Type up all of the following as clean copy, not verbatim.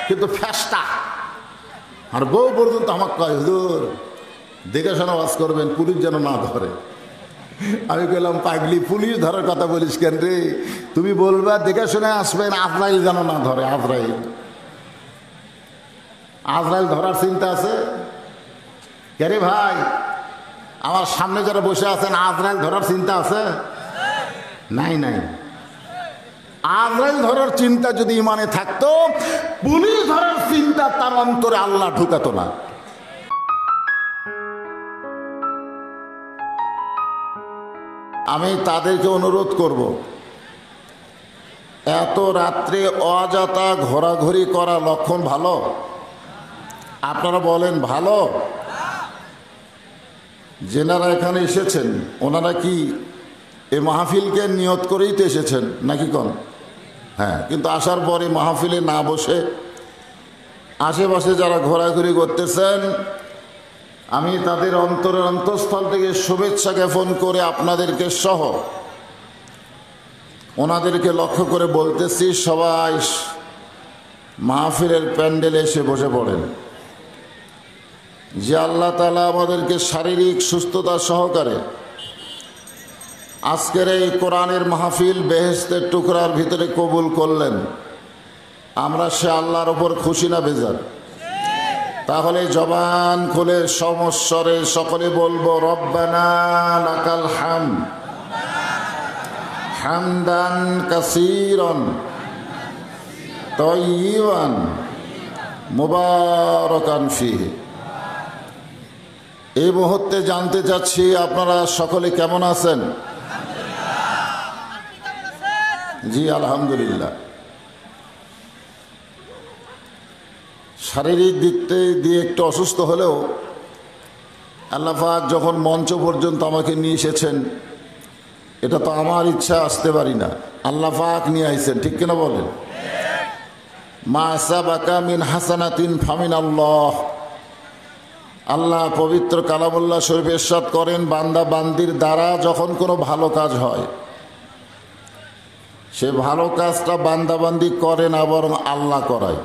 কিন্তু ফ্যাসটা। আর বউ পর্যন্ত আমাকে কয়, হুজুর দেখে শোনা ওয়াজ করবেন, পুলিশ যেন না ধরে। আমি বললাম, পাগলি, পুলিশ ধরার কথা বলিস কেন রে? তুমি বলবা দেখে শুনে আসবেন, আজরাইল যেন না ধরে। আজরাইল আজরাইল ধরার চিন্তা আছে? কে ভাই, আমার সামনে যারা বসে আছেন, আজরাইল ধরার চিন্তা আছে? নাই নাই। আজরাইল ধরার চিন্তা যদি ইমানে থাকতো, পুলিশ ধরার চিন্তা তার অন্তরে আল্লাহ ঢুকাতো না। আমি তাদেরকে অনুরোধ করব, এত রাত্রে অযথা ঘোরাঘুরি করা লক্ষণ ভালো? আপনারা বলেন ভালো? যেনারা এখানে এসেছেন ওনারা কি এই মাহফিলকে নিয়ত করেই তো এসেছেন নাকি কোন? হ্যাঁ, কিন্তু আসার পরে মাহফিলে না বসে আশেপাশে যারা ঘোরাঘুরি করতেছেন, আমি তাদের অন্তরের অন্তঃস্থল থেকে শুভেচ্ছা জ্ঞাপন করে আপনাদেরকে সহ ওনাদেরকে লক্ষ্য করে বলতেছি, সবাই মাহফিলের প্যান্ডেলে এসে বসে পড়েন। যে আল্লাহ তাআলা আমাদেরকে শারীরিক সুস্থতা সহকারে আজকের এই কোরআনের মাহফিল বেহেশতের টুকরার ভিতরে কবুল করলেন, আমরা সে আল্লাহর ওপর খুশি না বেজার? তাহলে জবান খুলে সমস্বরে সকলে বলবো, রব্বানা লাকাল হামদ হামদান কাসীরান তাইয়িবান মুবারাকান ফীহি। এই মুহূর্তে জানতে চাচ্ছি আপনারা সকলে কেমন আছেন? জি আলহামদুলিল্লাহ। শারীরিক দিক দিয়ে একটু অসুস্থ হলেও আল্লাহ পাক যখন মঞ্চ পর্যন্ত আমাকে নিয়ে এসেছেন, এটা তো আমার ইচ্ছা আসতে পারি না, আল্লাহ পাক নিয়ে আইছেন, ঠিক কিনা বলেন? মা সাবাকা মিন হাসানাতিন ফামিন আল্লাহ। আল্লাহ পবিত্র কালামুল্লাহ শরীফ ইরশাদ করেন, বান্দা বান্দির দ্বারা যখন কোনো ভালো কাজ হয়, সে ভালো কাজটা বান্দাবান্দি করে না, বরং আল্লাহ করায়।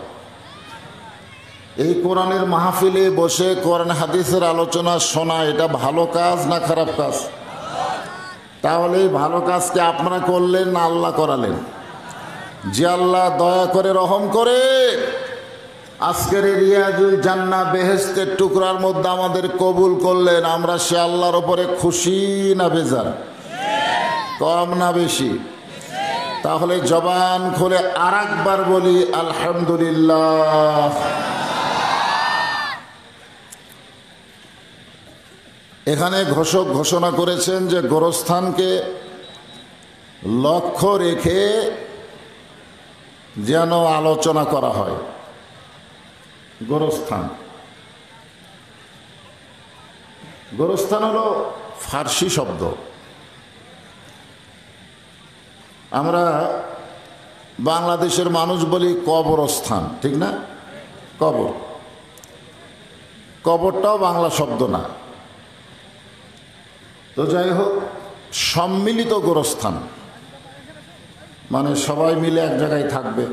এই কোরআনের মাহফিলে বসে কোরআন হাদিসের আলোচনা শোনা, এটা ভালো কাজ না খারাপ কাজ? তাহলে এই ভালো কাজকে আপনারা করলেন না আল্লাহ করালেন? যে আল্লাহ দয়া করে রহম করে আজকের রিয়াজুল জান্নাহ বেহেশতের টুকরার মধ্যে আমাদের কবুল করলেন, আমরা সে আল্লাহর ওপরে খুশি না বেজার? কম না বেশি? তাহলে জবান খুলে আরেকবার বলি আলহামদুলিল্লাহ। এখানে ঘোষক ঘোষণা করেছেন যে গোরস্থানকে লক্ষ্য রেখে যেন আলোচনা করা হয়। গোরস্থান, গোরস্থান হলো ফার্সি শব্দ। আমরা বাংলাদেশের মানুষ বলি কবরস্থান, ঠিক না? কবর, কবরটাও বাংলা শব্দ না। তো যাই হোক, সম্মিলিত গোরস্থান মানে সবাই মিলে এক জায়গায় থাকবে।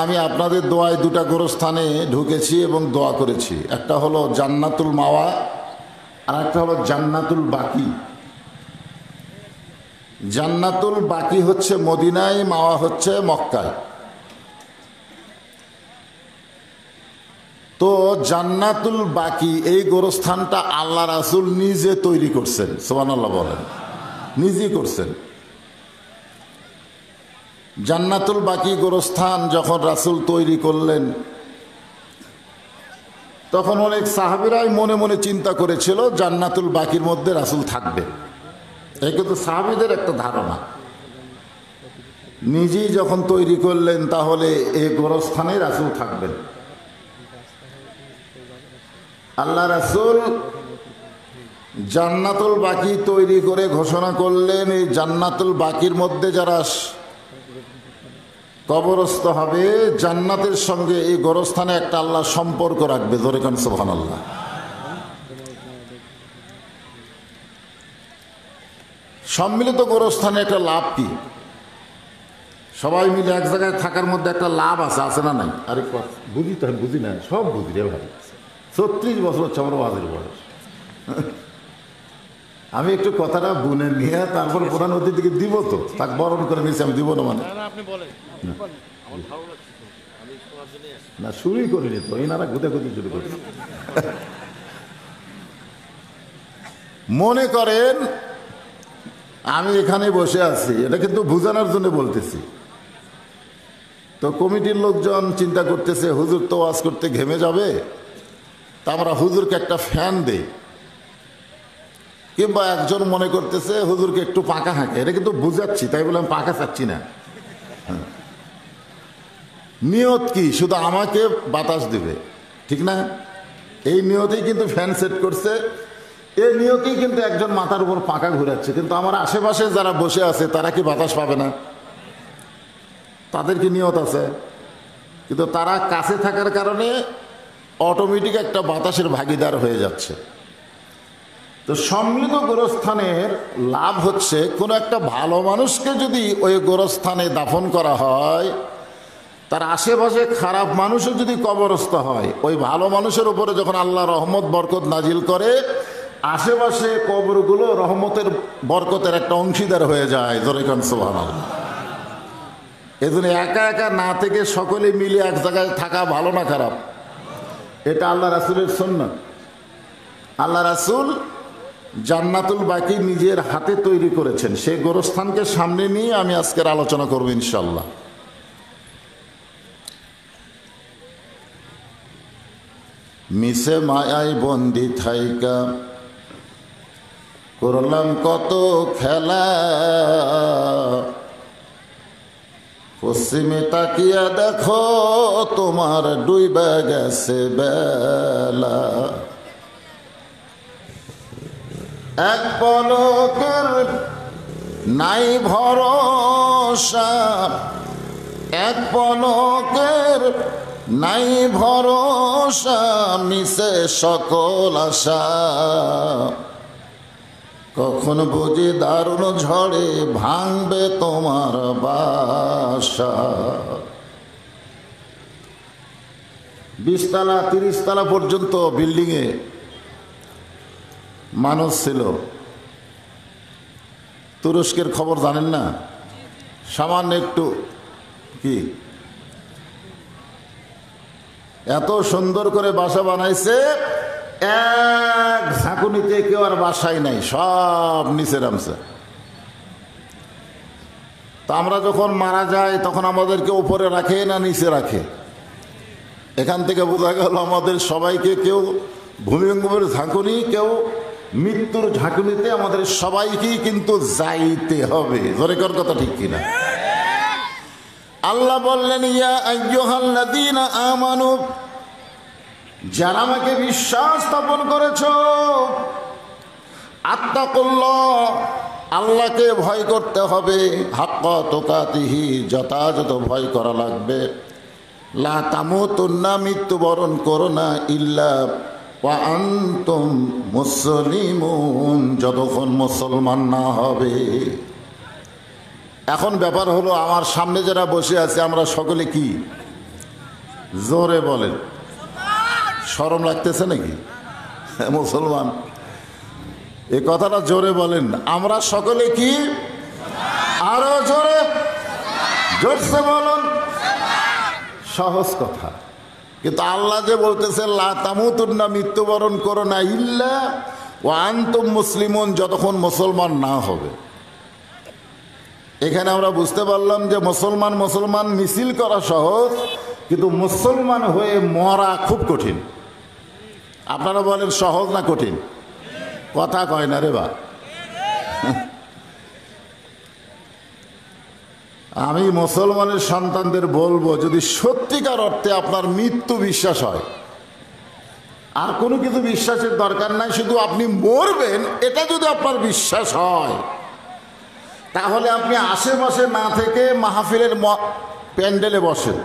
আমি আপনাদের দোয়ায় দুটা গোরস্থানে ঢুকেছি এবং দোয়া করেছি। একটা হলো জান্নাতুল মাওয়া আর একটা হলো জান্নাতুল বাকি। জান্নাতুল বাকি হচ্ছে মদিনায়, মাওয়া হচ্ছে মক্কায়। তো জান্নাতুল বাকি এই গোরস্থানটা আল্লাহ রাসূল নিজে তৈরি করছেন, সুবহানাল্লাহ বলেন, নিজেই করছেন। জান্নাতুল বাকি গোরস্থান যখন রাসূল তৈরি করলেন, তখন অনেক সাহাবীরাই মনে মনে চিন্তা করেছিল জান্নাতুল বাকির মধ্যে রাসূল থাকবে। এই কিন্তু সাহাবীদের একটা ধারণা। নিজেই যখন তৈরি করলেন, তাহলে এই গোরস্থানে রাসূল থাকবেন। আল্লাহ রাসূল জান্নাতুল বাকি তৈরি করে ঘোষণা করলেন, এই জান্নাতুল বাকির মধ্যে যারা কবরস্থ হবে, জান্নাতের সঙ্গে এই গোরস্থানে একটা আল্লাহ সম্পর্ক রাখবে। জোরে কান সুবহানাল্লাহ। সম্মিলিত গোরস্থানে একটা লাভ কি? সবাই মিলে এক জায়গায় থাকার মধ্যে একটা লাভ আছে না নাই? আরে বুঝি তো, বুঝি না, সব বুঝি রে ভাই। 36 বছর হচ্ছে আমার ওয়াজের বয়স। আমি একটু কথাটা বুনে নিয়ে তারপর প্রধান অতিথিকে দিব, তো তাকে বরণ করে নিয়েছি, আমি দিব না মানে না, শুরুই করিনি তো, এনারা গুদাগুদি শুরু করছে। মনে করেন আমি এখানে বসে আছি, এটা কিন্তু বোঝানোর জন্য বলতেছি। তো কমিটির লোকজন চিন্তা করতেছে হুজুর তো ওয়াজ করতে ঘেমে যাবে, তা আমরা হুজুরকে একটা ফ্যান দেই, কিংবা একজন মনে করতেছে হুজুরকে একটু পাকা হাঁকে। এটা কিন্তু বুঝাচ্ছি, তাই বলে আমি পাকা চাচ্ছি না। নিয়ত কি? শুধু আমাকে বাতাস দিবে, ঠিক না? এই নিয়তেই কিন্তু ফ্যান সেট করছে, এই নিয়তেই কিন্তু একজন মাথার উপর পাকা ঘুরাচ্ছে। কিন্তু আমার আশেপাশে যারা বসে আছে তারা কি বাতাস পাবে না? তাদের কি নিয়ত আছে? কিন্তু তারা কাছে থাকার কারণে অটোমেটিক একটা বাতাসের ভাগিদার হয়ে যাচ্ছে। তো সম্মিলিত গোরস্থানের লাভ হচ্ছে, কোনো একটা ভালো মানুষকে যদি ওই গোরস্থানে দাফন করা হয়, তার আশেপাশে খারাপ মানুষও যদি কবরস্থ হয়, ওই ভালো মানুষের উপরে যখন আল্লাহ রহমত বরকত নাজিল করে, আশেপাশে কবরগুলো রহমতের বরকতের একটা অংশীদার হয়ে যায়। জোরে কান সুবহানাল্লাহ। এজন্য একা একা না থেকে সকলে মিলে এক জায়গায় থাকা ভালো না খারাপ? এটা আল্লাহ রাসূলের সুন্নাত। আল্লাহ রাসূল জান্নাতুল বাকি নিজের হাতে তৈরি করেছেন। সেই গোরস্থানকে সামনে নিয়ে আমি আজকের আলোচনা করব ইনশাল্লাহ। মিশে মায়ায় বন্দি থাইকা করলাম কত খেলা, পশ্চিমে তাকিয়া দেখো তোমার ডুইবা গেছে বেলা। এক পলকের নাই ভরসা, এক পলকের নাই ভরসা, মিশে সকল আশা। কখন বুঝি দারুণ ঝড়ে ভাঙবে তোমার বাসা। 20 তলা 30 তলা পর্যন্ত বিল্ডিংয়ে মানুষ ছিল। তুরস্কের খবর জানেন না? সামান্য একটু কি এত সুন্দর করে বাসা বানাইছে, এক ঝাঁকুনিতে কেউ আর বাসায় নাই, সব নিচে নামছে। তা আমরা যখন মারা যাই তখন আমাদেরকে উপরে রাখে না নিচে রাখে? এখান থেকে বোঝা গেল আমাদের সবাইকে কেউ ভূমিকম্পের ঝাঁকুনি, কেউ মৃত্যুর ঝাঁকুনিতে আমাদের সবাইকেই কিন্তু যাইতে হবে। জোরে কর কথা, ঠিক কিনা? আল্লাহ বললেন, ইয়া আইয়ুহাল্লাযীনা আমানু, যারা আমাকে বিশ্বাস স্থাপন করেছ, আত্তাকুল্লাহ, আল্লাহকে ভয় করতে হবে, হাক্কা তুকাতিহি, যথাযথ ভয় করা লাগবে। লা তামুতুন্না, মৃত্যুবরণ করো না, ইল্লা ওয়া আনতুম মুসলিমুন, যতক্ষণ মুসলমান না হবে। এখন ব্যাপার হলো, আমার সামনে যারা বসে আছে আমরা সকলে কি? জোরে বলেন। শরম লাগতেছে নাকি? মুসলমান, এই কথাটা জোরে বলেন। আমরা সকলে কি? আরো জোরে, জোরসে বলুন। সহজ কথা, কিন্তু আল্লাহ যে বলতেছে লা তামুতুন্না, মৃত্যুবরণ করো না, ইল্লা ওয়া আনতুম মুসলিমুন, যতক্ষণ মুসলমান না হবে। এখানে আমরা বুঝতে পারলাম যে মুসলমান মুসলমান মিছিল করা সহজ, কিন্তু মুসলমান হয়ে মরা খুব কঠিন। আপনারা বলেন সহজ না কঠিন? কথা কয় না রে বা। আমি মুসলমানের সন্তানদের বলবো, যদি সত্যিকার অর্থে আপনার মৃত্যু বিশ্বাস হয়, আর কোনো কিছু বিশ্বাসের দরকার নাই, শুধু আপনি মরবেন এটা যদি আপনার বিশ্বাস হয়, তাহলে আপনি আশেপাশে না থেকে মাহফিলের প্যান্ডেলে বসেন,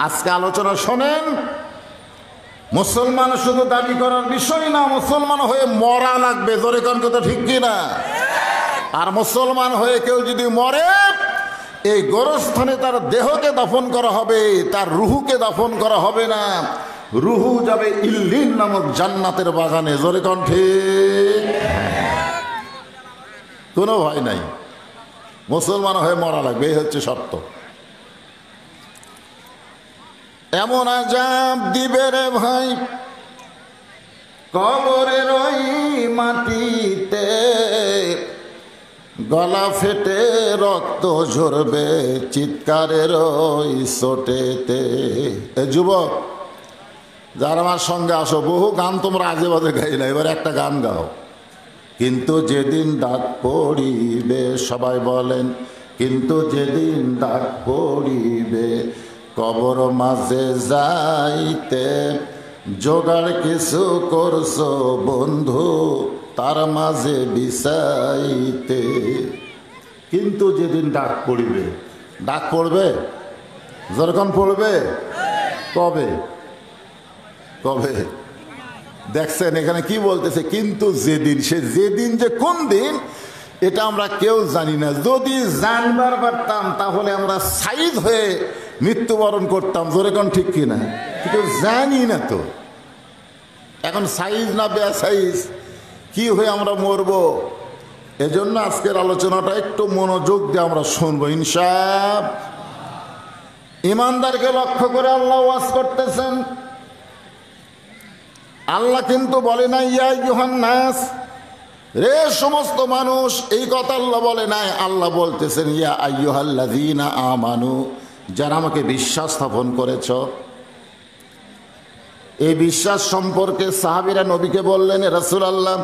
আজকে আলোচনা শোনেন। মুসলমান শুধু দাবি করার বিষয় না, মুসলমান হয়ে মরা লাগবে। জোরে কোন কথা, ঠিক কিনা? আর মুসলমান হয়ে কেউ যদি মরে, এই গোরস্থানে তার দেহকে দাফন করা হবে, তার রুহুকে দাফন করা হবে না। রুহু যাবে ইল্লিন নামক জান্নাতের বাগানে। জোরে কোন ঠিক? কোনো ভয় নাই, মুসলমান হয়ে মরা লাগবে, এই হচ্ছে সত্য। এমন আযাব দিবে রে ভাই কবরের ওই মাটিতে, গলা ফেটে রক্ত ঝরবে চিৎকারের ওই চোটেতে। এ যুবক যারা আমার সঙ্গে আসো, বহু গান তোমরা আজে বাজে গাইলে, এবার একটা গান গাও। কিন্তু যেদিন ডাক পড়িবে, সবাই বলেন, কিন্তু যেদিন ডাক পড়িবে কবর মাঝে যাইতে, জোগাড় কিছু করছো বন্ধু তার মাঝে বিছাইতে। কিন্তু যেদিন ডাক পড়িবে, ডাক পড়বে যখন পড়বে, কবে কবে? দেখছেন এখানে কি বলতেছে? কিন্তু যেদিন, সে যেদিন যে কোন দিন এটা আমরা কেউ জানি না। যদি জানবার পারতাম তাহলে আমরা সাইজ হয়ে মৃত্যুবরণ করতাম। জোরে কোন ঠিক কিনা? কিন্তু জানি না তো। এখন সাইজ না বেসাইজ কি হয়ে আমরা মরবো। এজন্য আজকের আলোচনাটা একটু মনোযোগ দিয়ে আমরা শুনবো ইনশাআল্লাহ। ইমানদারকে লক্ষ্য করে আল্লাহ ওয়াজ করতেছেন। আল্লাহ কিন্তু বলে নাই ইয়া আইয়ুহান নাস, রে সমস্ত মানুষ, এই কথা আল্লাহ বলে নাই। আল্লাহ বলতেছেন ইয়া আইয়ুহাল্লাযীনা আমানু, যারা আমাকে বিশ্বাস স্থাপন করেছ। এই বিশ্বাস সম্পর্কে সাহাবীরা নবীকে বললেন, রাসূলুল্লাহ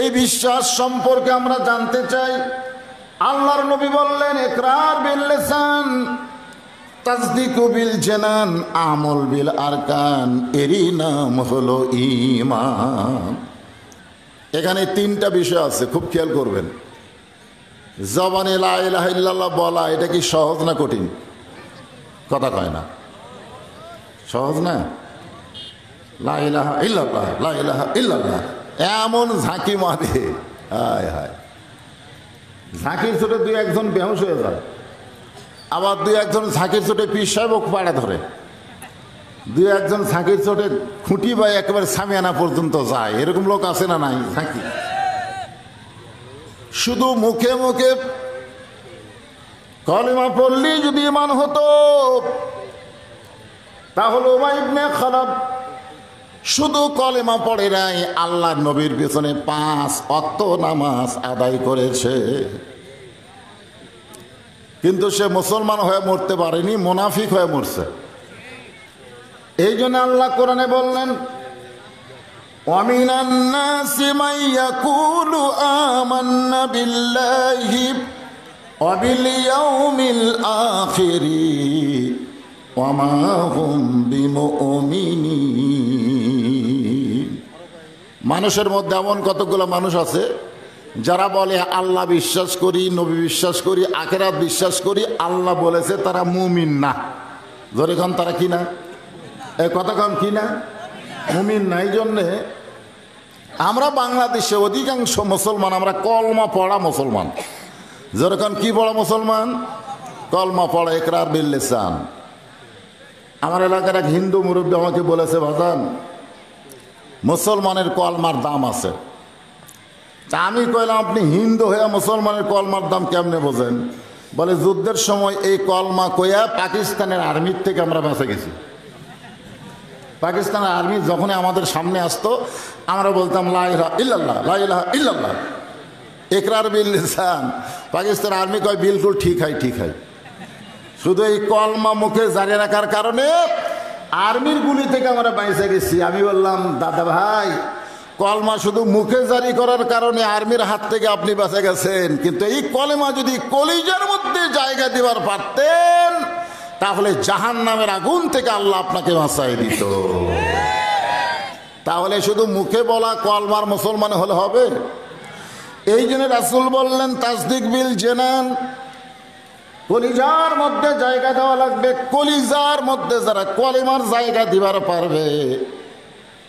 এই বিশ্বাস সম্পর্কে আমরা জানতে চাই। আল্লাহর নবী বললেন ইকরার বিল লিসান, তাসদিকু বিল জানান, আমল বিল আরকান, এরই নাম হলো ঈমান। এখানে তিনটা বিষয় আছে, খুব খেয়াল করবেন। জবানে লা ইলাহা ইল্লাল্লাহ বলা, এটা কি সহজ না কঠিন? কথা কয় না, সহজ না? লা ইলাহা ইল্লাল্লাহ, লা ইলাহা ইল্লাল্লাহ, এমন ঝাঁকি মারে, হায় হায়। ঝাঁকির চোটে দুই একজন বেহুশ হয়ে যায়, আবার দুই একজন ঝাঁকির চোটে পীর সাহেব পাড়া ধরে, দুই একজন ঝাঁকির চোটে খুঁটি বা একেবারে সামিয়ানা পর্যন্ত যায়। এরকম লোক আছে না নাই? ঝাঁকি শুধু মুখে মুখে কলেমা পড়লেই যদি ঈমান হতো তাহলে উমাই ইবনে খালাব শুধু কলেমা পড়ে নাই, আল্লাহর নবীর পেছনে 5 ওয়াক্ত নামাজ আদায় করেছে। কিন্তু সে মুসলমান হয়ে মরতে পারেনি, মুনাফিক হয়ে মরছে। এই জন্য আল্লাহ কোরআনে বললেন ওয়ামিনান নাসি মান ইয়াকুলু আমান্না বিল্লাহি ওয়া বিল ইয়াউমিল আখিরি ওয়া মা হুম বিমুমিনিন। মানুষের মধ্যে এমন কতগুলো মানুষ আছে যারা বলে আল্লাহ বিশ্বাস করি, নবী বিশ্বাস করি, আখিরাত বিশ্বাস করি, আল্লাহ বলেছে, তারা মুমিন না। ধরে খান তারা কি না? এই কথা কম কি না? মুমিন না। এই জন্যে আমরা বাংলাদেশে অধিকাংশ মুসলমান আমরা কলমা পড়া মুসলমান। যেরকম কি পড়া মুসলমান? কলমা পড়া, ইকরার বিল লিসান। আমার এলাকার এক হিন্দু মুরব্বী আমাকে বলেছে, বাজান মুসলমানের কলমার দাম আছে। তা আমি কইলাম আপনি হিন্দু হয়ে মুসলমানের কলমার দাম কেমনে বোঝেন? বলে যুদ্ধের সময় এই কলমা কইয়া পাকিস্তানের আর্মির থেকে আমরা বেঁচে গেছি। পাকিস্তানের আর্মি যখনই আমাদের সামনে আসতো আমরা বলতাম লা ইলাহা ইল্লাল্লাহ, লা ইলাহা ইল্লাল্লাহ, ইকরার বিল লিসান। পাকিস্তান আর্মি কয় বিলকুল ঠিক হয়, ঠিক হয়। শুধু এই কলমা মুখে জারি রাখার কারণে আর্মির গুলি থেকে আমরা বেঁচে গেছি। আমি বললাম দাদা ভাই, কলমা শুধু মুখে জারি করার কারণে আর্মির হাত থেকে আপনি বেঁচে গেছেন, কিন্তু এই কলেমা যদি কলিজার মধ্যে জায়গা দিবার পারতেন তাহলে জাহান্নামের আগুন থেকে আল্লাহ আপনাকে বাঁচাই দিত। তাহলে শুধু মুখে বলা কলমার মুসলমান হলে হবে? এই জন্য রাসূল বললেন তাসদিক বিল জানান, কলিজার মধ্যে জায়গা দেওয়া লাগবে। কলিজার মধ্যে যারা কলেমার জায়গা দিবার পারবে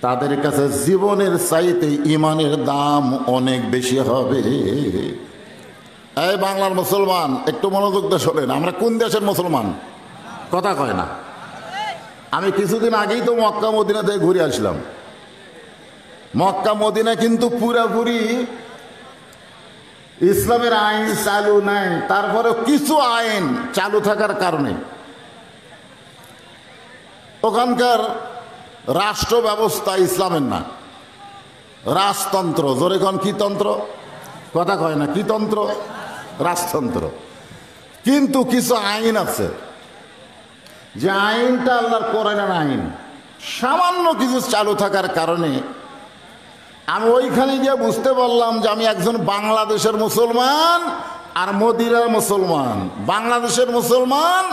তাদের কাছে জীবনের চাইতে ইমানের দাম অনেক বেশি হবে। এই বাংলার মুসলমান একটু মনোযোগ দিয়ে শোনেন, আমরা কোন দেশের মুসলমান কথা কয় না। আমি কিছুদিন আগেই তো মক্কা মদিনা থেকে ঘুরে আসলাম। মক্কা মদিনা কিন্তু পুরাপুরি ইসলামের আইন চালু নাই, তারপরে কিছু আইন চালু থাকার কারণে ওখানকার রাষ্ট্র ব্যবস্থা ইসলামের না, রাজতন্ত্র। জোরে কোন কি তন্ত্র কথা কয় না, কি তন্ত্র? রাজতন্ত্র। কিন্তু কিছু আইন আছে যে আইনটা আল্লাহর কোরআনের আইন, সামান্য কিছু চালু থাকার কারণে আমি ওইখানে গিয়ে বুঝতে পারলাম যে আমি একজন বাংলাদেশের মুসলমান আর মদিনার মুসলমান। বাংলাদেশের মুসলমান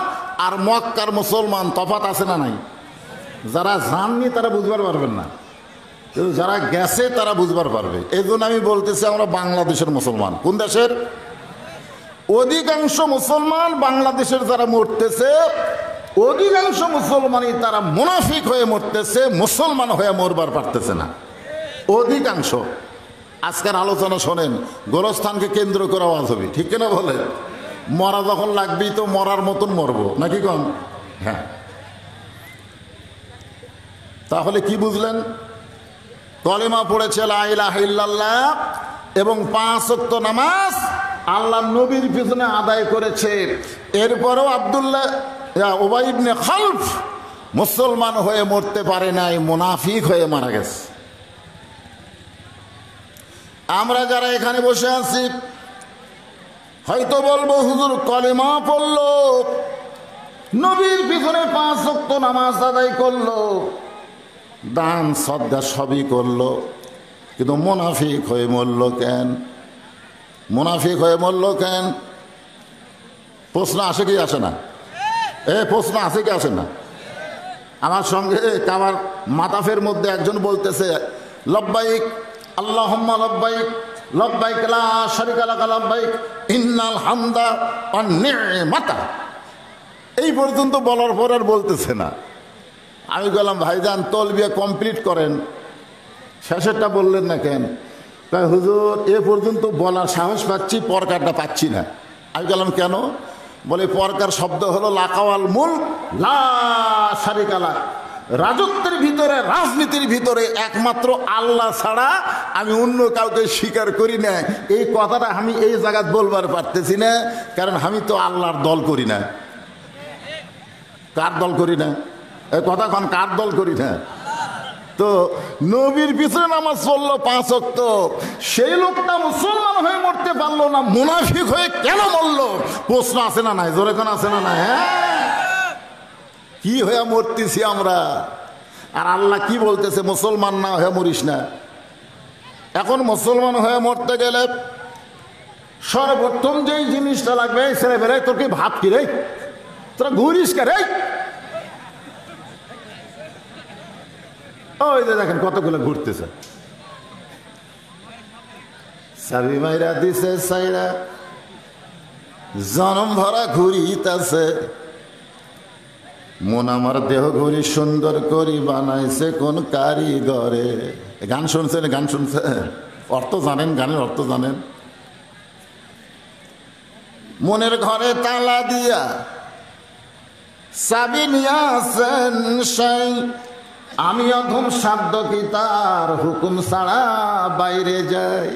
আর মক্কার মুসলমান তফাৎ আছে না নাই? যারা জাননি তারা বুঝবার পারবেন না, কিন্তু যারা গেছে তারা বুঝবার পারবে। এই জন্য আমি বলতেছি আমরা বাংলাদেশের মুসলমান। কোন দেশের? অধিকাংশ মুসলমান বাংলাদেশের যারা মরতেছে, অধিকাংশ মুসলমানই তারা মুনাফিক হয়ে মরতেছে, মুসলমান হয়ে মরবার পারতেছে না অধিকাংশ। আজকের আলোচনা শোনেন, গোরস্থানকে কেন্দ্র করে আওয়াজ হবে, ঠিক কিনা বলে? মরা যখন লাগবেই তো মরার মতন মরবো নাকি কম? হ্যাঁ। তাহলে কি বুঝলেন? কলেমা পড়েছে লা ইলাহা ইল্লাল্লাহ এবং 5 ওয়াক্ত নামাজ আল্লাহ নবীর পিছনে আদায় করেছে। এরপরও আব্দুল্লাহ উবাই ইবনে খালফ মুসলমান হয়ে মরতে পারে নাই, মুনাফিক হয়ে মারা গেছে। আমরা যারা এখানে বসে আছি হয়তো বলবো হুজুর কলেমা পড়লো, নবীর পিছনে 5 ওয়াক্ত নামাজ আদায় করলো, দান সদ্গা সবই করলো, কিন্তু মুনাফিক হয়ে মরল কেন? মুনাফিক হয়ে মরল কেন? প্রশ্ন আসে কি আসে না? প্রশ্ন আসে কি আসে না? আমার সঙ্গে আমার মাতাফের মধ্যে একজন বলতেছে লব্বাইক আল্লাহুম্মা লব্বাইক লব্বাইক লা শারীকা লাক লব্বাইক ইন্নাল হামদা ওয়ান নি'মাতা। এই পর্যন্ত বলার পর আর বলতেছে না। আমি বললাম ভাইজান তলবিয়া কমপ্লিট করেন, শেষেরটা বললেন না কেন? তাই হুজুর এ পর্যন্ত বলার সাহস পাচ্ছি, পরকারটা পাচ্ছি না। আমি বললাম কেন? বলে পরকার শব্দ হলো লাকাওয়াল মুলক লা শারীকা লাক। রাজত্বের ভিতরে, রাজনীতির ভিতরে একমাত্র আল্লাহ ছাড়া আমি অন্য কাউকে স্বীকার করি না। এই কথাটা আমি এই জায়গায় বলবার পারতেছি না, কারণ আমি তো আল্লাহর দল করি না। কার দল করি না? এই কথা কোন কার দল করি না? তো নবীর পিছনে নামাজ পড়লো 5 ওয়াক্ত, সেই লোকটা মুসলমান হয়ে মরতে পারলো না, মুনাফিক হয়ে কেন মরলো? প্রশ্ন আছে না নাই? জোরে কোন আছে না নাই? হ্যাঁ, কি হয়ে মরতেছি আমরা? আর আল্লাহ কি বলতেছে? মুসলমান না হয়ে মরিস না। এখন মুসলমান হয়ে মরতে গেলে সর্বপ্রথম যেই জিনিসটা লাগবে, ছেলে বেড়াই তোর কি ভাব কি রে, তোরা ঘুরিস কে রে? ওই যে দেখেন কতগুলো ঘুরতেছে, সাবি মাইরা দিছে সাইরা জনম ভরা ঘুরিতাছে, মন আমার দেহ ঘুরি সুন্দর করি বানাইছে কোন কারিগরে। গান শুনছেন? গান শুনছেন? অর্থ জানেন? গানের অর্থ জানেন? মনের ঘরে তালা দিয়া চাবি নিয়া আছেন সেই, আমি অধম সাধ্য কি তার হুকুম ছাড়া বাইরে যাই।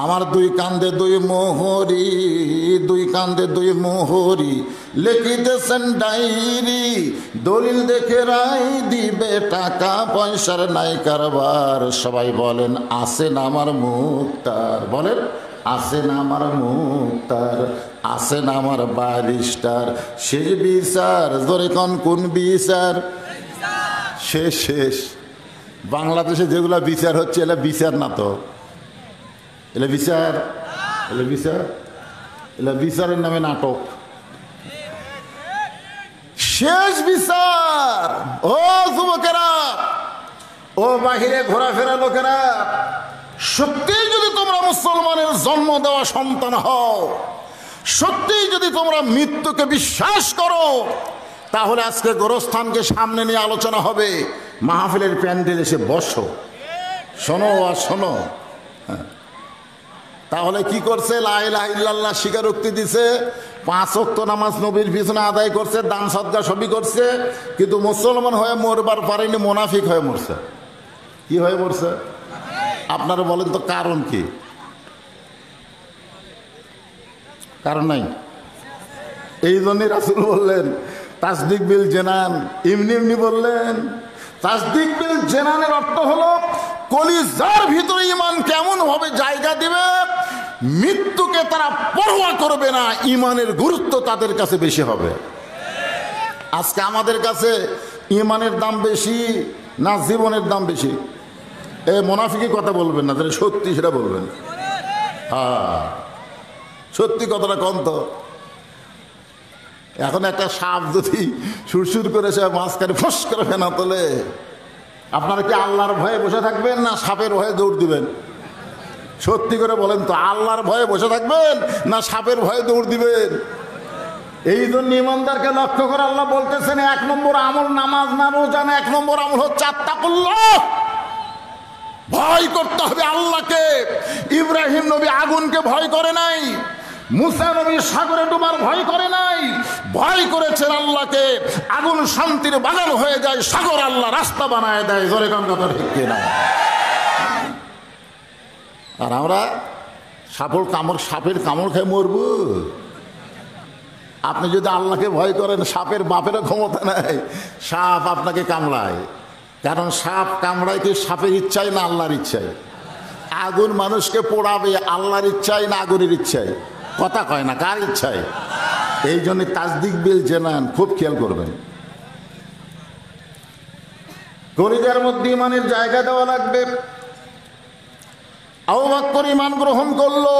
আমার 2 কান্দে 2 মোহরি, 2 কান্দে 2 মোহরি লিখিতেছেন ডায়েরি, দলিল দেখে রায় দিবে, টাকা পয়সার নাই কারবার। সবাই বলেন আছেন আমার মুক্তার, বলেন আছেন আমার মুক্তার, আছেন আমার ব্যারিস্টার। শেষ বিচার, জোরে কোন বিচার? শেষ। বাংলাদেশে যেগুলা বিচার হচ্ছে এলা বিচার না তো, এলা বিচার, এলা বিচার, এলা বিচারের নামে নাটক। শেষ বিচার। ও যুবকেরা, ও বাহিরে ঘোরাফেরা লোকেরা, সত্যি যদি তোমরা মুসলমানের জন্ম দেওয়া সন্তান হও, সত্যি যদি তোমরা মৃত্যুকে বিশ্বাস করো, তাহলে আজকে গোরস্থানকে সামনে নিয়ে আলোচনা হবে। মাহফিলের প্যান্ডেল এসে বসো, শোনো আর শোনো। তাহলে কি করছে? লা ইলাহা ইল্লাল্লাহ স্বীকারোক্তি দিছে, 5 ওয়াক্ত নামাজ নবীর পিছনে আদায় করছে, দান সদকা সবই করছে, কিন্তু মুসলমান হয়ে মরবার পারেনি, মুনাফিক হয়ে মরছে। কি হয়ে মরছে? আপনারা বলেন তো কারণ কি? কারণ নাই। এই জন্যই রাসূল বললেন তাসদিক বিল জেনান, এমনি এমনি বললেন। তাসদিক বিল জেনানের অর্থ হলো কলিজার ভিতরে ঈমান কেমন ভাবে জায়গা দিবে, মৃত্যুকে তারা পরোয়া করবে না, ঈমানের গুরুত্ব তাদের কাছে বেশি হবে। আজকে আমাদের কাছে ঈমানের দাম বেশি না জীবনের দাম বেশি? এ মুনাফিকি কথা বলবেন না, যেটা সত্যি সেটা বলবেন। হ্যাঁ, সত্যি কথাটা কোন তো। এখন একটা সাপ যদি সুরসুর করে সে মাঝখানে ফস করে ফেনা তোলে, আপনারা কি আল্লাহর ভয়ে বসে থাকবেন না সাপের ভয়ে দৌড় দিবেন? সত্যি করে বলেন তো, আল্লাহর ভয়ে বসে থাকবেন না সাপের ভয়ে দৌড় দিবেন? এই জন্য ইমানদারকে লক্ষ্য করে আল্লাহ বলতেছেন 1 নম্বর আমল নামাজ না রোজা না, 1 নম্বর আমল হচ্ছে আত্তাকুল্লাহ, ভয় করতে হবে আল্লাহকে। ইব্রাহিম নবী আগুনকে ভয় করে নাই, মুসা নবী সাগরে ডুবার ভয় করে নাই, ভয় করেছেন আল্লাহকে। আগুন শান্তির বাগান হয়ে যায়, সাগর আল্লাহ রাস্তা বানায় দেয়। জোরে কোন কথা ঠিক কিনা? আর আমরা সাপের কামড় খেয়ে মরব? আপনি যদি আল্লাহকে ভয় করেন, সাপের বাপেরও ক্ষমতা নাই সাপ আপনাকে কামড়ায়। কারণ সাপ কামড়ায় কি সাপের ইচ্ছায় না আল্লাহর ইচ্ছায়? আগুন মানুষকে পোড়াবে আল্লাহর ইচ্ছায় না আগুনের ইচ্ছায়? কথা কয় না, কার ইচ্ছায়? এই জন্য তাসদিক বিল জেনান খুব খেয়াল করবেন। কলিজার মধ্যে ঈমানের জায়গা দেওয়া লাগবে। আবু বকর ঈমান গ্রহণ করলো,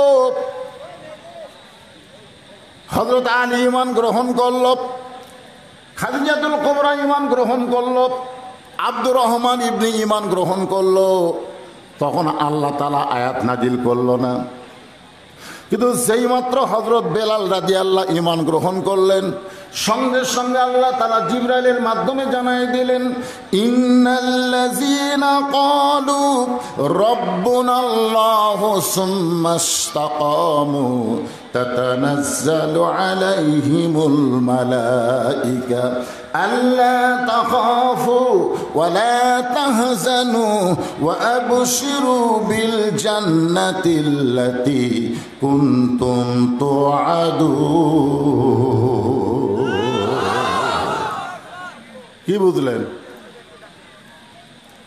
হযরত আলী ঈমান গ্রহণ করলো, খাদিজাতুল কুবরা ঈমান গ্রহণ করলো, আব্দুর রহমান ইবনে ঈমান গ্রহণ করলো। তখন আল্লাহ তাআলা আয়াত নাজিল করলো না, কিন্তু যেই মাত্র হযরত বেলাল রাদিয়াল্লাহু ঈমান গ্রহণ করলেন, সঙ্গে সঙ্গে আল্লাহ তাআলা জিবরাইলের মাধ্যমে জানাই দিলেন, ইন্নাল্লাযীনা ক্বালু রাব্বুনাল্লাহু সুম্মা ইসতাকামু তাতানাজ্জালু আলাইহিমুল মালাইকা আল্লা তাখাফু ওয়া লা তাহজানু ওয়া আবশিরু বিল জান্নাতিল্লাতী কুনতুম তুআদুন। কি বুঝলেন?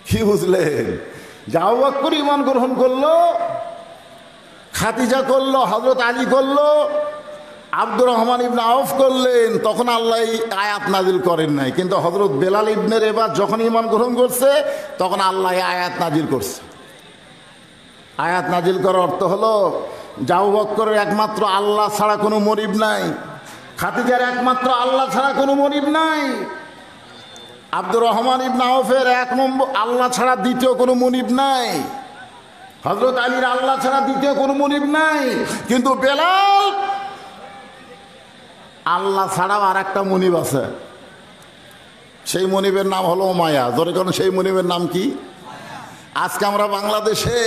কি বুঝলেন? আবু বকর ঈমান গ্রহণ করলো, খাদিজা করলো, হযরত আলী করলো, আব্দুর রহমান ইবনে আউফ করলেন। তখন আল্লাহ আয়াত নাজিল করেন নাই, কিন্তু হযরত বেলাল ইবনে রেবাহ যখন ঈমান গ্রহণ করছে তখন আল্লাহ আয়াত নাজিল করছে। আয়াত নাজিল করার অর্থ হলো আবু বকরের একমাত্র আল্লাহ ছাড়া কোনো মনিব নাই, খাদিজার একমাত্র আল্লাহ ছাড়া কোনো মনিব নাই, আব্দুর রহমান ইবনে আউফের 1 নম্বর আল্লাহ ছাড়া দ্বিতীয় কোনো মনিব নাই, হযরত আলীর আল্লাহ ছাড়া দ্বিতীয় কোনো মনিব নাই। কিন্তু বেলাল আল্লাহ ছাড়াও আর একটা মনিব আছে, সেই মনিবের নাম হলো উমাইয়া। ধরে কারণ সেই মনিবের নাম কি? আজকে আমরা বাংলাদেশে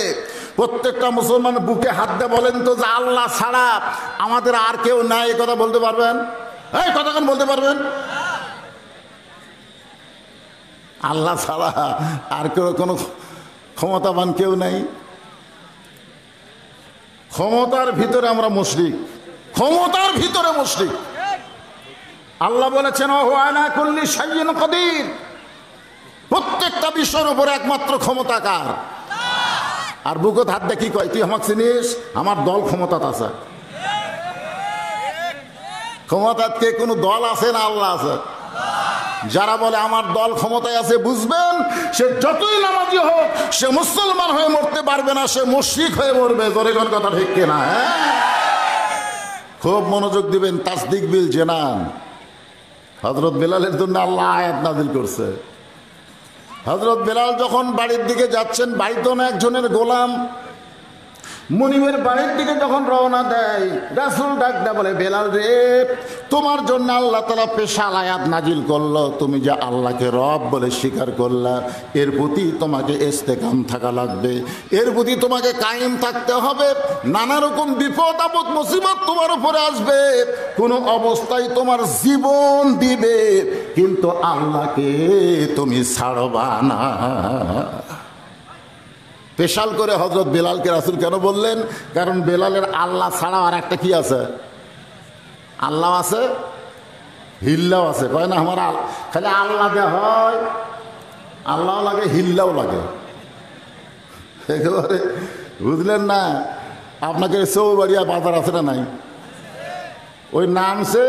প্রত্যেকটা মুসলমান বুকে হাত দিয়ে বলেন তো যে আল্লাহ ছাড়া আমাদের আর কেউ নাই, এই কথা বলতে পারবেন? এই কথা কেন বলতে পারবেন? আল্লাহ ছাড়া আর কেউ কোনো ক্ষমতাবান কেউ নাই। ক্ষমতার ভিতরে আমরা মুশরিক, ক্ষমতার ভিতরে মুশরিক। আল্লাহ বলেছেন ওয়া আলা কুল্লি শাইইন কাদির, প্রত্যেকটা বিষয়ের উপর একমাত্র ক্ষমতা কার? আর বুকত হাত দেখি কয় তুই আমাকে চিনিস? আমার দল ক্ষমতাত আছে। ক্ষমতাত কে কোনো দল আছে না আল্লাহ আছে? যারা বলে আমার দল ক্ষমতায় আছে, বুঝবেন সে যতই নামাজি হোক সে মুসলমান হয়ে মরতে পারবে না, সে মুশরিক হয়ে মরবে। জোরে কোন কথা ঠিক কিনা? খুব মনোযোগ দিবেন। তাসদিক বিল জেনান, হযরত বেলালের জন্য আল্লাহ আয়াত নাজিল করছে। হযরত বেলাল যখন বাড়ির দিকে যাচ্ছেন, বাড়িতে একজনের গোলাম, মুনিবের বাড়ির দিকে যখন রওনা দেয়, রাসূল ডাকটা বলে, বেলাল রে, তোমার জন্য আল্লাহ তাআলা স্পেশাল আয়াত নাজিল করলো, তুমি যে আল্লাহকে রব বলে স্বীকার করলা, এর প্রতি তোমাকে ইস্তেকাম থাকা লাগবে, এর প্রতি তোমাকে কায়েম থাকতে হবে। নানা রকম বিপদ আপদ মুসিবত তোমার উপরে আসবে, কোনো অবস্থায় তোমার জীবন দিবে, কিন্তু আল্লাহকে তুমি ছাড়বা না। স্পেশাল করে হযরত বেলালকে রাসূল কেন বললেন? কারণ বেলালের আল্লাহ ছাড়া আর একটা কি আছে? আল্লাহ আছে, হিল্লাও আছে। কয় না আমার খালি আল্লাহ দে হয়, আল্লাহ লাগে, হিল্লাও লাগে। একেবারে বুঝলেন না? আপনাকে চৌবাড়িয়া বাজার আছে না নাই? ওই নামছে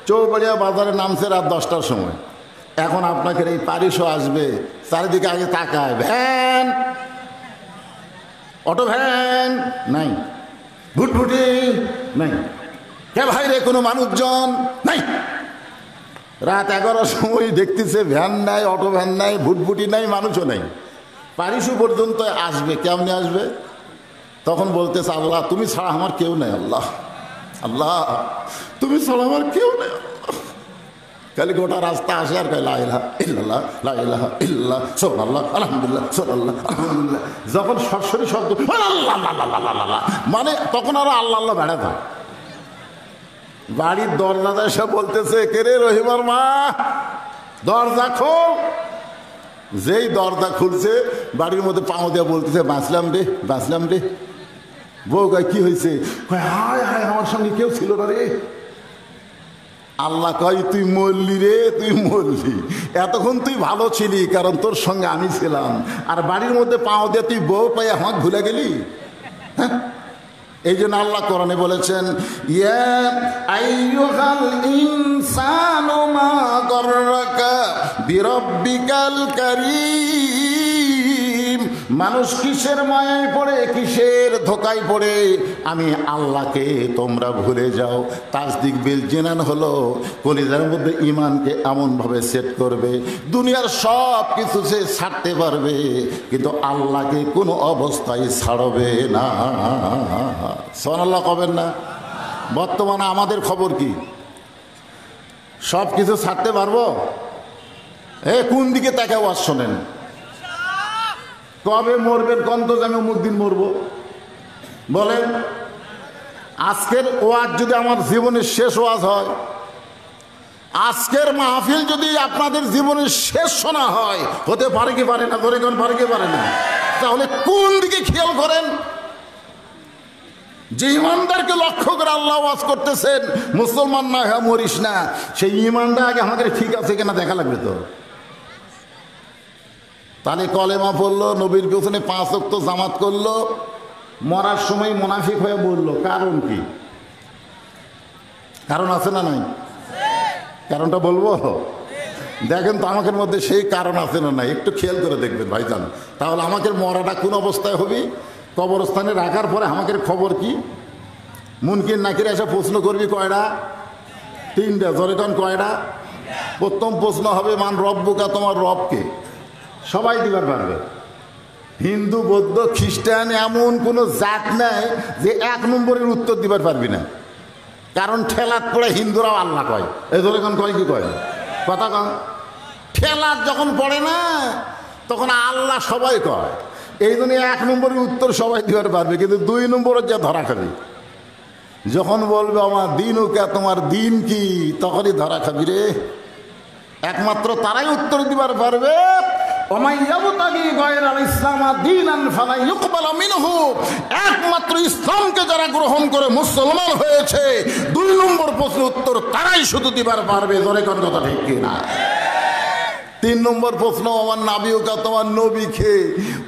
চৌবাড়িয়া বাজারে, নামছে রাত 10টার সময়। এখন আপনাকে এই পারিশও আসবে, চারিদিকে আগে তাকায়, ভ্যান, অটো ভ্যান নাই, ভুটভুটি নাই, কে ভাই রে কোনো মানুষজন নাই। রাত 11টার সময় দেখতেছে ভ্যান নাই, অটো ভ্যান নাই, ভুটভুটি নাই, মানুষও নাই। পারিশু পর্যন্ত আসবে, কেমনে আসবে? তখন বলতেছে, আল্লাহ তুমি ছাড়া আমার কেউ নেই, আল্লাহ আল্লাহ তুমি ছাড়া আমার কেউ নেই। খালি গোটা রাস্তা আসে আর লা ইলাহা ইল্লাল্লাহ, লা ইলাহা ইল্লাল্লাহ, সুবহানাল্লাহ, আলহামদুলিল্লাহ, সুবহানাল্লাহ, আলহামদুলিল্লাহ। যখন সরাসরি শব্দ আল্লাহ, মানে তখন আরো আল্লাহ আল্লাহ বেড়া থাকে। বাড়ির দরজা এসে বলতেছে, কে রে রহিমার মা, দরজা খোল। যেই দরজা খুলছে, বাড়ির মধ্যে পাও দিয়ে বলতেছে, বাঁচলাম রে, বাঁচলাম রে। বউ কয়, কি হয়েছে? হায় হায়, আমার সঙ্গে কেউ ছিল না রে। আল্লাহ কয়, তুই মরলি রে, তুই মরলি। এতক্ষণ তুই ভালো ছিলি, কারণ তোর সঙ্গে আমি ছিলাম। আর বাড়ির মধ্যে পাও দিয়ে তুই বউ পাই আমাকে ভুলে গেলি। হ্যাঁ, এই জন্য আল্লাহ কোরআনে বলেছেন, ইয়া আইয়ুহাল ইনসানু মা গাররাকা বিরাব্বিকাল কারীম। মানুষ কিসের মায়ায় পড়ে, কিসের ধোকায় পড়ে আমি আল্লাহকে তোমরা ভুলে যাও। তাসদিক বিল জিনান হলো কলিজার মধ্যে ইমানকে এমনভাবে সেট করবে, দুনিয়ার সব কিছু সে ছাড়তে পারবে, কিন্তু আল্লাহকে কোনো অবস্থায় ছাড়বে না। সুবহানাল্লাহ কবেন না? বর্তমানে আমাদের খবর কি? সব কিছু ছাড়তে পারবো? কোন দিকে তাকে আওয়াজ শোনেন? কবে মরবেন? কন্ত আমি অমুক দিন মরবো বলেন। আজকের ওয়াজ যদি আমার জীবনের শেষ ওয়াজ হয়, আজকের মাহফিল যদি আপনাদের জীবনের শেষ শোনা হয়, হতে পারে কি পারে না? ধরে কোন পারে কি পারে না? তাহলে কোন দিকে খেয়াল করেন? যে ইমানদারকে লক্ষ্য করে আল্লাহ ওয়াজ করতেছেন, মুসলমান না হ্যাঁ মরিস না, সেই ইমানটা আগে আমাদের ঠিক আছে কিনা দেখা লাগবে। তো তাহলে কলেমা পড়লো, নবীর পেছনে 5 ওয়াক্ত জামাত করলো, মরার সময় মুনাফিক হয়ে বললো। কারণ কি? কারণ আছে না নাই? কারণটা বলবো? দেখেন তো আমাদের মধ্যে সেই কারণ আছে না নাই, একটু খেয়াল করে দেখবেন ভাইজান। তাহলে আমাদের মরাটা কোন অবস্থায় হবে? কবরস্থানে রাখার পরে আমাদের খবর কি? মুনকির নাকির এসে প্রশ্ন করবি কয়টা? 3টা। জোরে কোন কয়টা? প্রথম প্রশ্ন হবে, মান রব্বুকা, তোমার রবকে? সবাই দিবার পারবে। হিন্দু, বৌদ্ধ, খ্রিস্টান এমন কোনো জাত নাই যে 1 নম্বরের উত্তর দিবার পারবি না। কারণ ঠেলাত পড়ে হিন্দুরাও আল্লাহ কয়। এই ধরে কোন কয় কি কয়? কথা কন। ঠেলাত যখন পড়ে না, তখন আল্লাহ সবাই কয়। এই জন্য 1 নম্বরের উত্তর সবাই দিবার পারবে, কিন্তু 2 নম্বরের যা ধরা খাবি। যখন বলবে আমার দিন ওকে, তোমার দিন কি, তখনই ধরা খাবি রে। একমাত্র তারাই উত্তর দিবার পারবে, একমাত্র ইসলামকে যারা গ্রহণ করে মুসলমান হয়েছে, 2 নম্বর প্রশ্ন উত্তর তারাই শুধু দিবার পারবে। ধরে কোন কথা ঠিক কিনা? 3 নম্বর প্রশ্ন, আমার নাবিউকা, তোমার নবীকে?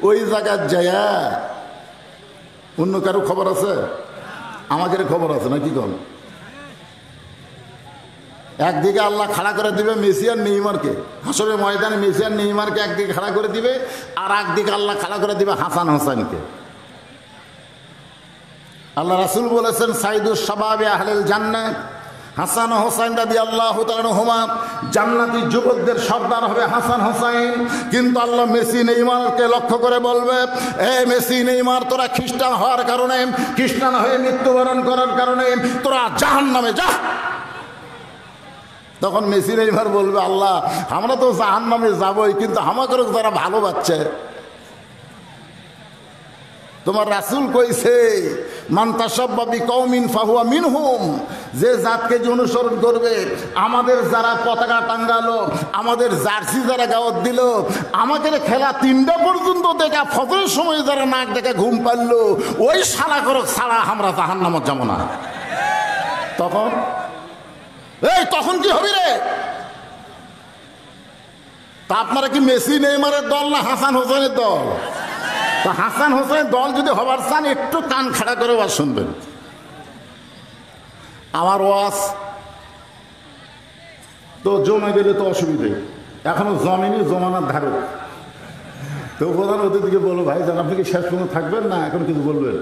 ওই জায়গায় যায়া অন্য কারো খবর আছে? আমাদের খবর আছে না? কি কন? একদিকে আল্লাহ খাড়া করে দিবে মেসি আর নেইমারকে, হাসরের ময়দানে মেসি আর নেইমারকে একদিকে খাড়া করে দিবে, আর একদিকে আল্লাহ খাড়া করে দিবে হাসান হোসেনকে। আল্লাহ রাসূল বলেছেন, সাইদুস শাবাবে আহলিল জান্নাহ, হাসান হোসাইন রাদিয়াল্লাহু তাআলা আনহুমা জান্নাতি যুবকদের সর্দার হবে হাসান হোসাইন। কিন্তু আল্লাহ মেসি নেইমারকে লক্ষ্য করে বলবে, এ মেসি নেইমার, তোরা খ্রিস্টান হওয়ার কারণে, খ্রিস্টান হয়ে মৃত্যুবরণ করার কারণে তোরা জাহান্নামে যা। তখন মেসি নেইমার বলবে, আল্লাহ আমরা তো জাহান্নামে যাবই, কিন্তু আমাকেও যারা ভালো বাচ্চা, তোমার রাসূল কইছে মান তাশাব্বা বিকওমিন ফাহুয়া মিনহুম, যে জাতকে যে অনুসরণ করবে, আমাদের যারা পতাকা টাঙ্গালো, আমাদের জার্সি যারা গাওয়াত দিল, আমাদের খেলা 3টা পর্যন্ত দেখা ফজরের সময় যারা নাক দেখে ঘুম পারলো, ওই শালা করক ছাড়া আমরা জাহান্নামে যাব না। তখন কি হবে রে? তা আপনারা কি মেসি নেইমারের দল না হাসান হোসেনের দল? তো হাসান হোসেনের দল যদি হবার চান, একটু কান খাড়া করে ওয়াজ শুনবেন। আমার ওয়াজ তো জমে গেলে তো অসুবিধে, এখনো জমেনি, জমানার ধারক। তো প্রধান অতিথিকে বলো, ভাই জান আপনি কি শেষ পর্যন্ত থাকবেন না এখন কিছু বলবেন?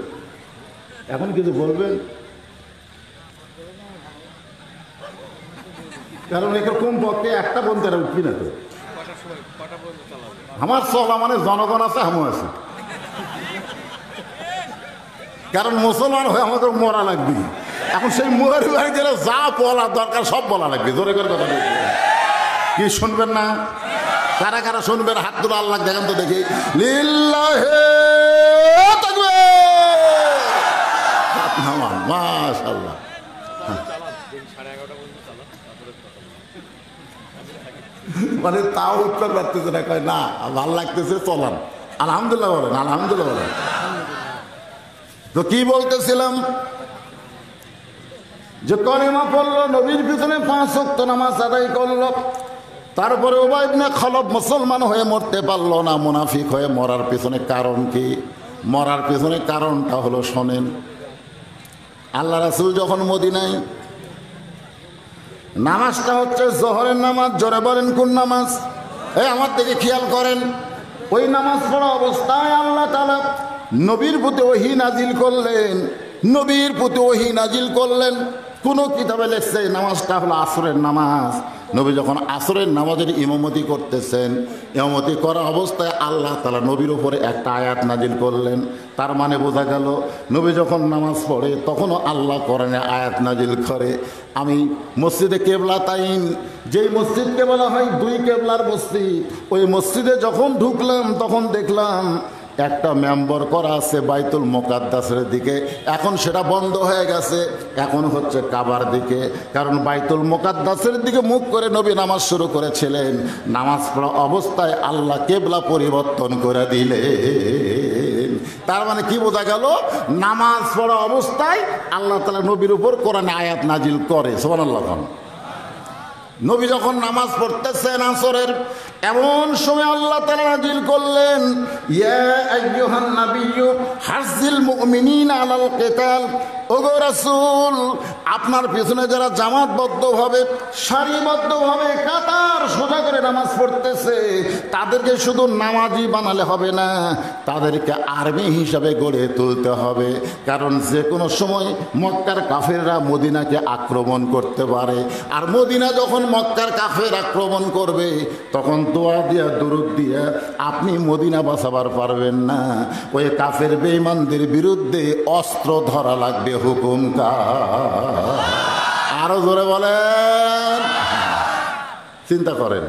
এখন কিছু বলবেন, কারণ এরকম পক্ষে একটা বন্ধু উঠবি না। তো আমার চলা মানে জনগণ আছে, আমিও আছি। কারণ মুসলমান হয়ে আমাদের মরা লাগবে। এখন সেই মোহের বাড়ি গেলে যা বলা দরকার সব বলা লাগবে। জোরে করে কথা কি শুনবেন না? কারা কারা শুনবেন হাত তুলে আল্লাহ দেখেন তো দেখি। লিল্লাহে তাকবীর, মাশাআল্লাহ। মানে তাও উত্তর পারতেছে না, কয় না ভাল লাগতেছে, চলান। আলহামদুলিল্লাহ বলেন, আলহামদুলিল্লাহ বলেন। তো কি বলতেছিলাম, যে কলেমা পড়লো, নবীর পিছনে 5 ওয়াক্ত নামাজ আদায় করলো, তারপরে উবাই ইবনে খালব মুসলমান হয়ে মরতে পারলো না, মুনাফিক হয়ে মরার পিছনে কারণ কি? মরার পিছনে কারণটা হলো, শোনেন, আল্লাহ রাসূল যখন মদিনায়, নামাজটা হচ্ছে জোহরের নামাজ। জোরে বলেন কোন নামাজ? আমার দিকে খেয়াল করেন। ওই নামাজ পড়া অবস্থায় আল্লাহ তাআলা নবীর প্রতি ওহী নাজিল করলেন। নবীর প্রতি ওহী নাজিল করলেন। কোন কিতাবে লেখছে নামাজটা হলো আসরের নামাজ। নবী যখন আসরের নামাজের ইমামতি করতেছেন, ইমামতি করা অবস্থায় আল্লাহ তাআলা নবীর উপরে একটা আয়াত নাজিল করলেন। তার মানে বোঝা গেল, নবী যখন নামাজ পড়ে তখনও আল্লাহ কোরআনে আয়াত নাজিল করে। আমি মসজিদে কেবলাতাইন, যেই মসজিদকে বলা হয় 2 কেবলার মসজিদ, ওই মসজিদে যখন ঢুকলাম তখন দেখলাম একটা মেম্বর করা আছে বাইতুল মুকাদ্দাসের দিকে। এখন সেটা বন্ধ হয়ে গেছে, এখন হচ্ছে কাবার দিকে। কারণ বাইতুল মুকাদ্দাসের দিকে মুখ করে নবী নামাজ শুরু করেছিলেন। নামাজ পড়া অবস্থায় আল্লাহ কেবলা পরিবর্তন করে দিলেন। তার মানে কি বোঝা গেল? নামাজ পড়া অবস্থায় আল্লাহ তাআলা নবীর উপর কোরআনে আয়াত নাজিল করে। সুবহানাল্লাহ। নবী যখন নামাজ পড়তেছেন আসরের, এমন সময় আল্লাহ তাআলা নাজিল করলেন, ইয়া আইয়ুহান নাবিয়্যু হাজ্জিল মুমিনিনা আলাল কিতাল। ওগো রাসূল, আপনার পিছনে যারা জামাতবদ্ধভাবে, সারিবদ্ধভাবে কাতার সোজা করে নামাজ পড়তেছে, তাদেরকে শুধু নামাজি বানালে হবে না, তাদেরকে আর্মি হিসাবে গড়ে তুলতে হবে। কারণ যে কোনো সময় মক্কার কাফেররা মদিনাকে আক্রমণ করতে পারে। আর মদিনা যখন মক্কার কাফের আক্রমণ করবে, তখন দোয়া দিয়া দুরূদ দিয়া আপনি মদিনা বাঁচাবার পারবেন না। ওই কাফের বেঈমানদের বিরুদ্ধে অস্ত্র ধরা লাগবে। হুকুম কার? আরো জোরে বলেন। চিন্তা করেন,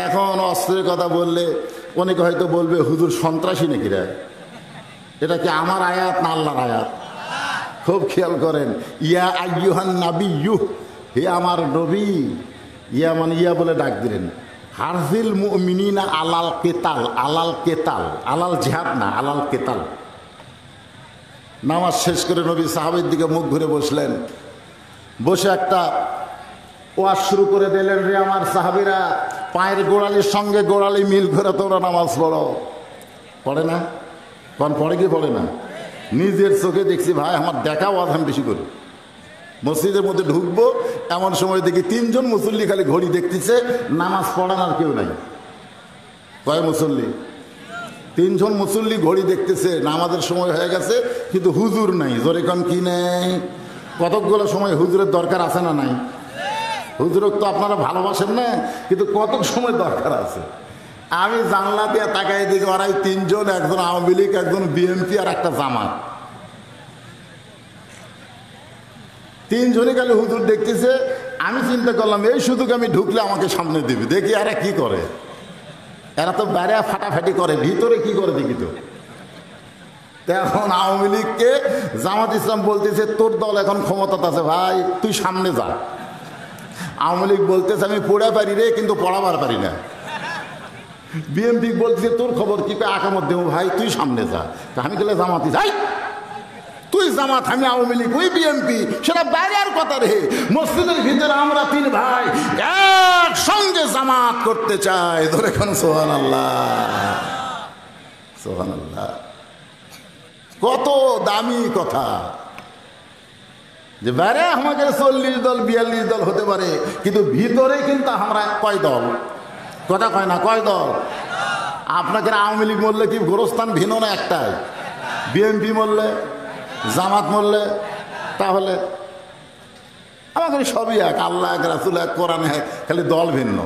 এখন অস্ত্রের কথা বললে অনেকে হয়তো বলবে হুজুর সন্ত্রাসী নাকি রে? এটা কি আমার আয়াত না আল্লাহর আয়াত? খুব খেয়াল করেন, ইয়া আইয়ুহান নাবিয়্যু, হে আমার নবী। ইয়া মানে ইয়া বলে ডাক দিলেন। হারজিল মুমিনিনা আলাল কিতাল। আলাল কিতাল, আলাল জিহাদ না, আলাল কিতাল। নামাজ শেষ করে নবী সাহাবীর দিকে মুখ ঘুরে বসলেন। বসে একটা ওয়াজ শুরু করে দিলেন, রে আমার সাহাবীরা, পায়ের গোড়ালির সঙ্গে গোড়ালি মিল করে তোমরা নামাজ পড়ো। পড়ে না? কোন পড়ে কি পড়ে না? নিজের চোখে দেখছি ভাই, আমার দেখা ওয়াজ আমি বেশি করি। মসজিদের মধ্যে ঢুকবো, এমন সময় দেখি 3 জন মুসল্লি খালি ঘড়ি দেখতেছে, নামাজ পড়ান আর কেউ নাই। কয় মুসল্লি? 3 জন মুসল্লি ঘড়ি দেখতেছে, নামাজের সময় হয়ে গেছে, কিন্তু হুজুর নাই। জোরে কোন কি নেই? কতকগুলো সময় হুজুরের দরকার আছে না নাই? হুজুরক তো আপনারা ভালোবাসেন না, কিন্তু কতক সময় দরকার আছে। আমি জানলা দিয়ে তাকাই দিকে ওরাই তিনজন, একজন আওয়ামী লীগ, একজন বিএনপি আর একটা জামাত, তিনজনই খালি হুজুর দেখতেছে। আমি চিন্তা করলাম এই সুযোগ আমি ঢুকলে আমাকে সামনে দিবি, দেখি এরা কি করে। এরা তো বাইরে ফাটাফাটি করে, ভিতরে কি করে দেখি তো। এখন আওয়ামী লীগকে জামাত ইসলাম বলতেছে তোর দল এখন ক্ষমতাতে আছে ভাই, তুই সামনে যা। আওয়ামী লীগ বলতেছে আমি পড়া পারি রে, কিন্তু পড়াবার পারি না। বিএনপি বলতেছে তোর খবর কি, আকামত দেবো ভাই, তুই সামনে যা। আমি গেলে জামাতি যাই, তুই জামাত আমি আওয়ামী লীগ, ওই বিএনপি, সেটা বাইরে আর কথা রে। মসজিদের ভিতরে আমরা তিন ভাই একসঙ্গে জামাত করতে চাই। ধরে কোন সুবহানাল্লাহ, সুবহানাল্লাহ। কত দামি কথা যে বাইরে আমাদের 40 দল 42 দল হতে পারে, কিন্তু ভিতরে কিন্তু আমরা কয় দল? কথা কয় না, কয় দল? আপনাকে আওয়ামী লীগ বললে কি গোরস্থান ভিন্ন না একটাই? বিএনপি বললে, জামাত বললে, তাহলে আমাদের সবই এক, আল্লাহ এক, রাসূল এক, কোরআন এক, খালি দল ভিন্ন।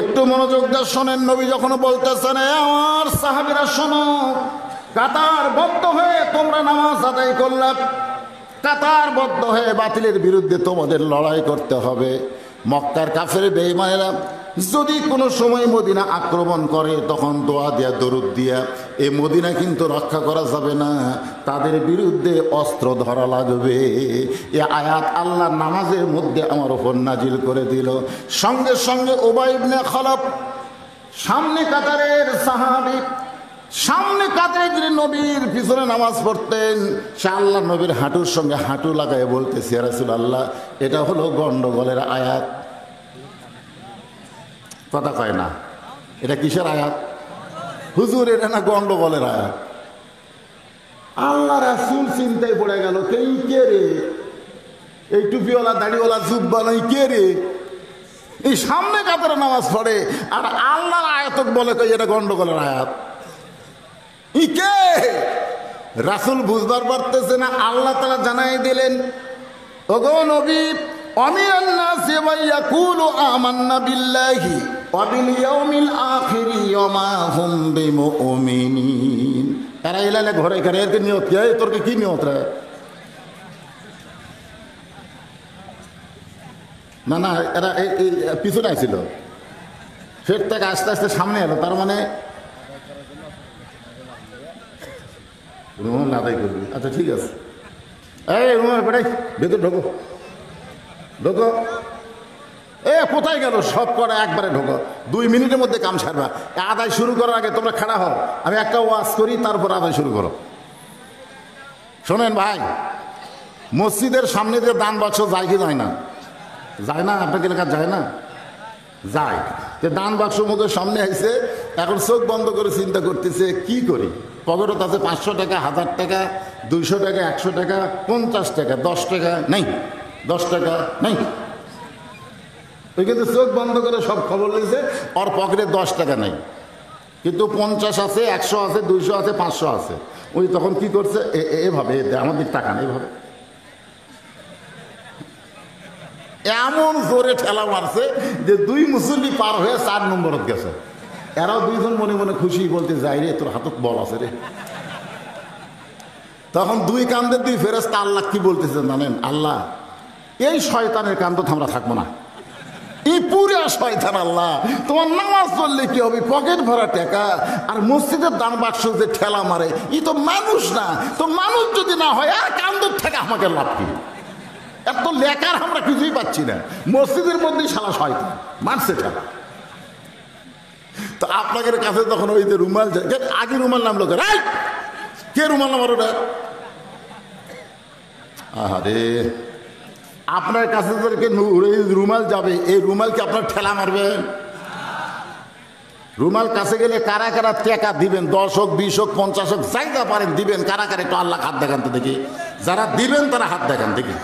একটু মনোযোগ দিয়ে শোনেন, নবী যখন বলতেছেন আমার সাহাবীরা শোনো, কাতারবদ্ধ হয়ে তোমরা নামাজ আদায় করলে, কাতারবদ্ধ হয়ে বাতিলের বিরুদ্ধে তোমাদের লড়াই করতে হবে। মক্কার কাফের বেঈমানেরা যদি কোনো সময় মদিনা আক্রমণ করে, তখন দোয়া দিয়া দরুদ দিয়া এই মদিনা কিন্তু রক্ষা করা যাবে না, তাদের বিরুদ্ধে অস্ত্র ধরা লাগবে। এ আয়াত আল্লাহ নামাজের মধ্যে আমার উপর নাজিল করে দিল। সঙ্গে সঙ্গে উবাই ইবনে খালাফ, সামনে কাতারের সাহাবী, সামনে কাতারে যিনি নবীর পিছনে নামাজ পড়তেন, সে আল্লাহ নবীর হাঁটুর সঙ্গে হাঁটু লাগায় বলতেছে ইয়া রাসূলুল্লাহ, এটা হলো গন্ডগোলের আয়াত। কথা কয় না, এটা কিসের আয়াত? হুজুর এটা না গন্ডগোলের আয়াত। আল্লাহ রাসূল চিন্তায় পড়ে গেল, কে রে এই টুপিওয়ালা দাড়িওয়ালা জুব্বা নাই, কে রে এই সামনে কাতারে নামাজ পড়ে আর আল্লাহর আয়াত বলে এটা গন্ডগোলের আয়াত? কে? রাসূল বুঝবার পারতেছে না। আল্লাহ তাআলা জানাই দিলেন, ওগো নবী, অমিনান নাসি মান ইয়াকুলু আমান্না বিল্লাহি ওয়া বিল ইয়াউমিল আখির ওয়া মা হুম বিমুমিনিন। তারা এলালে ঘরে ঘরে এর নিয়ত কি? তোর কি নিয়ত রে? না না, এরা এই পিছনে আসছিল, ফের থেকে আস্তে আস্তে সামনে এলো। তার মানে রুমাল আদায় করবি? আচ্ছা ঠিক আছে, এই রুমাল পেটাই ভেতর ঢোকো, ঢোকো। কোথায় গেল? সব করা একবারে ঢোকো, 2 মিনিটের মধ্যে কাম ছাড়বা। আদায় শুরু করার আগে তোমরা খাড়া হও, আমি একটা ওয়াজ করি, তারপর আদায় শুরু করো। শোনেন ভাই, মসজিদের সামনে দিয়ে দান বাক্স যায় কি যায় না? যায় না? আপনাকে এলাকা যায় না? যায়। যে দান বাক্স মুখের সামনে আইছে, এখন চোখ বন্ধ করে চিন্তা করতেছে কি করি। পকেটত আছে 500 টাকা, 1000 টাকা, 200 টাকা, 100 টাকা, 50 টাকা, 10 টাকা নেই, 10 টাকা নেই। ওই কিন্তু চোখ বন্ধ করে সব খবর নিয়েছে, ওর পকেটে 10 টাকা নেই, কিন্তু 50 আছে, 100 আছে, 200 আছে, 500 আছে। ওই তখন কি করছে, এভাবে আমাদের টাকা নেই, এভাবে এমন জোরে ঠেলা মারছে যে 2 মুসল্লি পার হয়ে 4 নম্বরত গেছে। এরাও 2 জন মনে মনে খুশি, বলতে যাই রে তোর হাতত বল আছে রে। তখন 2 কান্দের 2 ফেরেশতা আল্লাহ কি বলতেছে জানেন? আল্লাহ, এই শয়তানের কান্দত আমরা থাকবো না, এই পুরা শয়তান। আল্লাহ, তোমার নামাজ পড়লে কি হবে? পকেট ভরা টাকা আর মসজিদের দান বাক্স যে ঠেলা মারে, ই তো মানুষ না। তো মানুষ যদি না হয় আর কান্দত থেকে আমাকে লাভ কি? এত লেখার আমরা কিছুই পাচ্ছি না, মসজিদের মধ্যেই শালা শয়তান মারছে ঠেলা। তো আপনাদের কাছে তখন ওই যে রুমাল, আগে রুমাল নামলো, কে রুমাল নামার ওটা? আরে আপনার কাছে রুমাল যাবে, এই রুমাল কি আপনার ঠেলা মারবেন? রুমাল কাছে গেলে কারা কারা টাকা দিবেন? 10 হোক, 20 হোক, 50 হোক, জায়গা পারেন দিবেন। কারা কারা একটু আল্লাহ হাত দেখান তো দেখি। যারা দিবেন তারা হাত দেখান দেখি।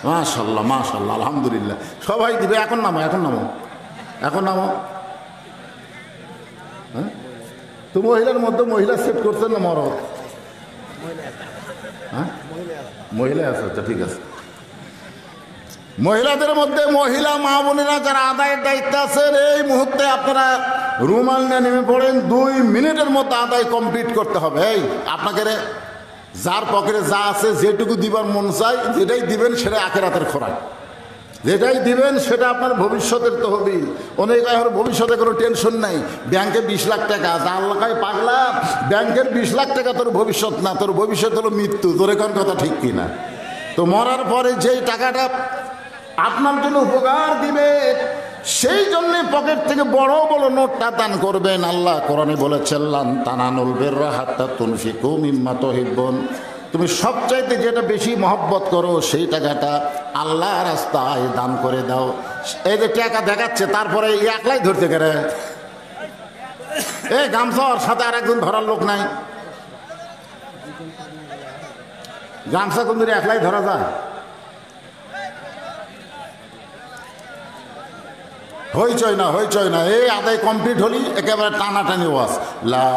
মাশাল্লাহ, মাশাল্লাহ, আলহামদুলিল্লাহ, সবাই দিবে। এখন নামো, এখন নামো, এখন নামো। হ্যাঁ, তো মহিলার মধ্যে মহিলা সেট করছেন না মরদ? হ্যাঁ, মহিলা আছে, আচ্ছা ঠিক আছে। মহিলাদের মধ্যে মহিলা মা বোনেরা যারা আদায়ের দায়িত্বে আছেন, এই মুহূর্তে আপনারা রুমাল নিয়ে নেমে পড়েন। 2 মিনিটের মধ্যে আদায় কমপ্লিট করতে হবে। এই আপনাকে যার পকেটে যা আছে, যেটুকু দিবার মন চাই যেটাই দিবেন সেটা আখেরাতের খোরাক। যেটাই দিবেন সেটা আপনার ভবিষ্যতের তো হবেই। অনেক এখন ভবিষ্যতে কোনো টেনশন নাই। ব্যাংকে 20 লাখ টাকা, আল্লাহকাই পাগলা, ব্যাংকের 20 লাখ টাকা তোর ভবিষ্যৎ না, তোর ভবিষ্যৎ হলো মৃত্যু। তোর এখন কথা ঠিক কিনা? তো মরার পরে যেই টাকাটা আপনার জন্য উপকার দিবে, সেই জন্যে পকেট থেকে বড় বড় নোটটা দান করবেন। আল্লাহ কোরআনে বলেছেন, লান তানালুল বিররা হাত্তা তুনফিকু মিম্মা তুহিব্বুন। তুমি সবচাইতে যেটা বেশি মহব্বত করো সেই টাকাটা আল্লাহ রাস্তায় দান করে দাও। এই যে টাকা দেখাচ্ছে, তারপরে একলাই ধরতে গেলে এই গামছার সাথে আর একজন ধরার লোক নাই। গামছা কোন দিন একলাই ধরা যায়? হইচই না, হইচই না। এই আদায় কমপ্লিট হলি একেবারে টানাটানি ওয়াজ। লা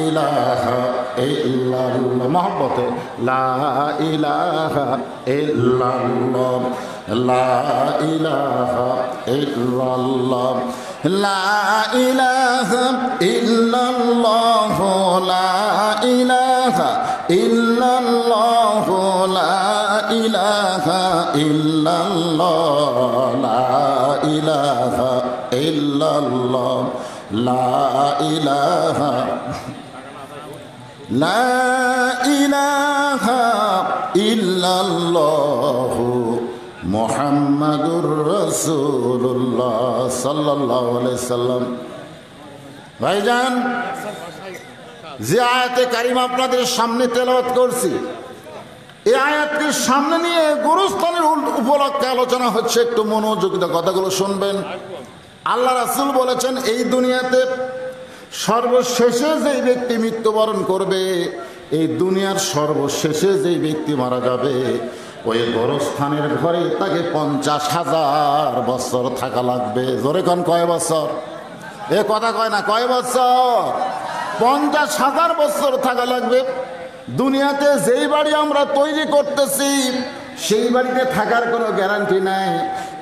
ইলাহা ইল্লাল্লাহ, মহব্বতে লা ইলাহা ইল্লাল্লাহ, লা ইলাহা ইল্লাল্লাহ, লা ইলাহা ইল্লাল্লাহ, লা ইলাহা ইল্লাল্লাহ, লা ইলাহা ইল্লাল্লাহ, লা ইলাহা ইল্লাল্লাহ, লা ইলাহা, লা ইলাহা ইল্লাল্লাহ মুহাম্মাদুর রাসূলুল্লাহ সাল্লাল্লাহু আলাইহি সাল্লাম। ভাইজান, যে আয়াতে কারিমা আপনাদের সামনে তেলাওয়াত করছি, এই আয়াতকে সামনে নিয়ে গোরস্থানের উপলক্ষে আলোচনা হচ্ছে। একটু মনোযোগিতা কথাগুলো শুনবেন। আল্লাহ রাসূল বলেছেন, এই দুনিয়াতে সর্বশেষে যেই ব্যক্তি মৃত্যুবরণ করবে, এই দুনিয়ার সর্বশেষে যেই ব্যক্তি মারা যাবে, ওই গোরস্থানের ঘরে তাকে 50,000 বছর থাকা লাগবে। জোরে কোন কয় বছর? এ কথা কয় না, কয় বছর? 50,000 বছর থাকা লাগবে। দুনিয়াতে যেই বাড়ি আমরা তৈরি করতেছি সেই বাড়িতে থাকার কোনো গ্যারান্টি নাই,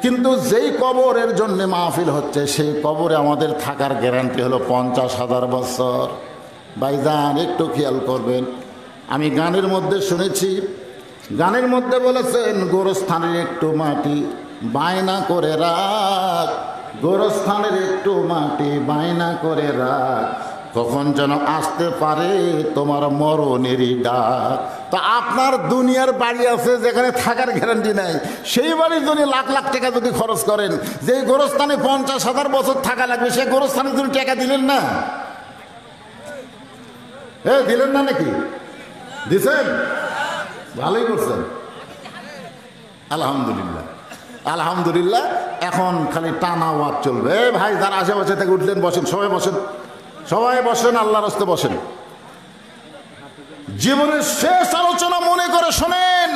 কিন্তু যেই কবরের জন্য মাহফিল হচ্ছে সেই কবরে আমাদের থাকার গ্যারান্টি হলো 50,000 বছর। ভাইজান একটু খেয়াল করবেন। আমি গানের মধ্যে শুনেছি, গানের মধ্যে বলেছেন, গোরস্থানের একটু মাটি বায়না করে রাখ, গোরস্থানের একটু মাটি বায়না করে রাখ, কখন যেন আসতে পারে তোমার মরণেরই ডাক। তা আপনার দুনিয়ার বাড়ি আছে যেখানে থাকার গ্যারান্টি নাই, সেই বাড়ির জন্য লাখ লাখ টাকা যদি খরচ করেন, যে গোরস্থানে 50,000 বছর থাকা লাগবে, সেই গোরস্থানের জন্য টাকা দিলেন না? দিলেন না নাকি? দিছেন? ভালোই করছেন, আলহামদুলিল্লাহ, আলহামদুলিল্লাহ। এখন খালি টানা ওয়াজ চলবে। ভাই যারা আশেপাশে থেকে উঠলেন, বসেন, সবাই বসেন, সবাই বসেন, আল্লাহর রাস্তে বসেন। জীবনের শেষ আলোচনা মনে করে শোনেন।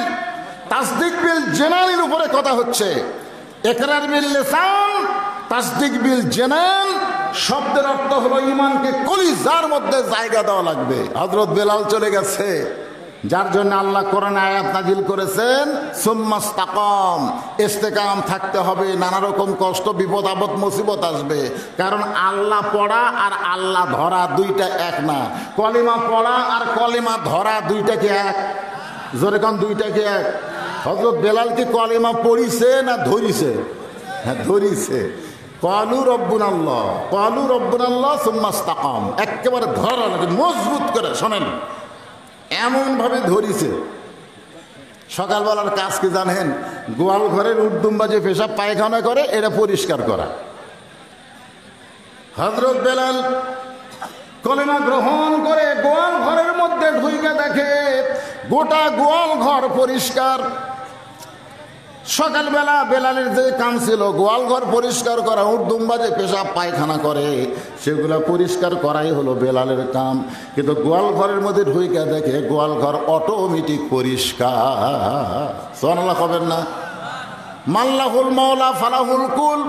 তাসদিক বিল জানানের উপরে কথা হচ্ছে। ইকরার বিল লিসান, তাসদিক বিল জানান শব্দের অর্থ হলো ইমানকে কলিজার মধ্যে জায়গা দেওয়া লাগবে। হযরত বেলাল চলে গেছে, যার জন্য আল্লাহ কোরআনে আয়াত নাজিল করেছেন, সুম্মাস্তাকাম, ইস্তেকাম থাকতে হবে। নানা রকম কষ্ট, বিপদ আপদ মুসিবত আসবে, কারণ আল্লাহ পড়া আর আল্লাহ ধরা দুইটা এক না। কলিমা পড়া আর কলিমা ধরা দুইটা কি এক? জোরে কোন দুইটা কি এক? হযরত বেলাল কি কলিমা পড়িছে না ধরিছে? হ্যাঁ, ধরিছে। ক্বালু রব্বুনাল্লাহ, ক্বালু রব্বুনাল্লাহ সুম্মাস্তাকাম, একেবারে ধরা লাগে মজবুত করে। শোনেন, এমনভাবে ধরিছে। সকালবেলার কাজ কি জানেন? গোয়াল ঘরের উর্দুম্বা যে পেশাব পায়খানা করে, এটা পরিষ্কার করা। হযরত বেলাল কলিমা গ্রহণ করে গোয়াল ঘরের মধ্যে ঢুইকে দেখে গোটা গোয়াল ঘর পরিষ্কার। সকালবেলা বেলালের যে কাম ছিল গোয়াল ঘর পরিষ্কার করা, উর্দুম্বা যে পেশাব পায়খানা করে সেগুলো পরিষ্কার করাই হলো বেলালের কাম। কিন্তু গোয়াল ঘরের মধ্যে ঢুইকা দেখে গোয়াল ঘর অটোমেটিক পরিষ্কার। সুবহানাল্লাহ কবেন না? মাল্লাহুল মাওলা ফালাহুল কুল,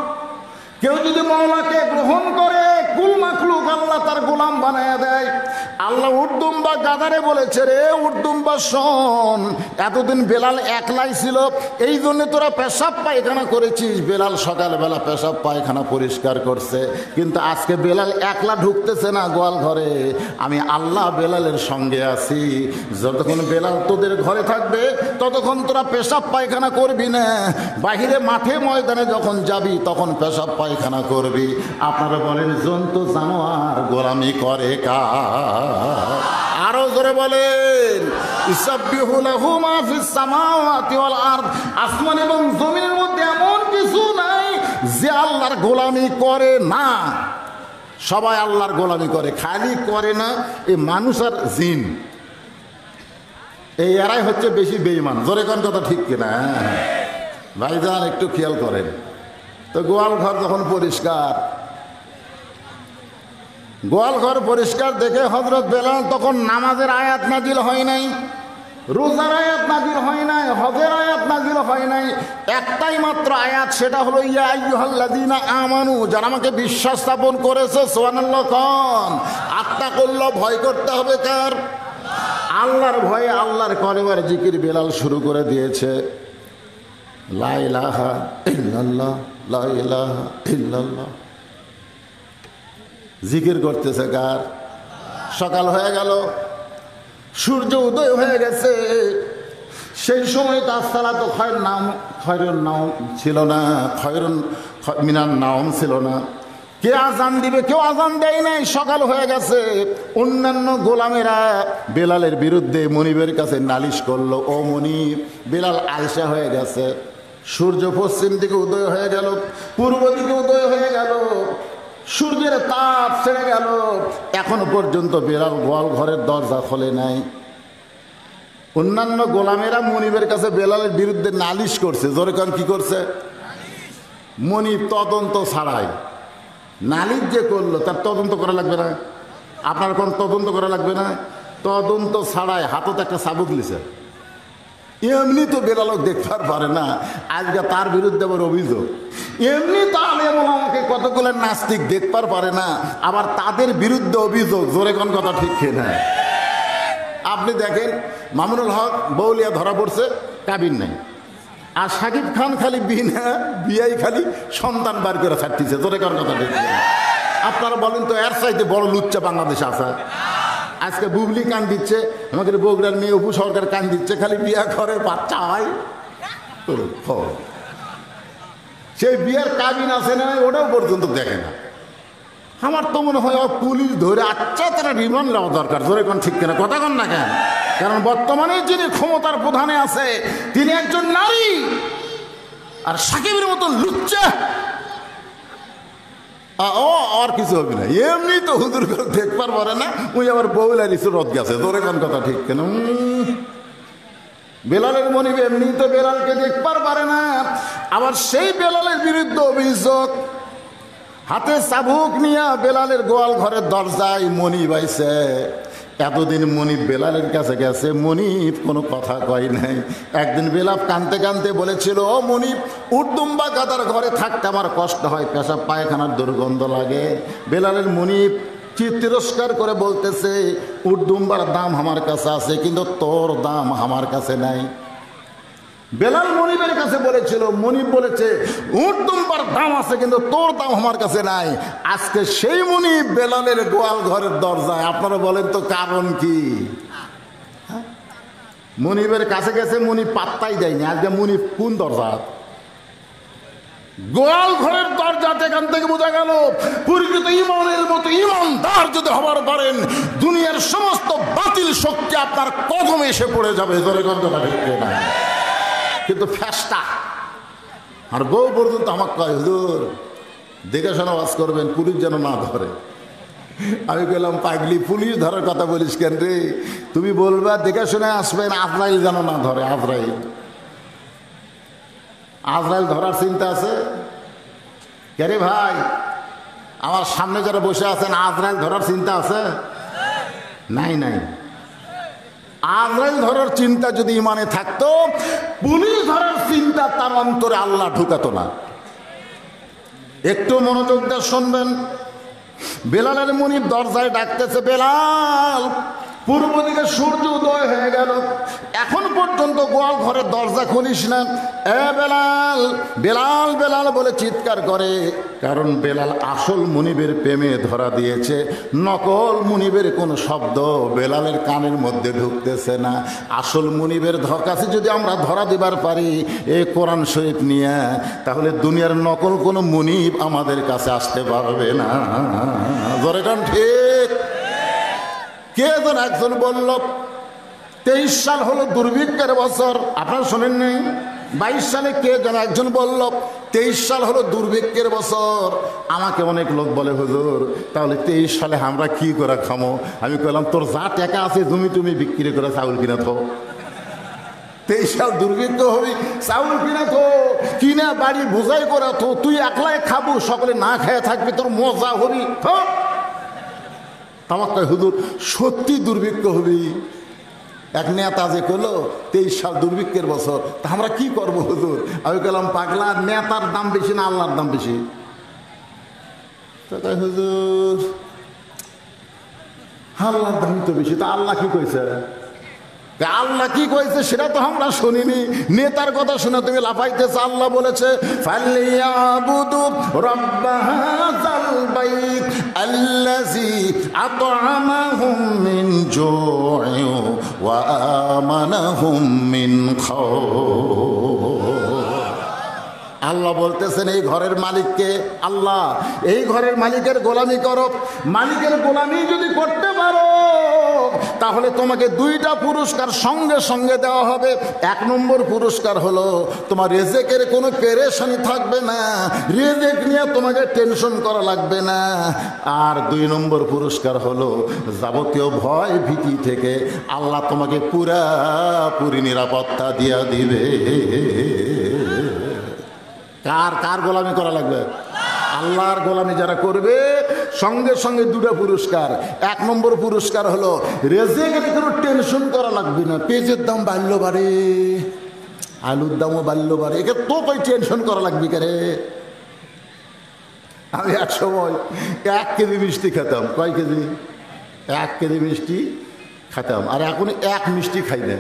কেউ যদি মওলাকে গ্রহণ করে কুল মাখলুক আল্লাহ তার গোলাম বানায় দেয়। আল্লাহ উটদুম্বা গাদারে বলেছে, রে উটদুম্বা শোন, এতদিন বেলাল একলাই ছিল, এই জন্য তোরা পেশাব পায়খানা করেছিস। বেলাল সকালবেলা পেশাব পায়খানা পরিষ্কার করছে, কিন্তু আজকে বেলাল একলা ঢুকতেছে না গোয়াল ঘরে। আমি আল্লাহ বেলালের সঙ্গে আছি। যতক্ষণ বেলাল তোদের ঘরে থাকবে ততক্ষণ তোরা পেশাব পায়খানা করবি না। বাহিরে মাঠে ময়দানে যখন যাবি তখন পেশাব পায়খানা করবি। আপনারা বলেন জন্তু জানোয়ার গোলামি করে কার? আরো জোরে বলেন, ইসাব্বিহু লাহু মা ফিস সামাওয়াতি ওয়াল আরদ। আসমান এবং জমিনের মধ্যে এমন কিছু নাই যে আল্লাহর গোলামি করে না। সবাই আল্লাহর গোলামি করে, খালি করে না এই মানুষ আর জিন, এই এরাই হচ্ছে বেশি বেঈমান। জোরে কোন কথা ঠিক কিনা? ভাইজান একটু খেয়াল করেন তো, গোয়াল ঘর যখন পরিষ্কার, গোয়াল ঘর পরিষ্কার দেখে হযরত বেলাল তখন নামাজের আয়াত নাজিল হয় নাই, রোজার আয়াত নাজিল হয় নাই, হজের আয়াত নাজিল হয় নাই। একটাই মাত্র আয়াত, সেটা হলো ইয়া আইয়ুহাল্লাযীনা আমানু, যারা আমাকে বিশ্বাস স্থাপন করেছে, সুবহানাল্লাহ কোন, আত্তাকুল্লাহ, ভয় করতে হবে কার? আল্লাহর ভয়ে আল্লাহর কলেমার জিকির বেলাল শুরু করে দিয়েছে। লা ইলাহা ইল্লাল্লাহ, লা ইলাহা ইল্লাল্লাহ, জিকির করতেছে কার? সকাল হয়ে গেল, সূর্য উদয় হয়ে গেছে। সেই সময় তার সালাত খয়রুন নাওম ছিল না, খয়রুন মিনান নাওম ছিল না। কে আজান দিবে? কেউ আজান দেয় নাই, সকাল হয়ে গেছে। অন্যান্য গোলামেরা বেলালের বিরুদ্ধে মনিবের কাছে নালিশ করলো, ও মনিব, বেলাল আয়েশা হয়ে গেছে। সূর্য পশ্চিম দিকে উদয় হয়ে গেল, পূর্ব দিকে উদয় হয়ে গেল, সূর্যের তাপ ছেড়ে গেল, এখনো পর্যন্ত বেলাল গোয়াল ঘরের দরজা খোলে নাই। অন্যান্য গোলামেরা মনিবের কাছে বেলালের বিরুদ্ধে নালিশ করছে। জোরে কান কি করছে? মনিব তদন্ত ছাড়াই, নালিশ যে করলো তার তদন্ত করা লাগবে না? আপনার কোন তদন্ত করা লাগবে না? তদন্ত ছাড়াই হাতত একটা চাবুক লিছে। এমনি তো বেলালক দেখতে পারে না, আজকে তার বিরুদ্ধে আবার অভিযোগ। এমনি তো আলেম ওলামাকে কতগুলো নাস্তিক দেখতে পারে না, আবার তাদের বিরুদ্ধে অভিযোগ। জোরে কোন কথা ঠিক না? আপনি দেখেন মামুনুল হক বউলিয়া ধরা পড়ছে, কাবিন নাই, আর সাকিব খান খালি বিয়াই খালি সন্তান বার করে ছাড়তেছে। জোরে কোন কথা ঠিক না? আপনারা বলেন তো এর চাইতে বড় লুচ্চা বাংলাদেশ আছে? আজকে বুবলি কান দিচ্ছে, আমাদের বগুড়ার মেয়ে অপু সরকার কান দিচ্ছে, খালি বিয়া করে বাচ্চা হয়। সেই বিয়ার কাবিন আছে না, ওটাও পর্যন্ত দেখে না। আমার তো মনে হয় পুলিশ ধরে আচ্ছা তারা রিমান্ড নেওয়া দরকার। জোরে কোন ঠিক কিনা? কথা কন না কেন? কারণ বর্তমানে যিনি ক্ষমতার প্রধানে আছে তিনি একজন নারী, আর সাকিবের মতো লুচ্চা আর কিছু হবে না। এমনি তো হুজুর করে দেখবার পারে না, ওই আবার বউলার ইস্যু রদ গেছে। ধরে কোন কথা ঠিক কেন? বেলালের মনিব এমনি তো বেলালকে দেখবার পারে না, আবার সেই বেলালের বিরুদ্ধে অভিযোগ। হাতে চাবুক নিয়ে বেলালের গোয়াল ঘরের দরজায় মনিব আইছে। এতদিন মনিব বেলালের কাছে গেছে, মনিব কোনো কথা কয় নাই। একদিন বেলাল কানতে কানতে বলেছিল, ও মনিব, উটদুম্বা গাদার ঘরে থাকতে আমার কষ্ট হয়, পেশাব পায়খানার দুর্গন্ধ লাগে। বেলালের মনিব তিরস্কার করে বলতেছে, উটদুম্বার দাম আমার কাছে আছে, কিন্তু তোর দাম আমার কাছে নাই। বেলাল মনিবের কাছে বলেছিল, মনিব বলেছে উটদুম্বার দাম আছে, কিন্তু তোর দাম আমার কাছে নাই। আজকে সেই মনিব বেলালের গোয়াল ঘরের দরজায়। আপনারা বলেন তো কারণ কি? মনিবের কাছে গেছে, মনিব পাত্তাই দেয়নি। আজকে মনিব কোন দরজা? গোয়াল ঘরের দরজা। এখান থেকে বোঝা গেল প্রকৃত ইমানের মতো ইমানদার যদি হবার পারেন, দুনিয়ার সমস্ত বাতিল শক্তি আপনার কদমে এসে পড়ে যাবে। ধরে কথা ঠিক না? কিন্তু ফেস্টা আর বউ পর্যন্ত আমাকে কয়, হুজুর দেখে শোনা ওয়াজ করবেন, পুলিশ যেন না ধরে। আমি বললাম, পাগলি, পুলিশ ধরার কথা বলিস কেন রে? তুমি বলবা দেখে শুনে আসবেন, আজরাইল যেন না ধরে। আজরাইল আজরাইল ধরার চিন্তা আছে? কে ভাই, আমার সামনে যারা বসে আছেন, আজরাইল ধরার চিন্তা আছে? নাই নাই। আজরাইল ধরার চিন্তা যদি ইমানে থাকতো, পুলিশ ধরার চিন্তা তার অন্তরে আল্লাহ ঢুকাতো না। একটু মনোযোগ দিয়ে শুনবেন। বেলালের মুনিব দরজায় ডাকতেছে, বেলাল, পূর্ব দিকে সূর্য উদয় হয়ে গেল, এখন পর্যন্ত গোয়াল ঘরের দরজা খুলিস না। এ বেলাল, বেলাল, বেলাল বলে চিৎকার করে। কারণ বেলাল আসল মুনিবের প্রেমে ধরা দিয়েছে, নকল মুনিবের কোনো শব্দ বেলালের কানের মধ্যে ঢুকতেছে না। আসল মুনিবের কাছে যদি আমরা ধরা দিবার পারি এই কোরআন শরীফ নিয়ে, তাহলে দুনিয়ার নকল কোনো মুনিব আমাদের কাছে আসতে পারবে না। ধরে কারণ ঠিক। কে যেন একজন বলল 23 সাল হলো দুর্ভিক্ষের বছর, আপনারা শোনেন নাই? 22 সালে কে যেন একজন বলল 23 সাল হলো দুর্ভিক্ষের বছর। আমাকে অনেক লোক বলে, হুজুর তাহলে 23 সালে আমরা কি করে খামো? আমি বললাম, তোর যা টাকা আছে তুমি বিক্রি করে চাউল কিনা থো। 23 সাল দুর্ভিক্ষ হবি, চাউল কিনা থো, কিনা বাড়ি বোঝাই করে থো, তুই একলাই খাবো, সকলে না খেয়ে থাকবি, তোর মজা হবি। আমাকে হুজুর সত্যি দুর্ভিক্ষ হবি। এক নেতা যে করলো 23 সাল দুর্ভিক্ষের বছর, তা আমরা কি করবো হুজুর? আমি বললাম, পাগলা, নেতার দাম বেশি না আল্লাহর দাম বেশি? হুজুর আল্লাহর দাম তো বেশি। তা আল্লাহ কি কইছে? আল্লাহ কি কইছে সেটা তো আমরা শুনিনি, নেতার কথা শুনে তুমি লাফাইতেছ। আল্লাহ বলেছে, ফালিয়াবুদু রাব্ব হাযাল বাইত আল্লাযী আত'আমাহুম মিন জু'ইন ওয়া আমানাহুম মিন খাউফ। আল্লাহ বলতেছেন, এই ঘরের মালিককে আল্লাহ, এই ঘরের মালিকের গোলামি করো। মালিকের গোলামি যদি করতে পারো তাহলে তোমাকে 2টা পুরস্কার সঙ্গে সঙ্গে দেওয়া হবে। 1 নম্বর পুরস্কার হলো তোমার রিজিকের কোনো পেরেশানি থাকবে না, রিজিক নিয়ে তোমাকে টেনশন করা লাগবে না। আর 2 নম্বর পুরস্কার হলো যাবতীয় ভয় ভীতি থেকে আল্লাহ তোমাকে পুরাপুরি নিরাপত্তা দিয়া দিবে। কার কার গোলামি করা লাগবে? আল্লাহর গোলামি যারা করবে সঙ্গে সঙ্গে 2টা পুরস্কার। 1 নম্বর পুরস্কার হলো রিজিকের কোনো টেনশন করা লাগবে না। পেঁয়াজের দাম বাড়লো বাড়ে, আলুর দামও বাড়লো বাড়ে, একে তো কই টেনশন করা লাগবে কে? আমি এক সময় 1 কেজি মিষ্টি খেতাম। কয় কেজি? 1 কেজি মিষ্টি খেতাম। আর এখন 1 মিষ্টি খাই না।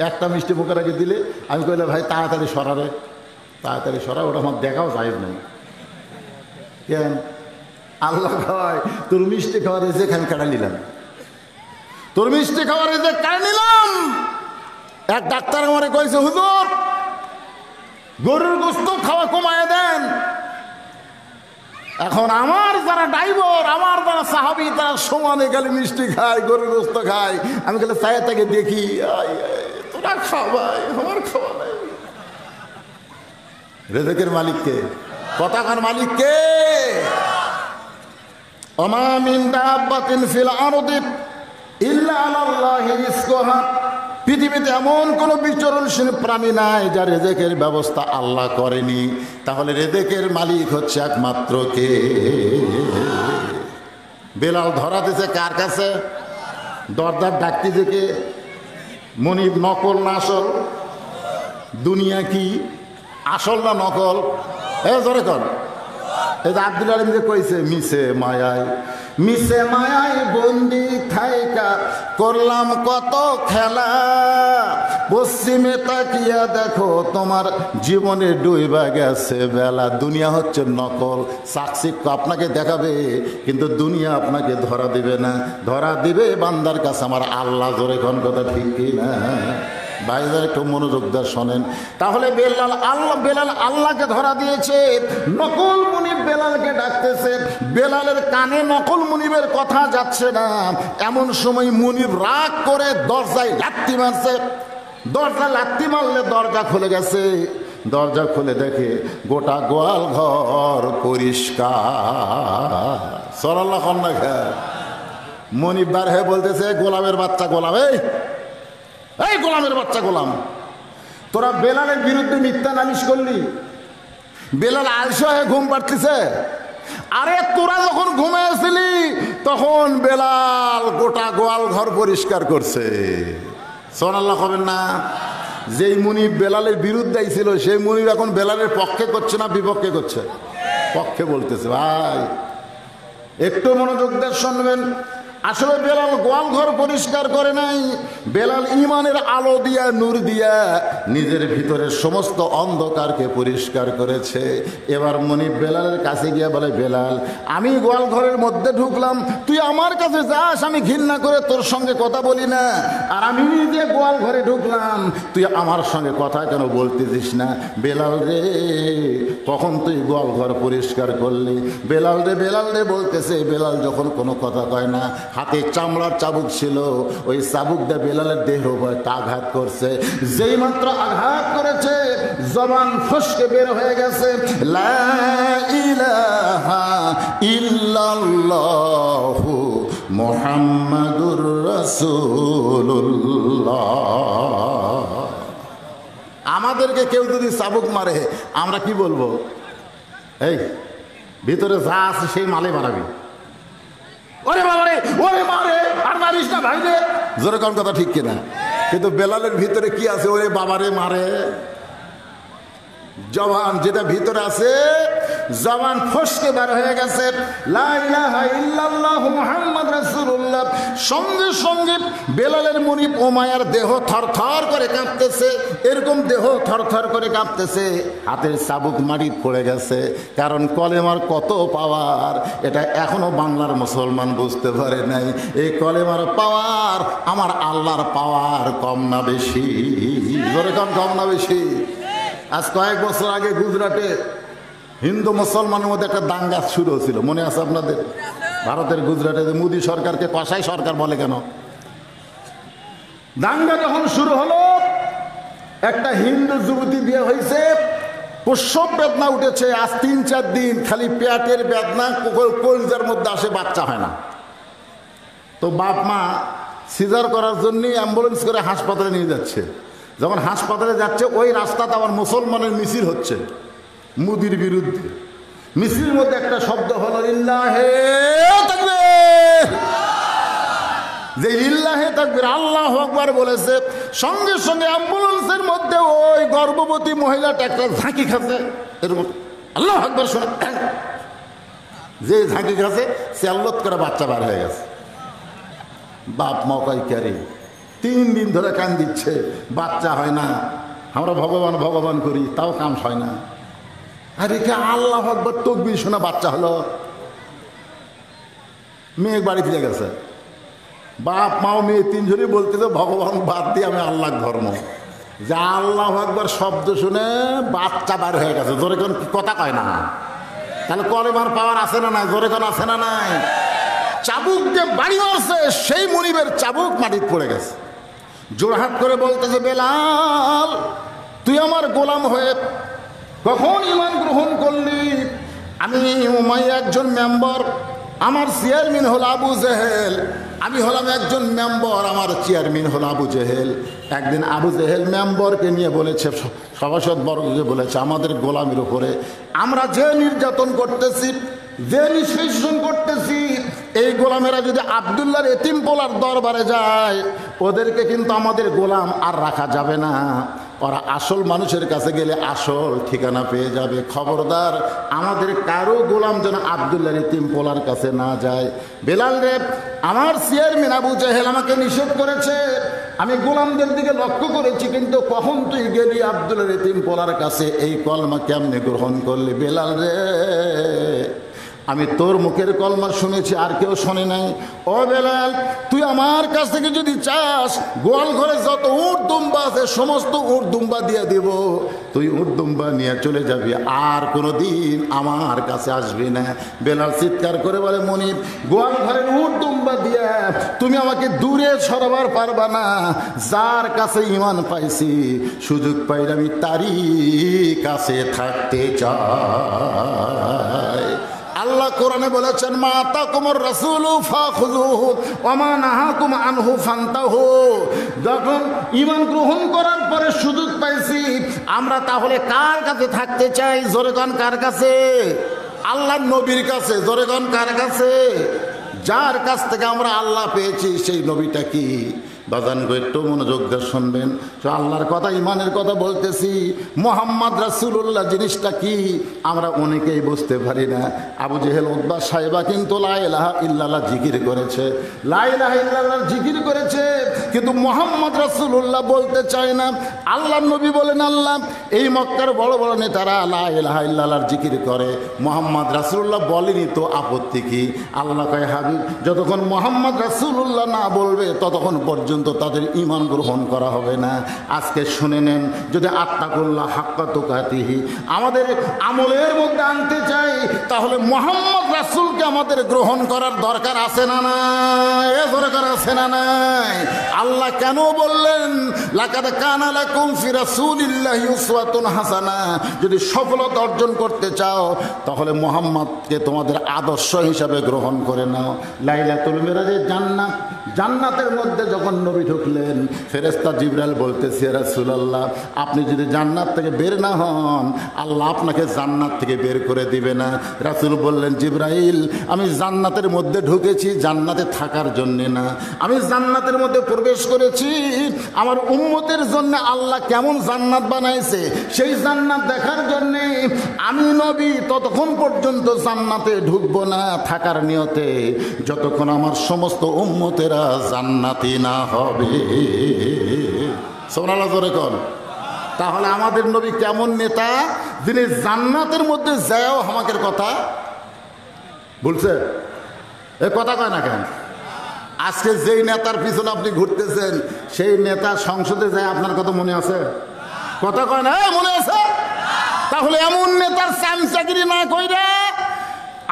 একটা মিষ্টি মুখে রেখে দিলে আমি কইলে, ভাই তাড়াতাড়ি সরারে, তাড়াতাড়ি সরা, ওটা আমার দেখাও যায় নাই। কেন? আল্লাহ খাওয়ায়, তোর মিষ্টি খাওয়ার রেজেক আমি কেড়ে নিলাম, তোর মিষ্টি খাওয়ার রেজেক কেড়ে নিলাম। এক ডাক্তার আমারে কইছে, হুজুর গরুর গোস্ত খাওয়া কমায় দেন। এখন আমার যারা ড্রাইভার, আমার যারা সাহাবি, তারা সমানে গেলে মিষ্টি খায়, গরুর গোস্ত খায়। আমি গেলে চায়ে তাকে দেখি, তোরা খাওয়াই, আমার খাওয়া নাই। রেজেকের মালিককে, পতাকার মালিককে। ওমা মিন দাব্বাতিন ফিল আরদি ইল্লা আলাল্লাহি রিজকুহা। পৃথিবীতে এমন কোনো বিচরণশীল প্রাণী নাই যার রেজেকের ব্যবস্থা আল্লাহ করেনি। তাহলে রেজেকের মালিক হচ্ছে একমাত্র কে? বেলাল ধরা দিছে কার কাছে? দরজার ডাকতি থেকে। মুনিব নকল না আসল? দুনিয়া কি আসল না নকল? জোরে কর। এই যে আব্দুল আলিম যে কইছে, মিশে মায়ায়, মিশে মায়ায় বন্দি থাইকা করলাম কত খেলা, পশ্চিমে তাকিয়া দেখো তোমার জীবনে ডুইবা গেছে বেলা। দুনিয়া হচ্ছে নকল, চাকচিক্য আপনাকে দেখাবে, কিন্তু দুনিয়া আপনাকে ধরা দিবে না। ধরা দিবে বান্দার কাছে আমার আল্লাহ। জোরে কোন কথা ঠিক কিনা? ভাইজান একটু মনোযোগ দিয়ে শোনেন। তাহলে বেলাল আল্লাহকে ধরা দিয়েছে, নকল মুনিব বেলালকে ডাকতেছে। বেলালের কানে নকল মুনিবের কথা যাচ্ছে না। এমন সময় মুনিব রাগ করে দরজায় লাথি মারছে। দরজা লাথি মারলে দরজা খুলে গেছে। দরজা খুলে দেখে গোটা গোয়াল ঘর পরিষ্কার। সরাল্লাহ কন্যা খা। মুনিব বার হয়ে বলতেছে, গোলামের বাচ্চা গোলাম, এই গোলামের বাচ্চা গোলাম, তোরা বেলালের বিরুদ্ধে মিথ্যা নালিশ করলি। বেলাল আলসা হয়ে ঘুম পাড়তেছে। আরে তোরা যখন ঘুমিয়েছিলি তখন বেলাল গোটা গোয়াল ঘর পরিষ্কার করছে। সুবহানাল্লাহ হবেন না? যেই মুনিব বেলালের বিরুদ্ধে ছিল সেই মুনিব এখন বেলালের পক্ষে করছে না বিপক্ষে করছে? পক্ষে বলতেছে। ভাই একটু মনোযোগ দিয়ে শুনবেন। আসলে বেলাল গোয়াল ঘর পরিষ্কার করে নাই, বেলাল ইমানের আলো দিয়া নূর দিয়া নিজের ভিতরের সমস্ত অন্ধকারকে পরিষ্কার করেছে। এবার মনিব বেলালের কাছে গিয়ে বলে, বেলাল আমি গোয়াল ঘরের মধ্যে ঢুকলাম, তুই আমার কাছে যাস, আমি ঘৃণা করে তোর সঙ্গে কথা বলি না, আর আমি নিজে গোয়াল ঘরে ঢুকলাম, তুই আমার সঙ্গে কথা কেন বলতেছিস না? বেলাল রে কখন তুই গোয়াল ঘর পরিষ্কার করলি? বেলাল রে বলতেছে। বেলাল যখন কোনো কথা কয় না, হাতে চামড়ার চাবুক ছিল, ওই চাবুক দিয়ে বেলালের দেহ আঘাত করছে। যেই মাত্র আঘাত করেছে জবান ফসকে বের হয়ে গেছে, লা ইলাহা ইল্লাল্লাহু মুহাম্মাদুর রাসূলুল্লাহ। আমাদেরকে কেউ যদি চাবুক মারে আমরা কি বলবো? এই ভিতরে যা আছে সেই মালে মারাবি, ওরে বাবারে ওরে মারে, আর মারিস না ভাই রে, জোরে কোন কথা ঠিক কিনা? কিন্তু বেলালের ভিতরে কি আছে? ওরে বাবারে মারে। জবান যেটা ভিতরে আছে জবান ফসকে বার হয়ে গেছে, লা ইলাহা ইল্লাল্লাহু মুহাম্মদ রাসূলুল্লাহ। সঙ্গে সঙ্গে বেলালের মুনিব উমাইয়ার দেহ থরথর করে কাঁপতেছে, এরকম দেহ থরথর করে কাঁপতেছে, হাতের চাবুক মাটি পড়ে গেছে। কারণ কলেমার কত পাওয়ার এটা এখনো বাংলার মুসলমান বুঝতে পারে নাই। এই কলেমার পাওয়ার আমার আল্লাহর পাওয়ার কম না বেশি? জোরে কম না বেশি? আজ কয়েক বছর আগে গুজরাটে হিন্দু মুসলমানের মধ্যে একটা দাঙ্গা শুরু হয়েছিল, মনে আছে আপনাদের? ভারতের গুজরাটে মোদী সরকারকে কসাই সরকার বলে কেন? দাঙ্গা যখন শুরু হলো, একটা হিন্দু যুবতী বিয়ে হয়েছে, প্রসব বেদনা উঠেছে, আজ 3-4 দিন খালি পেটের বেদনা, কলিজার মধ্যে আসে, বাচ্চা হয় না। তো বাপ মা সিজার করার জন্য অ্যাম্বুলেন্স করে হাসপাতালে নিয়ে যাচ্ছে। যখন হাসপাতালে যাচ্ছে ওই রাস্তাতে আবার মুসলমানের মিছিল হচ্ছে মুদির বিরুদ্ধে। মিছিলের মধ্যে একটা শব্দ হলো লিল্লাহে তাকবীর। যে লিল্লাহে তাকবীর আল্লাহু আকবার বলেছে, সঙ্গে সঙ্গে অ্যাম্বুলেন্সের মধ্যে ওই গর্ভবতী মহিলাটা একটা ঝাঁকি খাচ্ছে, এরকম আল্লাহু আকবার শুনে যে ঝাঁকি খাচ্ছে সে আল্লাহ করে বাচ্চা বার হয়ে গেছে। বাপ মকাই ক্যারি 3 দিন ধরে কান দিচ্ছে, বাচ্চা হয় না। আমরা ভগবান ভগবান করি, তাও কাম হয় না। আর একে আল্লাহু আকবার তাকবীর শোনা বাচ্চা হলো। মেয়ে বাড়ি ফিরে গেছে, বাপ মাও মেয়ে 3 জনই বলতেছে ভগবান বাদ দিয়ে আমি আল্লাহ ধর্ম। যে আল্লাহু আকবার শব্দ শুনে বাচ্চা বার হয়ে গেছে। জোরে কোন কথা কয় না? তাহলে কলেমার পাওয়ার আছে না নাই? জোরে কোন আছে না নাই? চাবুক যে বাড়ি মারছে সেই মুনিবের চাবুক মাটিতে পড়ে গেছে। জোড়হাত করে বলতেছে, বেলাল তুই আমার গোলাম হয়ে কখন ঈমান গ্রহণ করলি? আমি উমাইয়া একজন মেম্বার, আমার চেয়ারম্যান হল আবু জেহেল, আমি হলাম একজন মেম্বার, আমার চেয়ারম্যান হল আবু জেহেল। একদিন আবু জেহেল মেম্বারকে নিয়ে বলেছে, সভাসদ বর্গকে বলেছে, আমাদের গোলামের উপরে আমরা যে নির্যাতন করতেছি, যে নিষ্পেষণ করতেছি, এই গোলামেরা যদি আব্দুল্লাহর এতিম পোলার দরবারে যায় ওদেরকে কিন্তু আমাদের গোলাম আর রাখা যাবে না। ওরা আসল মানুষের কাছে গেলে আসল ঠিকানা পেয়ে যাবে। খবরদার আমাদের কারো গোলাম যেন আব্দুল্লাহর এতিম পোলার কাছে না যায়। বেলাল রে, আমার চেয়ারম্যান আবু জেহেল আমাকে নিষেধ করেছে, আমি গোলামদের দিকে লক্ষ্য করেছি, কিন্তু কখন তুই গেলি আব্দুল্লাহর এতিম পোলার কাছে? এই কলমা কেমনে গ্রহণ করলি? বেলাল রে, আমি তোর মুখের কলমা শুনেছি, আর কেউ শোনে নাই। ও বেলাল, তুই আমার কাছ থেকে যদি চাস গোয়াল ঘরে যত উট দুম্বা আছে সমস্ত উট দুম্বা দিয়ে দিব, তুই উট দুম্বা নিয়ে চলে যাবি, আর কোনো দিন আমার কাছে আসবি না। বেলাল চিৎকার করে বলে, মনিব গোয়াল ঘরের উট দুম্বা দিয়ে তুমি আমাকে দূরে সরাবার পারবা না। যার কাছে ঈমান পাইছি, সুযোগ পাইলে আমি তারই কাছে থাকতে চাই। আল্লাহ কোরআনে বলেছেন, মা আতাকুমুর রাসূলু ফাখুযুহু ওয়া মা নাহাকুম আনহু ফান্তাহু। যখন ঈমান গ্রহণ করার পরে সুযোগ পাইছি, আমরা তাহলে কার কাছে থাকতে চাই? জোরে কোন কার কাছে? আল্লাহর নবীর কাছে। জোরে কোন কার কাছে? যার কাছ থেকে আমরা আল্লাহ পেয়েছি সেই নবীটা কি? বাজান গো একটু মনোযোগ দিয়ে শুনবেন। তো আল্লাহর কথা, ইমানের কথা বলতেছি। মোহাম্মদ রাসূলুল্লাহ জিনিসটা কি আমরা অনেকেই বুঝতে পারি না। আবু জেহেল উতবা সাহেবা কিন্তু লা ইলাহা ইল্লাল্লাহ জিকির করেছে, লা ইলাহা ইল্লাল্লাহ জিকির করেছে, কিন্তু মোহাম্মদ রাসূলুল্লাহ বলতে চায় না। আল্লাহ নবী বলেন, আল্লাহ এই মক্কার বড় বড় নেতারা লা ইলাহা ইল্লাল্লাহর জিকির করে, মোহাম্মদ রাসূলুল্লাহ বলেনি, তো আপত্তি কি? আল্লাহ কয়, হাবিব যতক্ষণ মোহাম্মদ রাসূলুল্লাহ না বলবে ততক্ষণ পর্যন্ত তাদের ঈমান গ্রহণ করা হবে না। আজকে শুনে নেন, যদি আত্তাকুল্লাহ হাক্কা তুকাতিহি আমাদের আমলের মধ্যে আনতে চাই, তাহলে মোহাম্মদ রাসূলকে আমাদের গ্রহণ করার দরকার আছে না নাই? দরকার আছে না নাই? আল্লাহ কেন বললেন লাকাদ কানা লাকুম ফি রাসূলিল্লাহি উসওয়াতুন হাসানা? যদি সফলতা অর্জন করতে চাও তাহলে মোহাম্মদকে তোমাদের আদর্শ হিসাবে গ্রহণ করে নাও। লাইলাতুল মিরাজে জান্নাতের মধ্যে যখন নবী ঢুকলেন, ফেরেশতা জিবরাইল বলতেছে, ইয়া রাসূলুল্লাহ আপনি যদি জান্নাত থেকে বের না হন, আল্লাহ আপনাকে জান্নাত থেকে বের করে দিবে না। রাসূল বললেন, জিবরাইল আমি জান্নাতের মধ্যে ঢুকেছি জান্নাতে থাকার জন্যে না, আমি জান্নাতের মধ্যে প্রবেশ করেছি আমার উম্মতের জন্য আল্লাহ কেমন জান্নাত বানাইছে সেই জান্নাত দেখার জন্যে। আমি নবী ততক্ষণ পর্যন্ত জান্নাতে ঢুকবো না থাকার নিয়তে যতক্ষণ আমার সমস্ত উম্মতেরা জান্নাতি না হবে। সুবহানাল্লাহ জোরে কর। তাহলে আমাদের নবী কেমন নেতা, যিনি জান্নাতের মধ্যে যাও আমাকে কথা বলছে? এ কথা কয় না কেন? আজকে যেই নেতার পিছনে আপনি ঘুরতেছেন সেই নেতা সংসদে যায় আপনার কথা মনে আছে? কথা কয় না, মনে আছে? তাহলে এমন নেতার চামচাগিরি না কইরা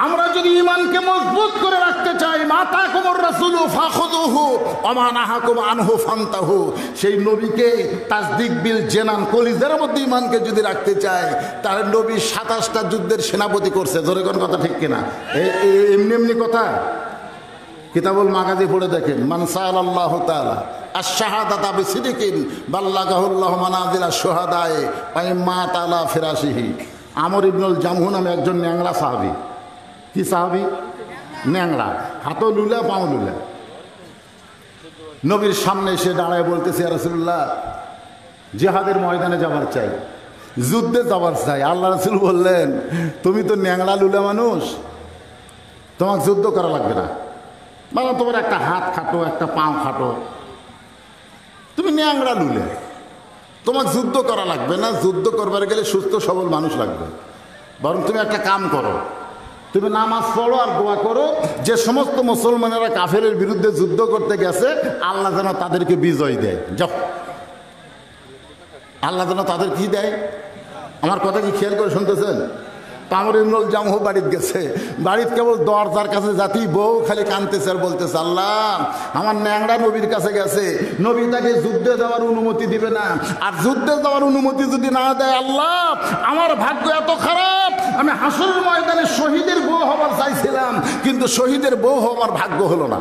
আমরা যদি ঈমানকে মজবুত করে রাখতে চাই, মাতাকুমুর রাসূলু ফাখুযুহু ওয়া মা নাহাকুম আনহু ফান্তাহু, সেই নবীকে তাসদিক বিল জানান কলিজার মধ্যে ঈমানকে যদি রাখতে চাই, তার নবী ২৭টা যুদ্ধের সেনাপতি করছে। জোরে কোন কথা ঠিক কিনা? এমনি এমনি কথা? কিতাবুল মাগাজি পড়ে দেখেন, মান সাআলাল্লাহু তাআলা আশ-শাহাদাতা বিসিদকিন বাল্লাগাহুল্লাহু মানাজিলা শুহাদায়ে ওয়া ইম্মা তাআলা ফিরাশিহি। আমর ইবনুল জামহু নামে একজন ন্যাংরা সাহাবী। কি সাহাবী? ন্যাংরা, হাতও লুলা পাও লুলা। নবীর সামনে এসে দাঁড়ায় বলতেছে, ইয়া রাসূলুল্লাহ জিহাদের ময়দানে যাবার চাই, যুদ্ধে যাবার চাই। আল্লাহ রাসূল বললেন, তুমি তো ন্যাংরা লুলা মানুষ, তোমাকে যুদ্ধ করা লাগবে না। মানে তোমার একটা হাত খাটো, একটা পাও খাটো, তুমি ন্যাংরা লুলে, তোমাকে যুদ্ধ করা লাগবে না। যুদ্ধ করবার গেলে সুস্থ সবল মানুষ লাগবে। বরং তুমি একটা কাম করো, তুমি নামাজ পড়ো আর দোয়া করো, যে সমস্ত মুসলমানেরা কাফেরের বিরুদ্ধে যুদ্ধ করতে গেছে আল্লাহ যেন তাদেরকে বিজয় দেয়। যাও, আল্লাহ যেন তাদের কি দেয়। আমার কথা কি খেয়াল করে শুনতেছেন? আমর ইবনুল জামহু বাড়িতে গেছে, বাড়িতে কেবল দরজার কাছে জাতি বউ খালি কাঁদতেছে আর বলতেছে, আল্লাহ আমার ন্যাংরা নবীর কাছে গেছে, নবী তাকে যুদ্ধে যাওয়ার অনুমতি দিবে না, আর যুদ্ধে যাওয়ার অনুমতি যদি না দেয়, আল্লাহ আমার ভাগ্য এত খারাপ, আমি হাসরের ময়দানে শহীদের বউ হবার চাইছিলাম, কিন্তু শহীদের বউ হওয়ার ভাগ্য হলো না।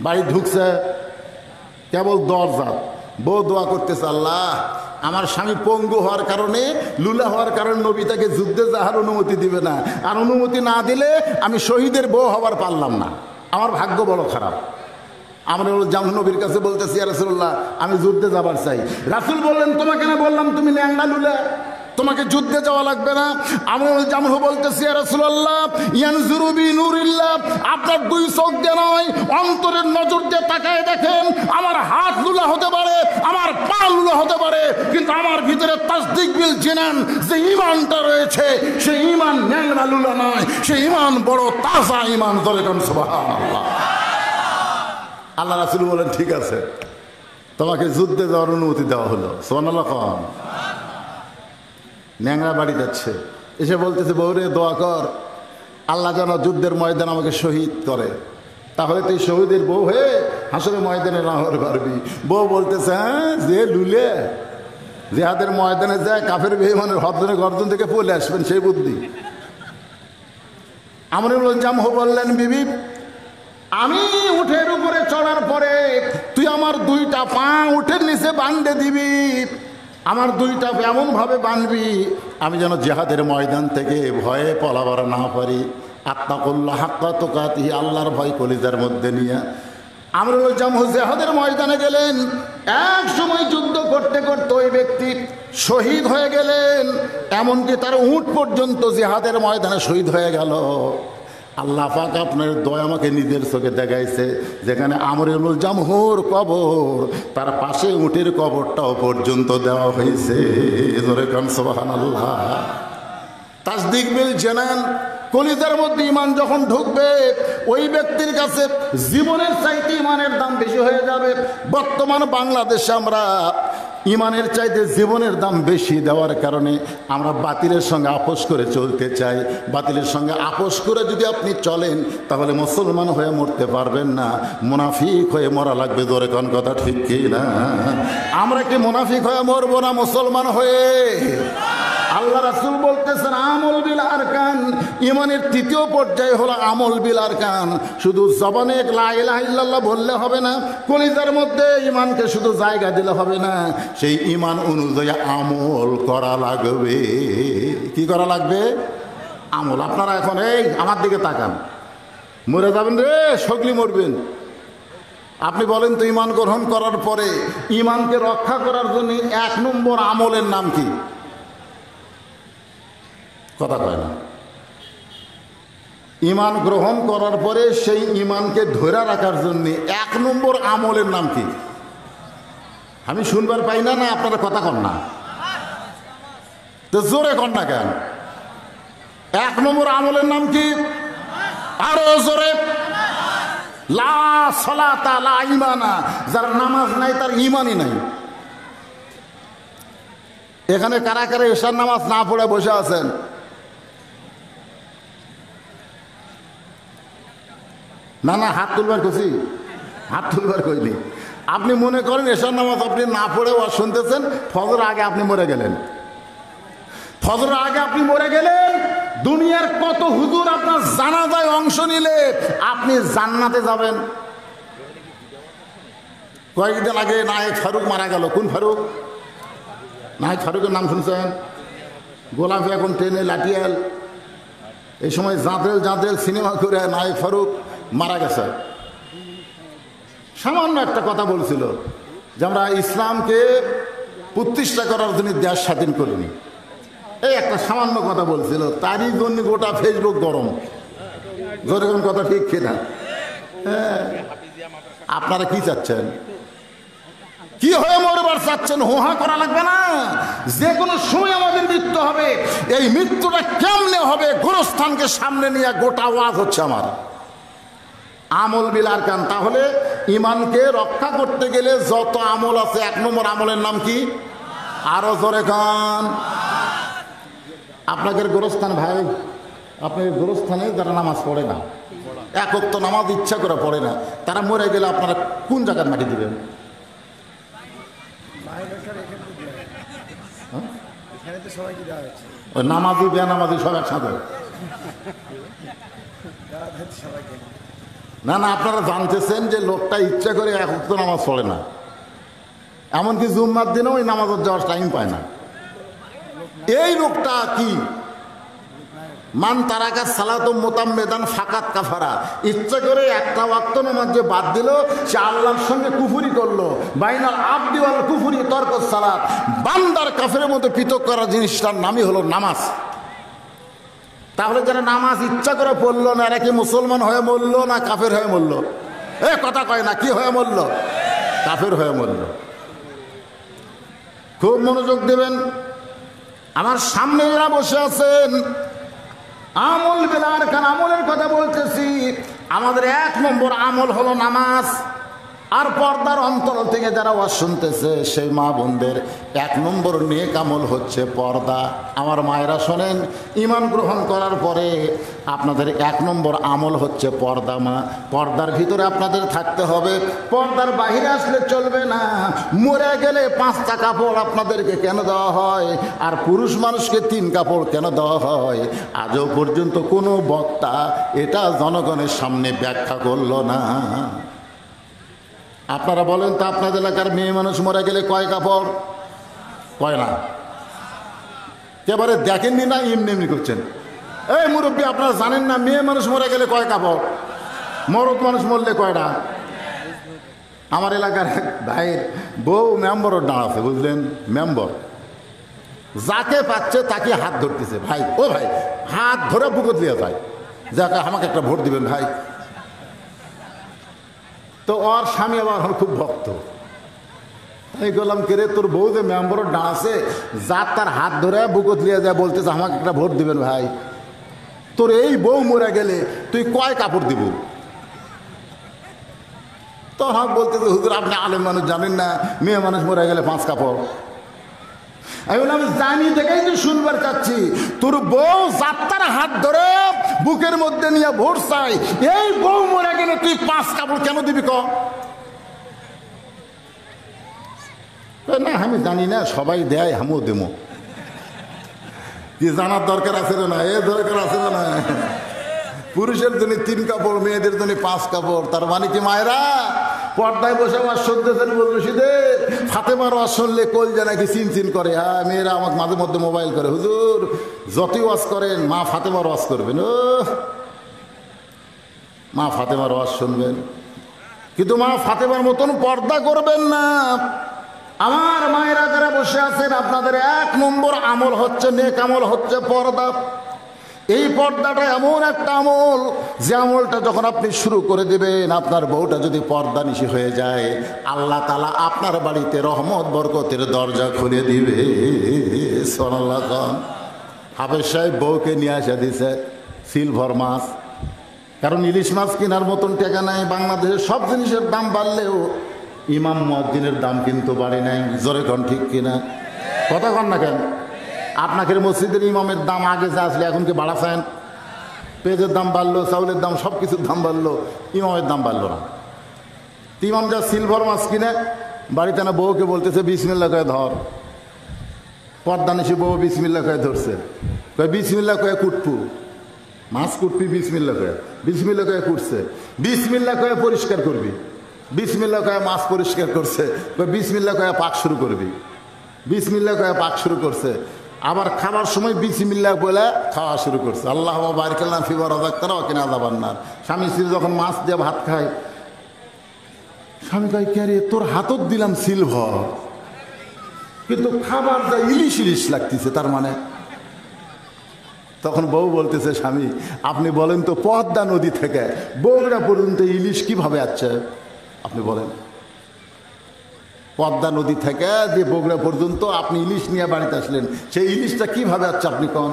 বাড়ি ঢুকছে, কেবল দরজা, বউ দোয়া করতেছে, আল্লাহ আমার স্বামী পঙ্গু হওয়ার কারণে, লুলা হওয়ার কারণে নবী তাকে যুদ্ধে যাওয়ার অনুমতি দিবে না, আর অনুমতি না দিলে আমি শহীদের বউ হবার পারলাম না, আমার ভাগ্য বড় খারাপ। আমরা জামহু নবীর কাছে বলতেছি, ইয়া রাসূলুল্লাহ আমি যুদ্ধে যাবার চাই। রাসূল বললেন, তোমাকে না বললাম তুমি ন্যাংরা লুলা, তোমাকে যুদ্ধে যাওয়া লাগবে না। আমরা জামহু বলতেছি, ইয়া রাসূলুল্লাহ ইয়ানজুরু বিনুরিল্লাহ, আপনার দুই চোখ দিয়ে নয় অন্তরের নজর দিয়ে তাকায় দেখেন, আমার হাত লুলা হতে পারে, আমার পা লুলা হতে পারে, কিন্তু আমার ভিতরে তাসদিক বিল জিনান যে ঈমানটা রয়েছে সেই ঈমান ন্যাংরা লুলা নয়, সেই ঈমান বড় তাজা ঈমান। ধরে কোন সুবহানাল্লাহ। আল্লাহ রাসূল বলেন, ঠিক আছে, তোমাকে যুদ্ধে যাওয়ার অনুমতি দেওয়া হলো। সুবহানাল্লাহ। কম ন্যাংরা বাড়ি যাচ্ছে, এসে বলতেছে, বউরে দোয়া কর আল্লাহ যেন যুদ্ধের ময়দান আমাকে শহীদ করে, তাহলে তুই শহীদের বউ হয়ে হাসরের ময়দানে না হতে পারবি। বউ বলতেছে, হ্যাঁ যে লুলে জিহাদের ময়দানে যায় কাফের বেঈমানের হদ্দনে গর্দন থেকে পলে আসবেন সেই বুদ্ধি। আমরুল জামহু বললেন, বিবি আমি উঠের উপরে চড়ার পরে তুই আমার দুইটা পা উঠের নিচে বাঁধে দিবি, আমার দুইটা এমনভাবে বাঁধবি আমি যেন জিহাদের ময়দান থেকে ভয়ে পলাবার না পারি। আত্তাকুল্লাহ হাক্কা তুকাতিহি, আল্লাহর ভয় কলিজার মধ্যে নিয়ে। আমরুল জামহ জিহাদের ময়দানে গেলেন। এক সময় যুদ্ধ করতে করতে ওই ব্যক্তি শহীদ হয়ে গেলেন, এমনকি তার উট পর্যন্ত জিহাদের ময়দানে শহীদ হয়ে গেল। আল্লাহ পাক আপনার দয়া আমাকে নিজের চোখে দেখাইছে, যেখানে আমরুল জামহুর কবর তার পাশে উটের কবরটাও পর্যন্ত দেওয়া হয়েছে। জোরে কান সুবহানাল্লাহ। তাসদিক বিল জানান, কলিজার মধ্যে ইমান যখন ঢুকবে ওই ব্যক্তির কাছে জীবনের চাইতে ইমানের দাম বেশি হয়ে যাবে। বর্তমান বাংলাদেশে আমরা ইমানের চাইতে জীবনের দাম বেশি দেওয়ার কারণে আমরা বাতিলের সঙ্গে আপোষ করে চলতে চাই। বাতিলের সঙ্গে আপোষ করে যদি আপনি চলেন তাহলে মুসলমান হয়ে মরতে পারবেন না, মুনাফিক হয়ে মরা লাগবে। জোরে কোন কথা ঠিক কি না? আমরা কি মুনাফিক হয়ে মরবো না মুসলমান হয়ে? আল্লাহ রাসূল বলতেছেন আমল বিল আরকান, ইমানের তৃতীয় পর্যায়ে হলো আমল বিল আরকান। শুধু জবানে লা ইলাহা ইল্লাল্লাহ বললে হবে না, কলিজার মধ্যে ইমানকে শুধু জায়গা দিলে হবে না, সেই ইমান অনুযায়ী আমল করা লাগবে। কি করা লাগবে? আমল। আপনারা এখন এই আমার দিকে তাকান, মরে যাবেন রে, সগলি মরবেন। আপনি বলেন তো ইমান গ্রহণ করার পরে ইমানকে রক্ষা করার জন্য 1 নম্বর আমলের নাম কি? কথা কয় না। ইমান গ্রহণ করার পরে সেই ইমানকে ধরে রাখার জন্য 1 নম্বর আমলের নাম কি? আমি শুনবার পাই না, না আপনারা কথা কন না তো জোরে কন না কেন? 1 নম্বর আমলের নাম কি? আরো জোরে। লা সালাতা লা ঈমানা, যার নামাজ নাই তার ঈমানই নাই। এখানে কারা কারা এশার নামাজ না পড়ে বসে আছেন? না না, হাত তুলবার খুশি, হাত তুলবার কইনি। আপনি মনে করেন এশার নামাজ আপনি না পড়ে ওয়াজ শুনতেছেন, ফজর আগে আপনি মরে গেলেন। ফজর আগে আপনি মরে গেলেন। দুনিয়ার কত হুজুর আপনার জানাজায় অংশ নিলে আপনি জান্নাতে যাবেন। কয়েকদিন আগে নায়েক ফারুক মারা গেল। কোন ফারুক? নায়েক ফারুকের নাম শুনছেন? গোলাপি এখন ট্রেনে লাঠিয়াল। এই সময় জাঁদেল সিনেমা করে নায়েক ফারুক মারা গেছে। সামান্য একটা কথা বলছিল যে আমরা ইসলামকে প্রতিষ্ঠা করার জন্য দেশ স্বাধীন করিনি, এই একটা সামান্য কথা বলছিল, তারই জন্য গোটা ফেসবুক গরম। যেরকম কথা ঠিক কিনা? হ্যাঁ। আপনারা কি চাচ্ছেন? কি হয়ে মরবার চাচ্ছেন? হোহা করা লাগবে না। যে কোনো সময় আমাদের মৃত্যু হবে। এই মৃত্যুটা কেমনে হবে? গোরস্থানকে সামনে নিয়ে গোটা ওয়াজ হচ্ছে আমার। আমল বিল আরকান। তাহলে ইমানকে রক্ষা করতে গেলে যত আমল আছে 1 নম্বর আমলের নাম কি? আরো জোরে কান। আপনাদের গোরস্থান ভাই, আপনার গোরস্থানে যারা নামাজ পড়ে না, 1 ওয়াক্ত নামাজ ইচ্ছা করে পড়ে না, তারা মরে গেলে আপনারা কোন জায়গার মাটি দিবেন? ওই নামাজি বেনামাজি সব একসাথে? না না, আপনারা জানতেছেন যে লোকটা ইচ্ছা করে 1 ওয়াক্ত নামাজ পড়ে না, এমনকি জুম্মার দিনেও ওই নামাজের যাওয়ার টাইম পায় না। এই লোকটা কি? মান তারাকা সালাতুম মুতাম্মিদান ফাকাত কাফারা। ইচ্ছা করে 1 ওয়াক্ত নামাজ যে বাদ দিল সে আল্লাহর সঙ্গে কুফরি করলো। বাইনাল আবদি ওয়াল কুফরি তরকুস সালাত। বান্দার কাফেরের মধ্যে পৃথক করা জিনিসটার নামই হলো নামাজ। তাহলে যারা নামাজ ইচ্ছা করে পড়লো না, এরা কি মুসলমান হয়ে মরলো না কাফের হয়ে মরলো? কথা কয় না। কি হয়ে মরলো? কাফের হয়ে মরলো। খুব মনোযোগ দেবেন। আমার সামনে যারা বসে আছেন, আমল বিল আরকান, আমলের কথা বলতেছি। আমাদের 1 নম্বর আমল হলো নামাজ। আর পর্দার অন্তর থেকে যারা ওয়াজ শুনতেছে সেই মা বোনদের 1 নম্বর নেক আমল হচ্ছে পর্দা। আমার মায়েরা শোনেন, ঈমান গ্রহণ করার পরে আপনাদের 1 নম্বর আমল হচ্ছে পর্দা। মা, পর্দার ভিতরে আপনাদের থাকতে হবে, পর্দার বাহিরে আসলে চলবে না। মরে গেলে 5টা কাপড় আপনাদেরকে কেন দেওয়া হয়, আর পুরুষ মানুষকে 3 কাপড় কেন দেওয়া হয়? আজও পর্যন্ত কোনো বক্তা এটা জনগণের সামনে ব্যাখ্যা করলো না। আপনারা বলেন তো, আপনাদের এলাকার মেয়ে মানুষ মরে গেলে কয় কাপড়? কয় না? একেবারে দেখেননি না, এমনি করছেন। এই মুরব্বী, আপনারা জানেন না মেয়ে মানুষ মরে গেলে কয় কাপড়? মরদ মানুষ মরলে কয়টা? আমার এলাকার এক ভাইয়ের বউ মেম্বরও দাঁড়াচ্ছে, বুঝলেন, মেম্বর যাকে পাচ্ছে তাকে হাত ধরতেছে, ভাই ও ভাই হাত ধরে বুকে দিয়ে যায়, যাকে আমাকে একটা ভোট দিবেন ভাই। তো ওর স্বামী আবার খুব ভক্ত, তাই বললাম কেরে তোর বউ যে মেম্বরও দাঁড়াচ্ছে, যার তার হাত ধরে বুকে দিয়ে যায়, বলতেছে আমাকে একটা ভোট দিবেন ভাই। তোর এই বউ মরে গেলে তুই কয় কাপড় দিব? তো আমাকে বলতেছে হুজুর আপনি আলেম মানুষ জানেন না, মেয়ে মানুষ মরে গেলে 5 কাপড়। আমি বললাম জানি দেখেই তো শুনবার চাচ্ছি, তোর বউ যাত্রার হাত ধরে বুকের মধ্যে নিয়ে ভোট চাই, এই বউ মরে গেলে তুই 5 কাপড় কেন দিবি? না আমি জানি না, সবাই দেয় আমিও দেবো। কি জানার দরকার আছে না? এ দরকার আছে না? পুরুষের জন্য 3 কাপড়, মেয়েদের জন্য 5 কাপড়। তার মানে কি মায়েরা পর্দায় বসে ওয়াজ শুনতেছেন, রশিদের ফাতেমার ওয়াজ শুনলে কল যে নাকি চিনচিন করে। হ্যাঁ, মেয়েরা আমাকে মাঝে মধ্যে মোবাইল করে, হুজুর যতই ওয়াজ করেন মা ফাতেমার ওয়াজ করবেন, ও মা ফাতেমার ওয়াজ শুনবেন, কিন্তু মা ফাতেমার মতন পর্দা করবেন না। আমার মায়েরা যারা বসে আছেন, আপনাদের 1 নম্বর আমল হচ্ছে, নেক আমল হচ্ছে পর্দা। এই পর্দাটা এমন একটা আমল, যে আমলটা যখন আপনি শুরু করে দেবেন, আপনার বউটা যদি পর্দানিশী হয়ে যায়, আল্লাহ তাআলা আপনার বাড়িতে রহমত বরকতের দরজা খুলে দিবে। সুবহানাল্লাহ। হাফেজ সাহেব বউকে নিয়ে আসা দিছে সিলভার মাছ, কারণ ইলিশ মাছ কেনার মতন টাকা নাই। বাংলাদেশের সব জিনিসের দাম বাড়লেও ইমাম মুয়াজ্জিনের দাম কিন্তু বাড়ে নাই। জোরে কন ঠিক কিনা? কথা কন না কেন? আপনাকে মসজিদের ইমামের দাম আগে যা আসলে এখন কি বাড়াছেন? পেঁয়াজের দাম বাড়লো, চাউলের দাম, সব কিছুর দাম বাড়লো, ইমামের দাম বাড়লো না। ইমাম যা সিলভার মাছ কিনে বাড়িতে না বউকে বলতেছে বিসমিল্লাহ কয়ে ধর। পর্দানিশী বউ বিসমিল্লাহ কয়ে ধরছে, কয়ে বিসমিল্লাহ কয়ে কুটপু, মাছ কুটপি বিসমিল্লাহ কয়ে, বিসমিল্লাহ কয়ে কুটছে, বিসমিল্লাহ কয়ে পরিষ্কার করবি, বিসমিল্লাহ কয়ে মাছ পরিষ্কার করছে, বিসমিল্লাহ কয়ে পাক শুরু করবি, বিসমিল্লাহ কয়ে পাক শুরু করছে। আবার খাবার সময় বিসমিল্লাহ বলে খাওয়া শুরু করছে। আল্লাহ বারিক লানা ফি মা রাযাকতানা ওয়া কিনা আযাবান নার। স্বামী স্ত্রী যখন মাছ দিয়ে ভাত খায়, স্বামী কয় কে রে তোর হাতত দিলাম সিলভার, কিন্তু খাবার যা ইলিশ ইলিশ লাগতেছে, তার মানে। তখন বউ বলতেছে স্বামী আপনি বলেন তো পদ্মা নদী থেকে বগুড়া পর্যন্ত ইলিশ কিভাবে আসছে? আপনি বলেন, পদ্মা নদী থেকে যে বগুড়া পর্যন্ত আপনি ইলিশ নিয়ে বাড়িতে আসলেন, সেই ইলিশটা কিভাবে আসছে আপনি কন?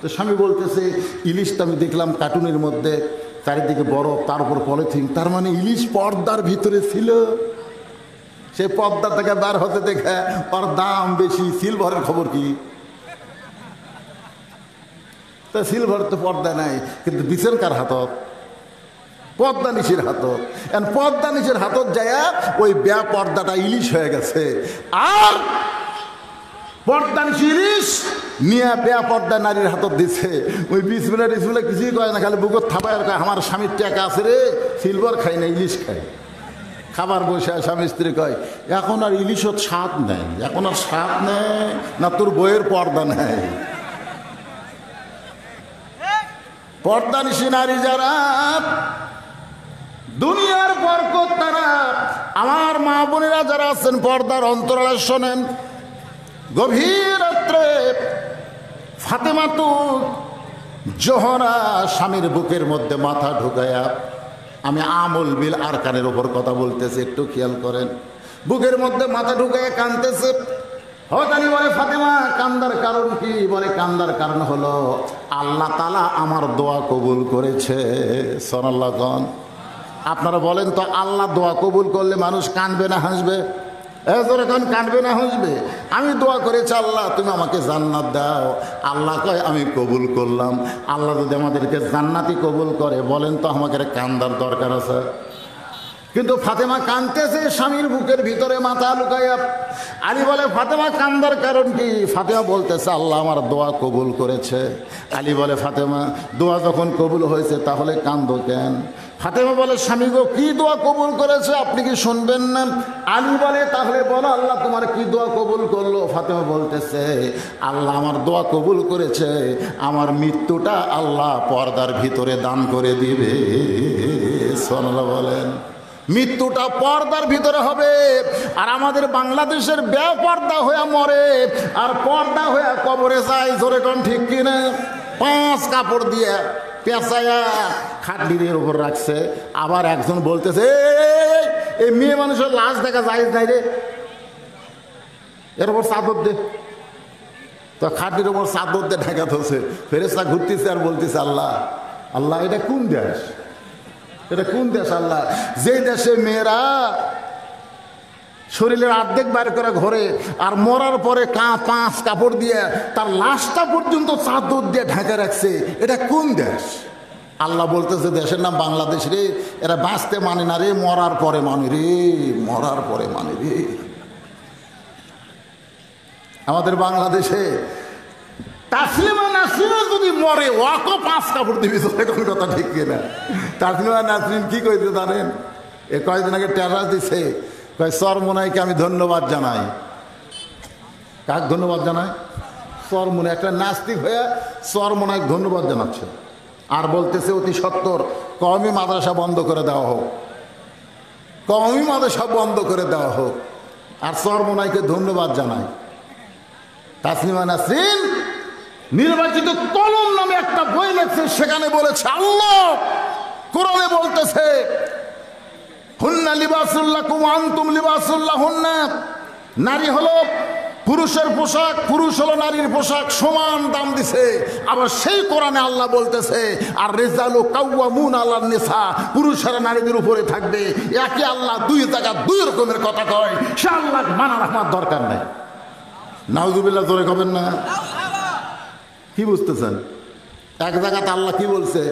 তো স্বামী বলতেছে ইলিশটা আমি দেখলাম কার্টুনের মধ্যে, চারিদিকে বরফ, তার উপর পলিথিন, তার মানে ইলিশ পর্দার ভিতরে ছিল। সেই পর্দা থেকে বার হতে দেখে ওর দাম বেশি। সিলভারের খবর কি? তা সিলভার তো পর্দা নাই, কিন্তু দিছেন কার হাতত? পদ্মানিশীর হাতত। এখন পদ্মানিশীর হাতত যায় ওই পর্দাটা ইলিশ হয়ে গেছে, আর পর্দানিশী ইলিশ নিয়ে পর্দা নারীর হাতত দিছে। ওই বিসমিল্লাহ টিসমিল্লাহ কিছুই কয় না, খালি বুকত থাপায় আর কয় আমার স্বামীর টাকা আছে রে, সিলভার খাই না ইলিশ খাই। খাবার বসে স্বামী স্ত্রী কয় এখন আর ইলিশত স্বাদ নেই, এখন আর স্বাদ নেই না, তোর বইয়ের পর্দা নেই। পর্দানিশী নারী যারা, দুনিয়ার বরকত তারা। আমার মা বোনেরা যারা আছেন পর্দার অন্তরালে শোনেন, গভীর রাত্রে ফাতেমাতু জোহরা স্বামীর বুকের মধ্যে মাথা ঢুকায়া, আমি আমল বিল আরকানের ওপর কথা বলতেছি, একটু খেয়াল করেন, বুকের মধ্যে মাথা ঢুকায়া কাঁদতেছে। হঠাৎ বলে ফাতেমা কান্দার কারণ কি? বলে কান্দার কারণ হলো আল্লাহ তাআলা আমার দোয়া কবুল করেছে। সুবহানাল্লাহ। আপনারা বলেন তো আল্লাহ দোয়া কবুল করলে মানুষ কাঁদবে না হাসবে? এখন কাঁদবে না হাসবে? আমি দোয়া করেছি আল্লাহ তুমি আমাকে জান্নাত দাও, আল্লাহ কয় আমি কবুল করলাম। আল্লাহ যদি আমাদেরকে জান্নাতি কবুল করে, বলেন তো আমাকে কান্দার দরকার আছে? কিন্তু ফাতেমা কাঁদতেছে স্বামীর বুকের ভিতরে মাথা লুকাইয়া। আলী বলে ফাতেমা কান্দার কারণ কি? ফাতেমা বলতেছে আল্লাহ আমার দোয়া কবুল করেছে। আলী বলে ফাতেমা দোয়া যখন কবুল হয়েছে তাহলে কান্দো কেন? ফাতেমা বলে স্বামী গো কি দোয়া কবুল করেছে আপনি কি শুনবেন না? আলী বলে তাহলে বলো আল্লাহ তোমার কি দোয়া কবুল করলো? ফাতেমা বলতেছে আল্লাহ আমার দোয়া কবুল করেছে, আমার মৃত্যুটা আল্লাহ পর্দার ভিতরে দান করে দিবে। সুবহানাল্লাহ বলেন। মৃত্যুটা পর্দার ভিতরে হবে। আর আমাদের বাংলাদেশের বেপর্দা হয়ে মরে আর পর্দা হয়ে কবরে যায়। জোরে কোন ঠিক কিনা? 5 কাপড় দিয়ে পেঁচায়া খাটলির উপর রাখছে। আবার একজন বলতেছে এই মেয়ে মানুষের লাশ দেখা যায় নাই রে, এর উপর চাদর দে। তো খাটলির উপর চাদর দিয়ে ঢাকা ধরছে। ফেরেশতা ঘুরতেছে আর বলতেছে আল্লাহ আল্লাহ এটা কোন দেশ, এটা কোন দেশ আল্লাহ, যে দেশে মেয়েরা শরীরের অর্ধেক বাইর করে ঘরে আর মরার পরে 5 কাপড় দিয়ে তার লাশটা পর্যন্ত চাদর দিয়ে ঢাকা রাখছে, এটা কোন দেশ? আল্লাহ বলতেছে দেশের নাম বাংলাদেশ রে। এরা বাঁচতে মানে না রে, মরার পরে মানে রে, মরার পরে মানে রে। আমাদের বাংলাদেশে তাসলিমা নাসরিন যদি মরে ওয়াকও 5 কাপড় দিবি, কোন কথা ঠিক কিনা? তাসলিমা নাসরিন কি কইতে জানেন? এ কয়েকদিন আগে টেরাস দিছে, কয় চরমোনাইকে আমি ধন্যবাদ জানাই। কাক ধন্যবাদ জানাই? চরমোনাই। একটা নাস্তিক হয়ে চরমোনাই ধন্যবাদ জানাচ্ছে আর বলতেছে অতি সত্বর কওমি মাদ্রাসা বন্ধ করে দেওয়া হোক, কওমি মাদ্রাসা বন্ধ করে দেওয়া হোক। আর চরমোনাইকে ধন্যবাদ জানাই। তাসলিমা নাসরিন নির্বাচিত কলম নামে একটা বই লেখছে, সেখানে বলেছে আল্লাহ কোরআনে বলতেছে হুন্না লিবাসুল্লাকুম আনতুম লিবাসুল্লাহুন্না, নারী হলো পুরুষের পোশাক, পুরুষ হলো নারীর পোশাক, সমান দাম দিছে। আবার সেই কোরআনে আল্লাহ বলতেছে আর রিজালু কাওয়ামুন আলান নিসা, পুরুষেরা নারীদের উপরে থাকবে। একই আল্লাহ 2 জায়গা 2 রকমের কথা কয়, সে আল্লাহ মানার আমার দরকার নাই। নাউজুবিল্লাহ জোরে কবেন না? কি বুঝতেছেন? এক জায়গাতে আল্লাহ কি বলছে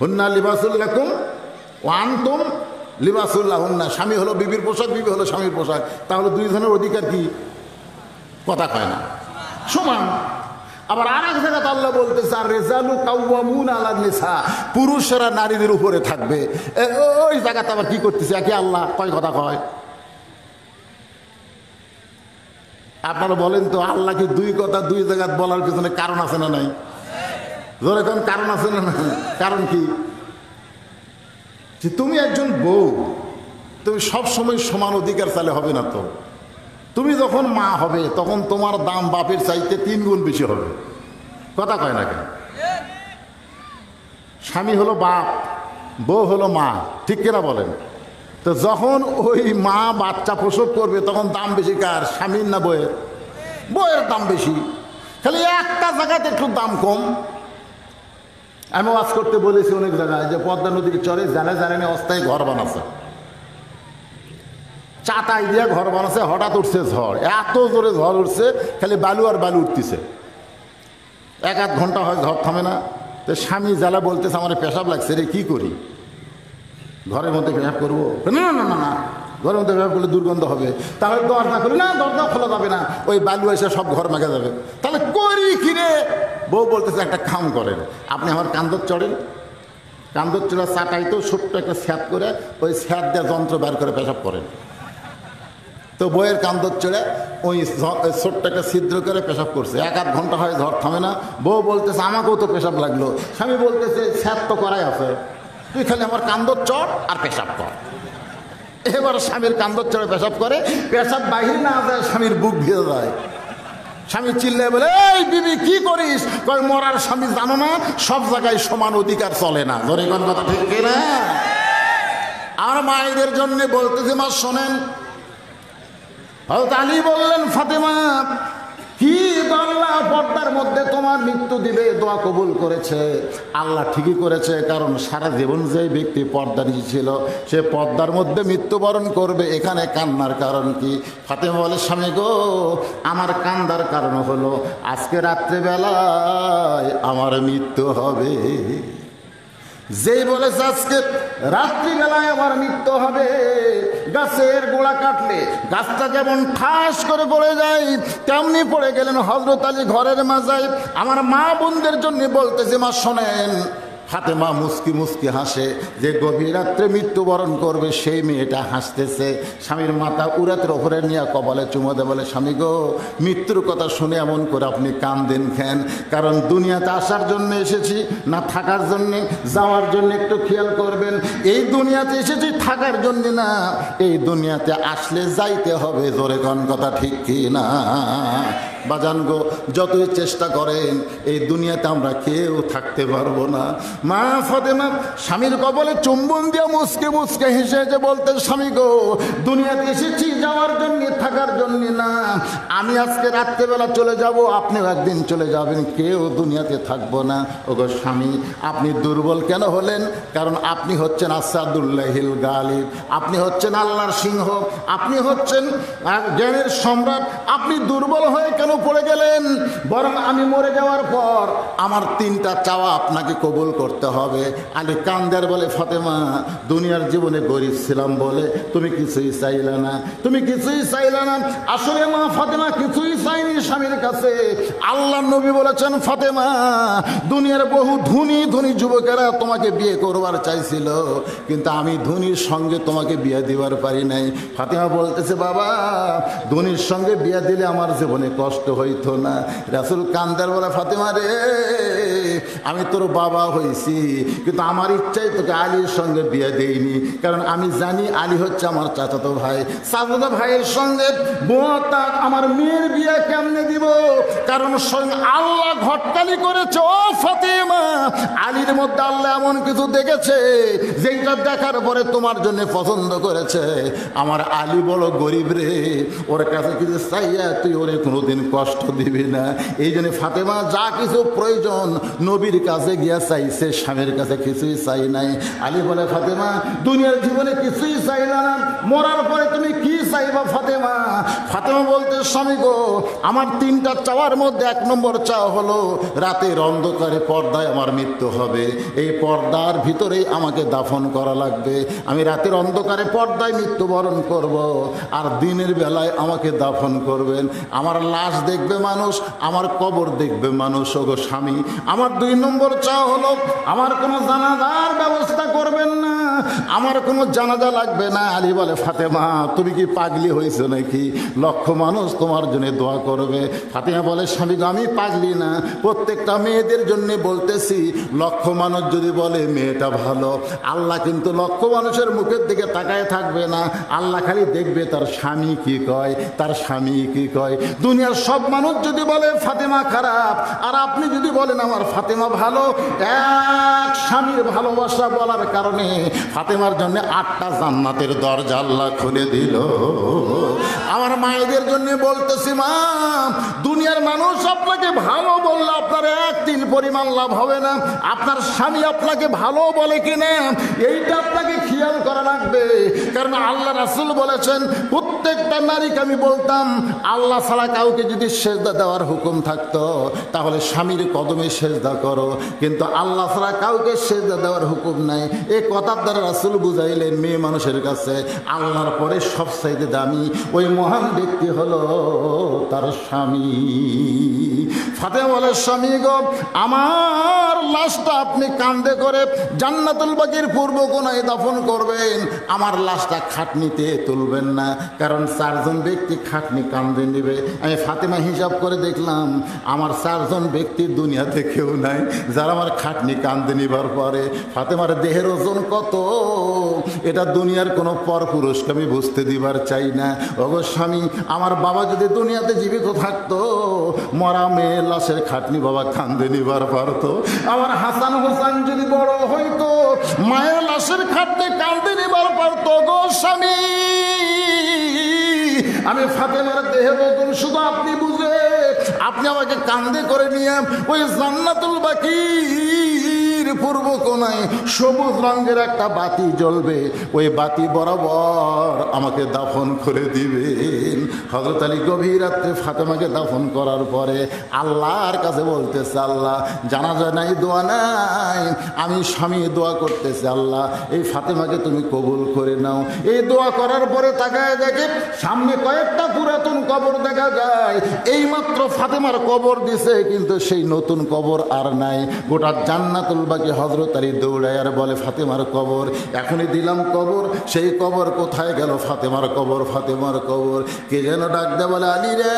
হুন্না লিবাসুল্লাকুম ওয়া আনতুম লিবাসুল্লাহুন্না, স্বামী হলো বিবির পোশাক, বিবি হলো স্বামীর পোশাক। তাহলে 2 জনের অধিকার কি? কথা কয় না, সমান। আবার আর এক জায়গাতে আল্লাহ বলতেছে আর রিজালু কাওয়ামুন আলান নিসা, পুরুষেরা নারীদের উপরে থাকবে। ওই জায়গাতে আবার কি করতেছে? একই আল্লাহ কয় কথা কয়। আপনারা বলেন তো আল্লাহ কি 2 কথা 2 জায়গায় বলার পিছনে কারণ আছে না নাই? ধরে কোন কারণ আছে না নাই? কারণ কি? যে তুমি একজন বউ, তুমি সব সময় সমান অধিকার চাইলে হবে না। তো তুমি যখন মা হবে তখন তোমার দাম বাপের চাইতে 3 গুণ বেশি হবে। কথা কয় না কেন? স্বামী হলো বাপ, বউ হলো মা, ঠিক কিনা বলেন? তো যখন ওই মা বাচ্চা প্রসব করবে তখন দাম বেশি কার? স্বামীর না বউয়ের? বউয়ের দাম বেশি। খালি একটা জায়গাতে একটু দাম কম। আমি ওয়াজ করতে বলেছি অনেক জায়গায় যে পদ্মা নদীর চরে জানে অস্থায়ী ঘর বানাচ্ছে, চাটাই দিয়ে ঘর বানাচ্ছে। হঠাৎ উঠছে ঝড়, এত জোরে ঝড় উঠছে, খালি বালু আর বালু উঠতেছে। 1-8 ঘন্টা হয় ঝড় থামে না। তো স্বামী জ্বালা বলতেছে আমার পেশাব লাগছে রে, কি করি? ঘরের মধ্যে পেশাব করবো? না না না না, ঘরের মধ্যে পেশাব করলে দুর্গন্ধ হবে। তাহলে দরজা খুলি না, দরজা খোলা যাবে না, ওই বালু এসে সব ঘর মেঘে যাবে। তাহলে করি কিরে? বউ বলতেছে একটা কাম করেন, আপনি আমার কান্দর চড়েন, কান্দর চড়া চাটাই তো ছোট্ট একটা স্যাপ করে ওই স্যাপ দিয়ে যন্ত্র বের করে পেশাব করেন। তো বইয়ের কান্দর চড়ে ওই ছোট্ট একটা ছিদ্র করে পেশাব করছে। 1-8 ঘন্টা হয় ঝড় থামে না। বউ বলতেছে আমাকেও তো পেশাব লাগলো। স্বামী বলতেছে স্যাপ তো করাই আছে, তুই খালি আমার কান্দর চড় আর পেশাব কর। এবার স্বামীর কান্দর চড়ে পেশাব করে, পেশাব বাহির না যায়, স্বামীর বুক ভিজে যায়। স্বামী চিল্লায় বলে এই বিবি কি করিস? কয় মরার স্বামী জানো না সব জায়গায় সমান অধিকার চলে না। ধরে কোন কথা ঠিক কিনা? আর মায়েদের জন্য বলতেছে মা শোনেন, হযরত আলী বললেন ফাতেমা কি আল্লাহ পর্দার মধ্যে তোমার মৃত্যু দিবে, দোয়া কবুল করেছে। আল্লাহ ঠিকই করেছে, কারণ সারা জীবন যে ব্যক্তি পর্দা নিয়েছিল সে পর্দার মধ্যে মৃত্যুবরণ করবে। এখানে কান্নার কারণ কি? ফাতেমা বলে স্বামী গো, আমার কান্দার কারণ হলো আজকে রাত্রেবেলায় আমার মৃত্যু হবে। যেই বলেছে আজকে রাত্রিবেলায় আমার মৃত্যু হবে, গাছের গোড়া কাটলে গাছটা যেমন ঠাস করে পড়ে যায় তেমনি পড়ে গেলেন হযরত আলী ঘরের মাজায়। আমার মা বোনদের জন্য বলতেছে মা শোনেন, ফাতেমা মুস্কি মুস্কি হাসে, যে গভীর রাত্রে মৃত্যুবরণ করবে সেই মেয়েটা হাসতেছে। স্বামীর মাথা উরাতের ওপরে নিয়ে কপালে চুমো দেয়, বলে স্বামী গো, মৃত্যুর কথা শুনে এমন করে আপনি কাঁদেন কেন? কারণ দুনিয়াতে আসার জন্য এসেছি না থাকার জন্যে? যাওয়ার জন্য একটু খেয়াল করবেন। এই দুনিয়াতে এসেছি থাকার জন্য না, এই দুনিয়াতে আসলে যাইতে হবে। জোরে কোন কথা ঠিক কি না? বাজান গো, যতই চেষ্টা করেন এই দুনিয়াতে আমরা কেউ থাকতে পারবো না। মা ফাতেমা স্বামীর কপালে চুম্বন দিয়ে মুসকে মুসকে হেসে হেসে বলতেন, স্বামী গো, দুনিয়াতে এসেছি যাওয়ার জন্য, থাকার জন্য না। আমি আজকে রাত্রেবেলা চলে যাব, আপনিও একদিন চলে যাবেন, কেউ দুনিয়াতে থাকবো না। ওগো স্বামী, আপনি দুর্বল কেন হলেন? কারণ আপনি হচ্ছেন আসাদুল্লাহিল গালিব, আপনি হচ্ছেন আল্লাহর সিংহ, আপনি হচ্ছেন জ্ঞানের সম্রাট। আপনি দুর্বল হয়ে কেন পড়ে গেলেন? বরং আমি মরে যাওয়ার পর আমার 3টা চাওয়া আপনাকে কবুল করতে হবে। আলী কান্দার বলে, ফাতেমা, দুনিয়ার জীবনে গরিব ছিলাম বলে তুমি কিছুই চাইলে না, তুমি কিছুই চাইলে না। আসলে মা ফাতেমা কিছুই চাইনি স্বামীর কাছে। আল্লাহ নবী বলেছেন, ফাতেমা, দুনিয়ার বহু ধনী ধনী যুবকেরা তোমাকে বিয়ে করবার চাইছিল, কিন্তু আমি ধনীর সঙ্গে তোমাকে বিয়ে দিবার পারি নাই। ফাতেমা বলতেছে, বাবা, ধনীর সঙ্গে বিয়ে দিলে আমার জীবনে কষ্ট হইতো না? রাসূল কান্দার বলে, ফাতেমা রে, আমি তোর বাবা হয়েছি, কিন্তু আমার ইচ্ছাই তোকে আলীর সঙ্গে বিয়ে দেইনি। কারণ আমি জানি আলী হচ্ছে আমার চাচাতো ভাই, চাচাতো ভাইয়ের সঙ্গে বোয়াটা আমার মেয়ের বিয়ে কেমনে দিব? কারণ স্বয়ং আল্লাহ ঘটকালি করেছে। ও ফাতেমা, আলীর মধ্যে আল্লাহ এমন কিছু দেখেছে যেটা দেখার পরে তোমার জন্য পছন্দ করেছে। আমার আলী বড় গরিব রে, ওর কাছে কিছু চাইয়া তুই ওরে কোনোদিন কষ্ট দিবি না। এই জন্য ফাতেমা যা কিছু প্রয়োজন নবীর কাছে গিয়া চাইছে, স্বামীর কাছে কিছুই চাই নাই। আলী বলে, ফাতেমা, দুনিয়ার জীবনে কিছুই চাইলা না, মরার পরে তুমি কি চাইবা ফাতেমা? ফাতেমা বলতে, স্বামী গো, আমার 3টা চাওয়ার মধ্যে 1 নম্বর চাওয়া হলো রাতের অন্ধকারে পর্দায় আমার মৃত্যু হবে। এই পর্দার ভিতরেই আমাকে দাফন করা লাগবে। আমি রাতের অন্ধকারে পর্দায় মৃত্যুবরণ করব, আর দিনের বেলায় আমাকে দাফন করবেন। আমার লাশ দেখবে মানুষ, আমার কবর দেখবে মানুষ। ওগো স্বামী, আমার 2 নম্বর চাওয়া হলো আমার কোনো জানাজার ব্যবস্থা করবেন না, আমার কোনো জানাজা লাগবে না। আলী বলে, ফাতেমা, তুমি কি পাগলি হয়েছো নাকি? লক্ষ মানুষ তোমার জন্য দোয়া করবে। ফাতেমা বলে, স্বামী, আমি পাগলি না, প্রত্যেকটা মেয়েদের জন্য বলতেছি, লক্ষ মানুষ যদি বলে মেয়েটা ভালো, আল্লাহ কিন্তু লক্ষ মানুষের মুখের দিকে তাকায় থাকবে না। আল্লাহ খালি দেখবে তার স্বামী কি কয়, তার স্বামী কি কয়। দুনিয়ার সব মানুষ যদি বলে ফাতেমা খারাপ, আর আপনি যদি বলেন আমার ফাতেমা ভালো, এক স্বামীর ভালোবাসা বলার কারণে ফাতেমার জন্য 8টা জান্নাতের দরজা আল্লাহ খুলে দিল। আমার মায়েদের জন্য বলতেছি, মা, দুনিয়ার মানুষ আপনাকে ভালো বললে আপনার 1 তিল পরিমাণ লাভ হবে না। আপনার স্বামী আপনাকে ভালো বলে কিনা এইটা আপনাকে খেয়াল করা লাগবে। কারণ আল্লাহ রাসূল বলেছেন, প্রত্যেকটা নারীকে আমি বলতাম, আল্লাহ ছাড়া কাউকে যদি সেজদা দেওয়ার হুকুম থাকতো তাহলে স্বামীর কদমে সেজদা করো, কিন্তু আল্লাহ ছাড়া কাউকে সেজদা দেওয়ার হুকুম নাই। এই কথার দ্বারা রাসূল বুঝাইলেন, মেয়ে মানুষের কাছে আল্লাহর পরে সবচাইতে দামি ওই মহান ব্যক্তি হলো তার স্বামী। ফাতেমা বলে, স্বামী গো, আমার লাশটা আপনি কাঁধে করে জান্নাতুল বাকির পূর্ব কোণায় দাফন করবেন। আমার লাশটা খাটনিতে তুলবেন না, কারণ 4 জন ব্যক্তি খাটনি কাঁধে নেবে। আমি ফাতেমা হিসাব করে দেখলাম আমার 4 জন ব্যক্তি দুনিয়াতে কেউ নাই যারা আমার খাটনি কাঁধে নিবার পরে। ফাতেমার দেহের ওজন কত এটা দুনিয়ার কোনো পরপুরুষকে আমি বুঝতে দিবার চাই না। ওগো স্বামী, আমার বাবা যদি দুনিয়াতে জীবিত থাকতো, মরা মেয়ে লাশের খাটনি বাবা কাঁধে নিবার পারতো। আমার হাসান হোসেন যদি বড় হইতো, মায়ের লাশের খাটনি কাঁধে নিবার পারতো। গো স্বামী, আমি ফাতেমার দেহের ওজন শুধু আপনি বুঝে, আপনি আমাকে কাঁধে করে নিয়ে ওই জান্নাতুল বাকির পূর্ব কোণায় সবুজ রঙের একটা বাতি জ্বলবে, ওই বাতি বরাবর আমাকে দাফন করে দিবেন। হযরত আলী গভীর রাত্রে ফাতেমাকে দাফন করার পরে আল্লাহর কাছে বলতেছে, আল্লাহ জানাজা নাই, দোয়া নাই, আমি স্বামী দোয়া করতেছি, আল্লাহ এই ফাতেমাকে তুমি কবুল করে নাও। এই দোয়া করার পরে তাকায় দেখে সামনে কয়েকটা পুরাতন কবর দেখা যায়। এইমাত্র ফাতেমার কবর দিছে, কিন্তু সেই নতুন কবর আর নাই। গোটা জান্নাতুল বাকি হযরত আলী দৌড়ায় আর বলে, ফাতেমার কবর এখনই দিলাম কবর, সেই কবর কোথায় গেল? ফাতেমার কবর, ফাতেমার কবর। কে যেন ডাক দে, বলে আলী রে,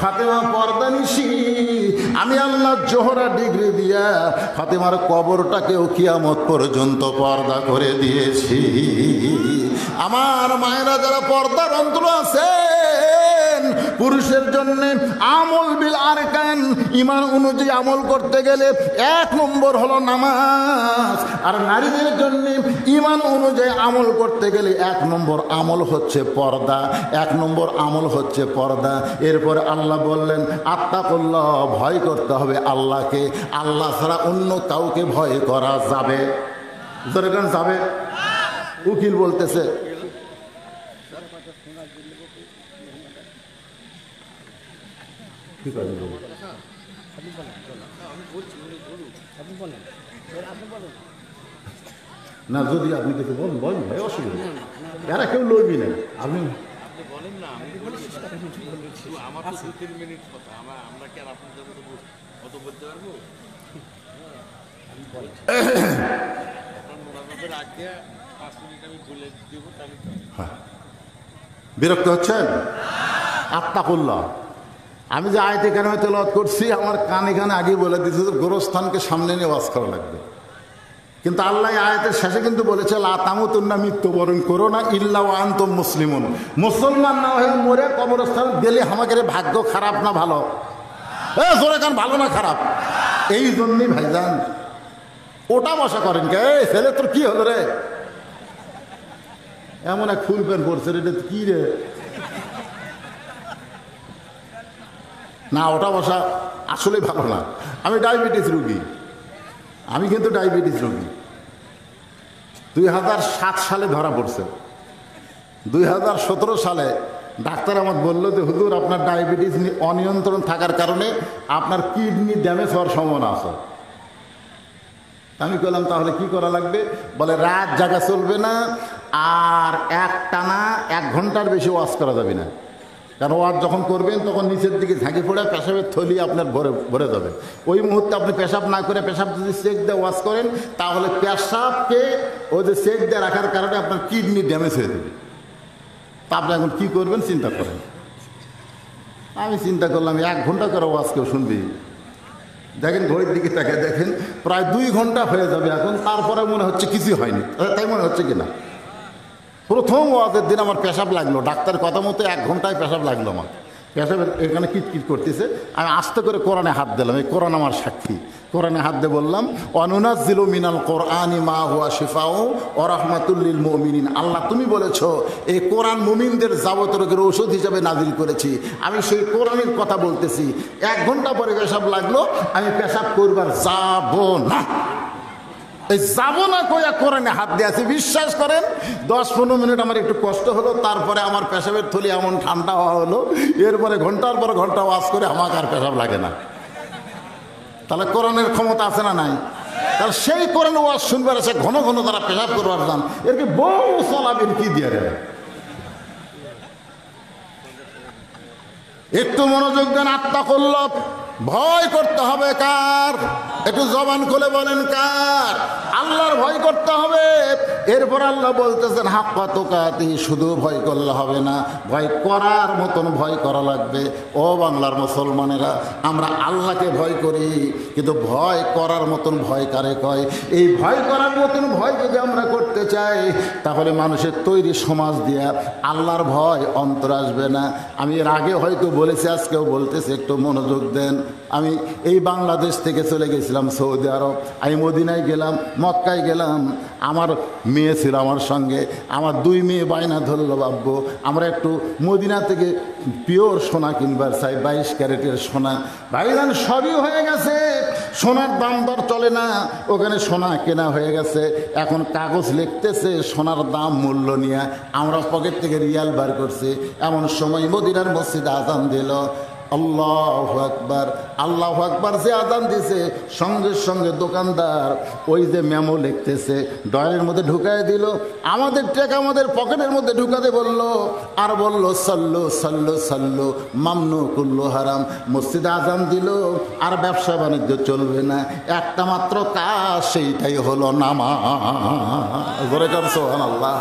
ফাতেমা পর্দানিশী, আমি আল্লাহ জোহরা ডিগ্রি দিয়া ফাতেমার কবরটাকেও কিয়ামত পর্যন্ত পর্দা করে দিয়েছি। আমার মায়েরা যারা পর্দার অন্তর আছেন, পুরুষের জন্য আমল বিল আরকান, ঈমান অনুযায়ী আমল করতে গেলে 1 নম্বর হলো নামাজ। আর নারীদের জন্য ঈমান অনুযায়ী আমল করতে গেলে 1 নম্বর আমল হচ্ছে পর্দা, 1 নম্বর আমল হচ্ছে পর্দা। এরপরে আল্লাহ বললেন, আত্তাকুল্লাহ, ভয় করতে হবে আল্লাহকে। আল্লাহ ছাড়া অন্য কাউকে ভয় করা যাবে? যাবে? উকিল বলতেছে, না যদি আপনি কিছু বলেন বলেন ভাই, অসুবিধা এরা কেউ লড়বি না, আপনি বলেন না। আমার তো 2-3 মিনিট কথা, আমরা কি আর আপনাদের কত বলতে পারবো? বিরক্ত হচ্ছেন? আত্তাকুল্লাহ, আমি যে আয়াতে কারিমা তেলাওয়াত করছি, আমার কানে কানে আগে বলে দিতে, গোরস্থানকে সামনে নিয়ে ওয়াজ করা লাগবে। কিন্তু আল্লাহ আয়াতের শেষে কিন্তু বলেছে, লা তামুতুন্না, মৃত্যুবরণ করো না, ইল্লা ওয়া আনতুম মুসলিমুন, মুসলমান না হয়ে মরে কবরস্থান গেলে আমাদের ভাগ্য খারাপ না ভালো? জোরে কান, ভালো না খারাপ? এই জন্যই ভাইজান ওটা বসা করেন কে? ছেলে তোর কি হলো রে? এমন এক ফুল প্যান্ট পরছে রে, কি রে? না, ওটা বসা আসলে ভালো না। আমি ডায়াবেটিস রোগী, আমি কিন্তু ডায়াবেটিস রোগী। 2007 সালে ধরা পড়ছে। 2017 সালে ডাক্তার আমাকে বললো যে, হুজুর আপনার ডায়াবেটিস অনিয়ন্ত্রণ থাকার কারণে আপনার কিডনি ড্যামেজ হওয়ার সম্ভাবনা আছে। আমি বললাম, তাহলে কি করা লাগবে? বলে, রাত জাগা চলবে না, আর একটানা 1 ঘন্টার বেশি ওয়াশ করা যাবে না। কারণ ওয়াশ যখন করবেন তখন নিচের দিকে ঝাঁকি পড়ে পেশাবের থলি আপনার ভরে যাবে। ওই মুহূর্তে আপনি পেশাব না করে, পেশাব যদি চেক দিয়ে ওয়াশ করেন, তাহলে পেশাবকে ওই যে চেক দিয়ে রাখার কারণে আপনার কিডনি ড্যামেজ হয়ে যাবে। তা আপনি এখন কী করবেন চিন্তা করেন। আমি চিন্তা করলাম, 1 ঘন্টা করে ওয়াশ কেউ শুনবি? দেখেন ঘড়ির দিকে তাকে দেখেন, প্রায় 2 ঘন্টা হয়ে যাবে এখন। তারপরে মনে হচ্ছে কিছু হয়নি, তাই মনে হচ্ছে কিনা? প্রথম ওয়াজের দিন আমার পেশাব লাগলো, ডাক্তার কথা মতো 1 ঘন্টায় পেশাব লাগলো আমার। পেশাবের এখানে কিটকিট করতেছে, আমি আস্তে করে কোরআনে হাত দিলাম। এই কোরআন আমার সাক্ষী। কোরআনে হাত দিয়ে বললাম, অনুনাজ্জিলু মিনাল কোরআনি মা হুয়া শিফাউ ওয়া রাহমাতুল লিল মুমিনিন। আল্লাহ তুমি বলেছো এই কোরআন মুমিনদের যাবতীয় রোগের ঔষধ হিসাবে নাজিল করেছি। আমি সেই কোরআনের কথা বলতেছি। 1 ঘন্টা পরে পেশাব লাগলো, আমি পেশাব করবার যাব না। এই যাবো না কইয়া কোরআনে হাত দিয়ে আছে। বিশ্বাস করেন 10-15 মিনিট আমার একটু কষ্ট হলো, তারপরে আমার পেশাবের থলি এমন ঠান্ডা হওয়া হলো, এরপরে ঘন্টার পর ঘন্টা ওয়াজ করে আমাকে আর পেশাব লাগে না। তাহলে কোরআনের ক্ষমতা আছে না নাই? তাহলে সেই কোরআন ওয়াজ শুনবার আছে, ঘন ঘন তারা পেশাব করবার যান, এরকে বউ চলাবেন কি দিয়ে রে? একটু মনোযোগ দেন। আত্তাকুল্লাহ, ভয় করতে হবে কার? একটু জবান খুলে বলেন কার? আল্লাহর ভয় করতে হবে। এরপর আল্লাহ বলতেছেন, হাক্কা তুকাতি, শুধু ভয় করলে হবে না, ভয় করার মতন ভয় করা লাগবে। ও বাংলার মুসলমানেরা, আমরা আল্লাহকে ভয় করি, কিন্তু ভয় করার মতন ভয় কারে কয়? এই ভয় করার মতন ভয় যদি আমরা করতে চাই, তাহলে মানুষের তৈরি সমাজ দিয়া আল্লাহর ভয় অন্তর আসবে না। আমি এর আগে হয়তো বলেছি, আজকেও বলতেছি, একটু মনোযোগ দেন। আমি এই বাংলাদেশ থেকে চলে গেছিলাম সৌদি আরব। আমি মদিনায় গেলাম, মক্কায় গেলাম। আমার মেয়ে ছিল আমার সঙ্গে। আমার 2 মেয়ে বায়না ধরল, বাব্বু আমরা একটু মদিনা থেকে পিওর সোনা কিনবার চাই, 22 ক্যারেটের সোনা। ভাইজান সবই হয়ে গেছে, সোনার দাম দর চলে না, ওখানে সোনা কেনা হয়ে গেছে, এখন কাগজ লিখতেছে সোনার দাম মূল্য নিয়ে, আমরা পকেট থেকে রিয়াল বার করছি। এমন সময় মদিনার মসজিদে আজান দিল, আল্লাহু আকবার, আল্লাহু আকবার যে আজান দিছে, সঙ্গে সঙ্গে দোকানদার ওই যে মেমো লিখতেছে ডয়ারের মধ্যে ঢুকায় দিল, আমাদের টাকা আমাদের পকেটের মধ্যে ঢুকাতে বলল, আর বলল সাল্লু সাল্লু সাল্লু মামনু কুল্লু হারাম। মসজিদে আজান দিল, আর ব্যবসা বাণিজ্য চলবে না, একটা মাত্র কাজ, সেইটাই হলো নামাজ। ধরে কার সুবহানাল্লাহ।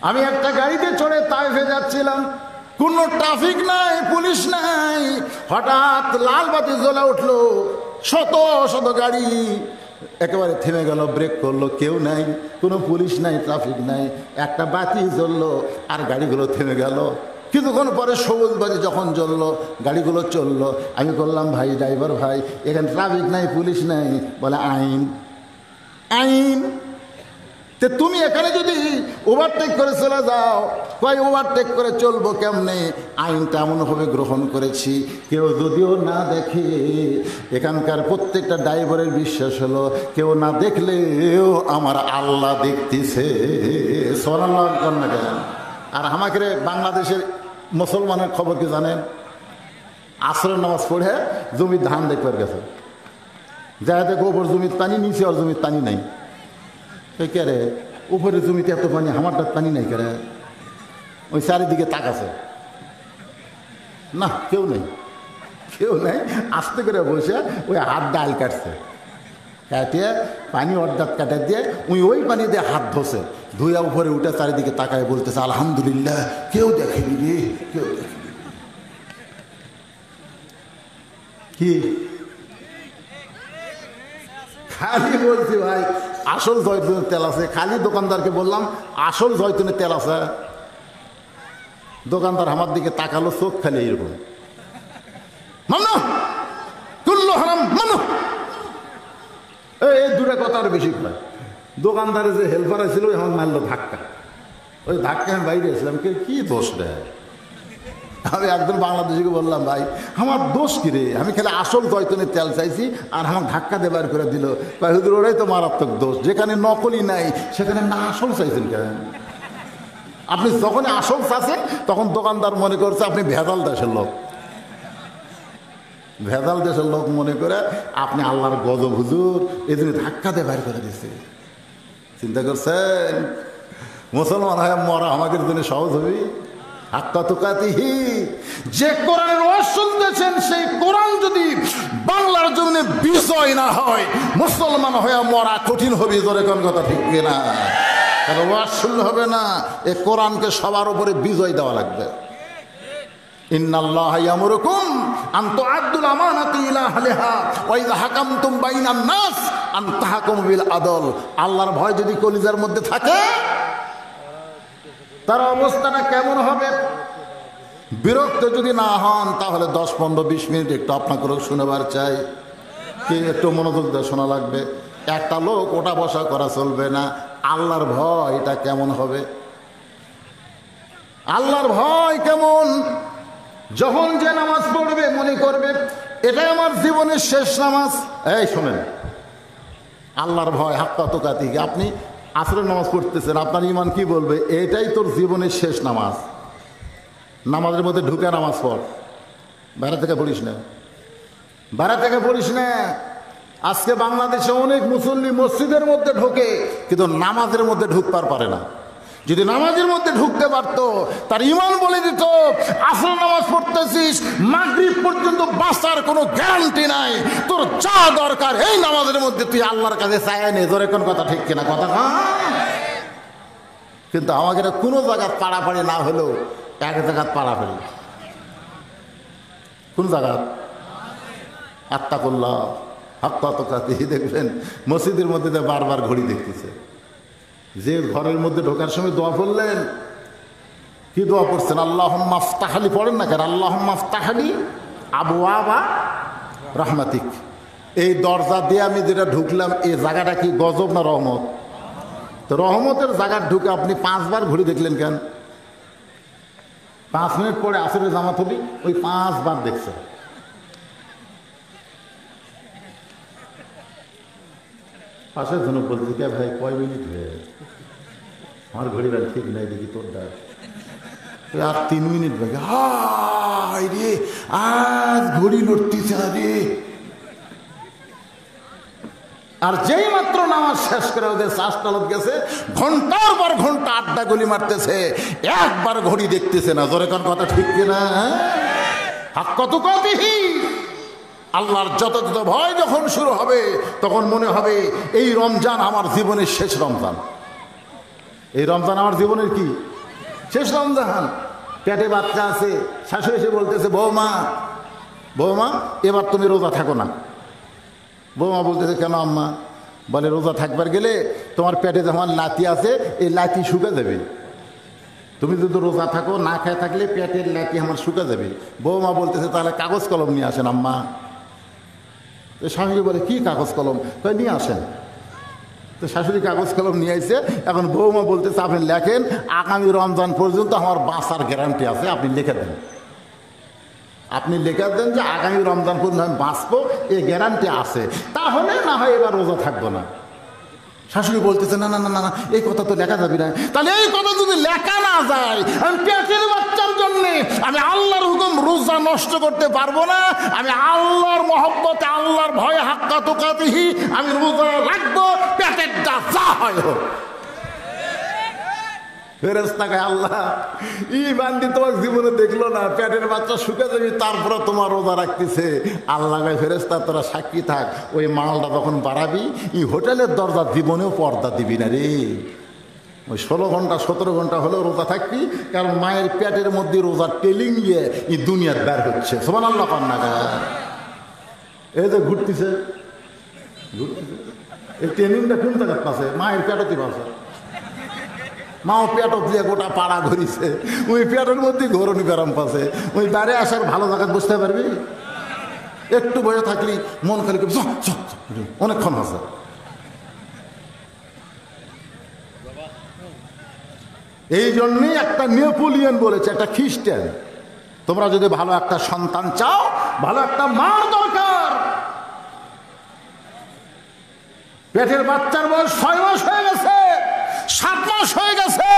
আমি একটা গাড়িতে চড়ে তায়েফে যাচ্ছিলাম, কোনো ট্রাফিক নাই, পুলিশ নাই, হঠাৎ লাল বাতি জ্বলে উঠলো, শত শত গাড়ি একেবারে থেমে গেল, ব্রেক করলো, কেউ নাই, কোনো পুলিশ নাই, ট্রাফিক নাই, একটা বাতি জ্বললো আর গাড়িগুলো থেমে গেল। কিছুক্ষণ পরে সবুজ বাতি যখন জ্বললো, গাড়িগুলো চললো। আমি বললাম, ভাই ড্রাইভার ভাই, এখানে ট্রাফিক নাই, পুলিশ নাই। বলে আইন, আইন। তুমি এখানে যদি ওভারটেক করে চলে যাও, কয় ওভারটেক করে চলবো কেমনে? আইনটা এমনভাবে গ্রহণ করেছি, কেউ যদিও না দেখে, এখানকার প্রত্যেকটা ড্রাইভারের বিশ্বাস হলো কেউ না দেখলেও আমার আল্লাহ দেখতেছে। সুবহানাল্লাহ। আর আমাকে বাংলাদেশের মুসলমানের খবর কি জানেন? আসরের নামাজ পড়ে জমির ধান দেখবার গেছে, যা দেখো ওপর জমির পানি, নিচে আর জমির পানি নাই। কে রে, উপরে জমিতে এত পানি, আমারটা পানি নাই কে রে? ওই চারিদিকে তাকাছে, না কেউ নেই, কেউ নেই। আস্তে করে বসে ওই হাত ডাল কাটছে, কাটিয়ে পানি অর্ধাৎ কাটা দিয়ে ওই পানি দিয়ে হাত ধসে, ধুয়া উপরে উঠে চারিদিকে তাকায় বলতেছে আলহামদুলিল্লাহ, কেউ দেখেনি রে, কেউ দেখেনি। কি খালি বলছি ভাই, আসল জয়তুনের তেল আছে। খালি দোকানদারকে বললাম আসল জয়তুনের তেল আছে। দোকানদার আমার দিকে তাকালো, চোখ খালি এরকম, মানো কুল্লু হারাম মানো। এই দূরে কথা আর বেশি কয়। দোকানদারের যে হেল্পার ছিল এখন মারলো ধাক্কা, ওই ধাক্কা আমি বাইরে এসলাম, কি দোষ দেয়? আমি একজন বাংলাদেশিকে বললাম, ভাই আমার দোষ কি রে? আমি খালি আসল জয়তুনের তেল চাইছি আর আমার ধাক্কা দেবার করে দিল। হুজুর ওরাই তো মারাত্মক দোষ, যেখানে নকলি নাই সেখানে না আসল চাইছেন কেন? আপনি যখন আসল চাচ্ছেন তখন দোকানদার মনে করছে আপনি ভেজাল দেশের লোক, ভেজাল দেশের লোক মনে করে আপনি আল্লাহর গজব হুজুর, এই জন্য ধাক্কা দিয়ে বাইর করে দিচ্ছে। চিন্তা করছেন মুসলমান হয়ে মরা আমাদের জন্য সহজ হবে? যে কোরআনের ওয়াজ শুনতেছেন, সেই কোরআন যদি বাংলার জন্য বিজয় না হয়, মুসলমান হয়ে মরা কঠিন হবে। ধরে কোন কথা ঠিক কিনা? কারণ ওয়াজ শুনলে হবে না, এই কোরআনকে সবার উপরে বিজয় দেওয়া লাগবে। ইন্নাল্লাহা ইয়ামুরুকুম আন তুআদ্দুল আমানাতি ইলা আহলিহা ওয়া ইযা হাকামতুম বাইনান নাস আন তাহকুমু বিল আদল। আল্লাহর ভয় যদি কলিজার মধ্যে থাকে, তার অবস্থাটা কেমন হবে? বিরক্ত যদি না হন, তাহলে 10, 15, 20 মিনিট একটু আপনাকেও শোনাবার চাই। কি একটু মনোযোগ দিয়ে শোনা লাগবে। একটা লোক ওটা বসা করা চলবে না। আল্লাহর ভয় এটা কেমন হবে? আল্লাহর ভয় কেমন? যখন যে নামাজ পড়বে মনে করবে এটাই আমার জীবনের শেষ নামাজ। এই শোনেন, আল্লাহর ভয় হাক্কা তুকাতি। আপনি আসরের নামাজ পড়তেছেন, আপনার ইমান কি বলবে? এটাই তোর জীবনের শেষ নামাজ। নামাজের মধ্যে ঢুকে নামাজ পড়, বাইরে থেকে পড়িস না, বাইরে থেকে পড়িস না। আজকে বাংলাদেশে অনেক মুসল্লি মসজিদের মধ্যে ঢোকে, কিন্তু নামাজের মধ্যে ঢুকতে পারে না। যদি নামাজের মধ্যে ঢুকতে পারতো, তার ইমান বলে দিত আসর নামাজ পড়তেছিস, মাগরিব পর্যন্ত বাঁচার কোনো গ্যারান্টি নাই, তোর যা দরকার এই নামাজের মধ্যে তুই আল্লাহর কাছে চায় নে। ধরে কোন কথা ঠিক কিনা? কথা না। কিন্তু আমাদের কোনো জায়গায় পাড়াপাড়ি না হলেও এক জায়গায় পাড়াপাড়ি। কোন জায়গা? আত্তাকুল্লাহ হাক্কা তুকাতিহ। দেখবেন মসজিদের মধ্যে বারবার ঘড়ি দেখতেছে। যে ঘরের মধ্যে ঢোকার সময় দোয়া পড়লেন, কি দোয়া পড়ছেন? আল্লাহুম্মা আফতাহলি পড়েন না কেন? আল্লাহুম্মা আফতাহলি আবওয়াবা রাহমাতিক। এই দরজা দিয়ে আমি যেটা ঢুকলাম, এই জায়গাটা কি গজব না রহমত? তো রহমতের জায়গায় ঢুকে আপনি 5 বার ঘড়ি দেখলেন কেন? 5 মিনিট পরে আসরের জামাত হবি, ওই 5 বার দেখছে। পাশের জনক বলতে কে ভাই কয় মিনিট হয়ে আমার ঘড়ি বেলা ঠিক নাই দেখি তোর ডাক আর 3 মিনিট বাকি। হায় রে আজ ঘড়ি নড়তিছে না রে। আর যেই মাত্র নামাজ শেষ করে ওদের শ্বাসটালত গেছে, ঘন্টার পর ঘন্টা আড্ডা গলি মারতেছে, একবার ঘড়ি দেখতেছে না। জোরে কোন কথা ঠিক কিনা? কত কতিহি আল্লাহর যত যত ভয় যখন শুরু হবে তখন মনে হবে এই রমজান আমার জীবনের শেষ রমজান। এই রমজান আমার জীবনের কি শেষ রমজান। পেটে বাচ্চা আছে, শাশুড়ি এসে বলতেছে বৌমা বৌমা এবার তুমি রোজা থাকো না। বৌমা বলতেছে কেন আম্মা? বলে রোজা থাকবার গেলে তোমার পেটে যখন লাতি আছে এই লাতি শুকে যাবে। তুমি যদি রোজা থাকো না খেয়ে থাকলে পেটের লাতি আমার শুকে যাবে। বৌমা বলতেছে তাহলে কাগজ কলম নিয়ে আসেন আম্মা। তো শাশুড়ি বলে কি কাগজ কলম? তাই নিয়ে আসেন। তো শাশুড়ি কাগজ কলম নিয়ে আসছে। এখন বৌমা বলতেছে আপনি লেখেন আগামী রমজান পর্যন্ত আমার বাঁচার গ্যারান্টি আছে, আপনি লিখে দেন। আপনি লিখে দেন যে আগামী রমজান পর্যন্ত আমি বাঁচবো, এই গ্যারান্টি আছে, তাহলে না হয় এবার রোজা থাকবো না। শাশুড়ি বলতেছে না না না না এই কথা তো লেখা যাবে না। তাহলে এই কথা যদি লেখা না যায় আমি পেটের বাচ্চার জন্য আমি আল্লাহর হুকুম রোজা নষ্ট করতে পারবো না। আমি আল্লাহর মহব্বতে আল্লাহর ভয়ে হাক্কা তুকাতিহি আমি রোজা রাখবো, পেটের যা হয় হোক। ফেরেশতাকে আল্লাহ ই বান্দি তোমার জীবনে দেখলো না, পেটের বাচ্চা শুকে যাবি তারপরে তোমার রোজা রাখতেছে। আল্লাহ ফেরেশতা তোরা সাক্ষী থাক, ওই মালটা যখন বাড়াবি ই হোটেলের দরজা জীবনেও পর্দা দিবি না রে। ওই 16 ঘন্টা 17 ঘন্টা হলেও রোজা থাকবি, কারণ মায়ের পেটের মধ্যে রোজা টেলিং গিয়ে ই দুনিয়ার বের হচ্ছে। সুবহানাল্লাহ কন্যা এই যে ঘুরতেছে এই ট্রেনিংটা কোন জায়গার পাশে? মায়ের পেটতে পাশে। মাও পেট দিয়ে গোটা পাড়া ঘুরিছে, ওই পেটের মধ্যে ঘরনি ব্যারাম পাশে। ওই বাইরে আসার ভালো জায়গায় বুঝতে পারবি, একটু বসে থাকলি মন খালি অনেকক্ষণ আছে। এই জন্যই একটা নেপোলিয়ন বলেছে, একটা খ্রিস্টান, তোমরা যদি ভালো একটা সন্তান চাও ভালো একটা মার দরকার। পেটের বাচ্চার বয়স 6 মাস হয়ে গেছে, 7 মাস হয়ে গেছে,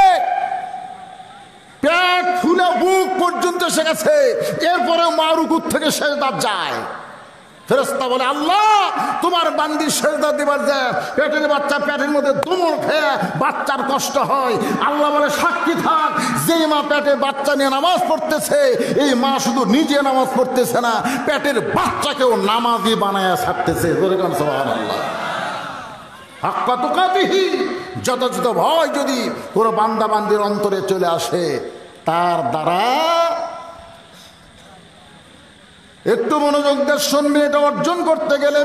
পেট ফুলে বুক পর্যন্ত এসে গেছে, এরপরেও মা রুকুর থেকে সেজদা যায়। ফেরেশতা বলে আল্লাহ তোমার বান্দির সেজদা দিবার যায়, পেটের বাচ্চা পেটের মধ্যে দমড় খেয়ে বাচ্চার কষ্ট হয়। আল্লাহ বলে সাক্ষী থাক, যেই মা পেটে বাচ্চা নিয়ে নামাজ পড়তেছে এই মা শুধু নিজে নামাজ পড়তেছে না, পেটের বাচ্চাকেও নামাজি বানায় ছাড়তেছে। সুবহানাল্লাহ। হাক্কা তুকাতিহি যথাযথ ভয় যদি কোনো বান্দা বান্দির অন্তরে চলে আসে, তার দ্বারা একটু মনোযোগ দিয়ে শুনবে, এটা অর্জন করতে গেলে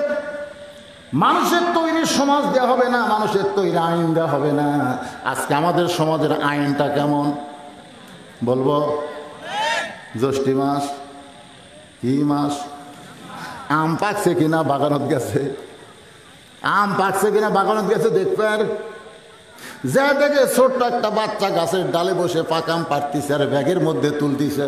মানুষের তৈরি সমাজ দেওয়া হবে না, মানুষের তৈরি আইন দেওয়া হবে না। আজকে আমাদের সমাজের আইনটা কেমন বলবো? জ্যৈষ্ঠী মাস কি মাস? আম পাকছে কিনা বাগানত গেছে, আম পাকছে কিনা বাগানত গেছে দেখবেন। যা দেখে ছোট্ট একটা বাচ্চা গাছের ডালে বসে পাকাম পারতিছে আর ব্যাগের মধ্যে তুলতিছে।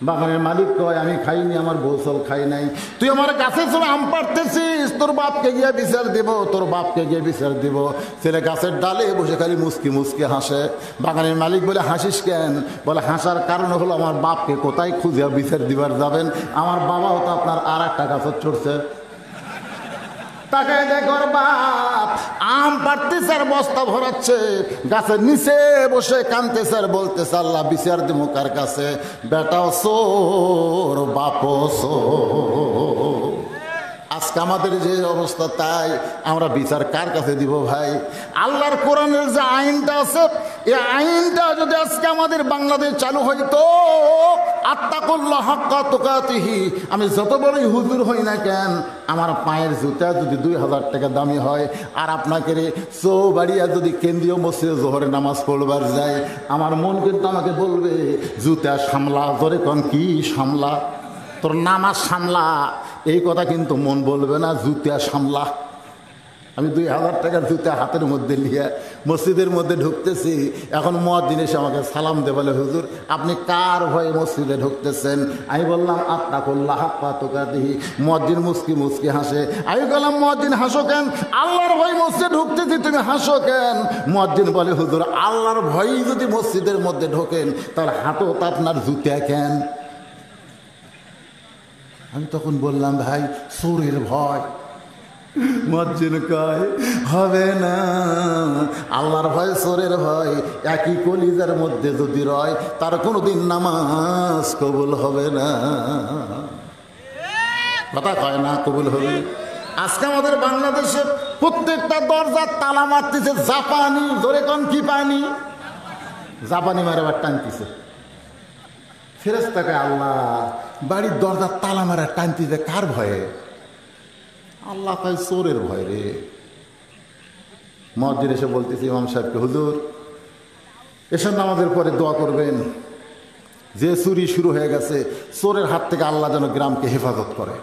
বাগানের মালিক কয় আমি খাইনি, আমার বৌসল খাই নাই, তুই আমার গাছের সময় আম পারতেছিস, তোর বাপকে গিয়ে বিচার দিব, তোর বাপকে গিয়ে বিচার দিব। ছেলে গাছের ডালে বসে খালি মুসকি মুসকি হাসে। বাগানের মালিক বলে হাসিস কেন? বলে হাসার কারণ হলো আমার বাপকে কোথায় খুঁজে বিচার দিবার যাবেন, আমার বাবাও তো আপনার আর একটা গাছের চড়ছে। তাকে দেখর বাপ আম পাড়তেছে আর বস্তা ভরাচ্ছে, গাছের নিচে বসে কানতেছে আর বলতেছে আল্লাহ বিচার দিব কার কাছে? বেটাও চোর বাপও চোর। আজকে আমাদের যে অবস্থা, তাই আমরা বিচার কার কাছে দিব ভাই? আল্লাহর কোরআনের যে আইনটা আছে এই আইনটা যদি আজকে আমাদের বাংলাদেশ চালু হইতো, আত্তাকুল্লাহ হাক্কা তুকাতিহি, আমি যত বড়ই হুজুর হই না কেন আমার পায়ের জুতা যদি 2000 টাকা দামি হয় আর আপনাকে চৌবাড়িয়া যদি কেন্দ্রীয় মসজিদে জোহরে নামাজ পড়বার যায়, আমার মন কিন্তু আমাকে বলবে জুতা সামলা। ধরে কন কি সামলা? তোর নামাজ সামলা, এই কথা কিন্তু মন বলবে না, জুতা সামলা। আমি 2000 টাকার জুতা হাতের মধ্যে নিয়ে মসজিদের মধ্যে ঢুকতেছি। এখন মুয়াজ্জিন এসে আমাকে সালাম দে, বলে হুজুর আপনি কার ভয়ে মসজিদে ঢুকতেছেন? আমি বললাম আত্তাকুল্লাহ হাক্কা তুকাতিহি। মুয়াজ্জিন মুস্কি মুস্কি হাসে। আমি বললাম মুয়াজ্জিন হাসো কেন? আল্লাহর ভয়ে মসজিদে ঢুকতেছি, তুমি হাসো কেন? মুয়াজ্জিন বলে হুজুর আল্লাহর ভয়েই যদি মসজিদের মধ্যে ঢোকেন তাহলে হাঁটত আপনার জুতা কেন? আমি তখন বললাম ভাই চোরের ভয়। মুয়াজ্জিন কয় হবে না, আল্লাহর ভয় চোরের ভয় একই কলিজার মধ্যে যদি রয় তার কোনোদিন নামাজ কবুল হবে না। কথা কয় না কবুল হবে। আজকে আমাদের বাংলাদেশে প্রত্যেকটা দরজার তালা মারতেছে জাপানি, ধরে কোন কি পানি জাপানি মারাবার টানতেছে। ফেরেশতাকে আল্লাহ বাড়ির দরজার তালা মারা টানতেছে কার ভয়ে? আল্লাহ তাই চোরের ভয় রে। মুয়াজ্জিন এসে বলতেছি ইমাম সাহেবকে হুজুর এসব নামাজের পরে দোয়া করবেন যে চুরি শুরু হয়ে গেছে চোরের হাত থেকে আল্লাহ যেন গ্রামকে হেফাজত করে।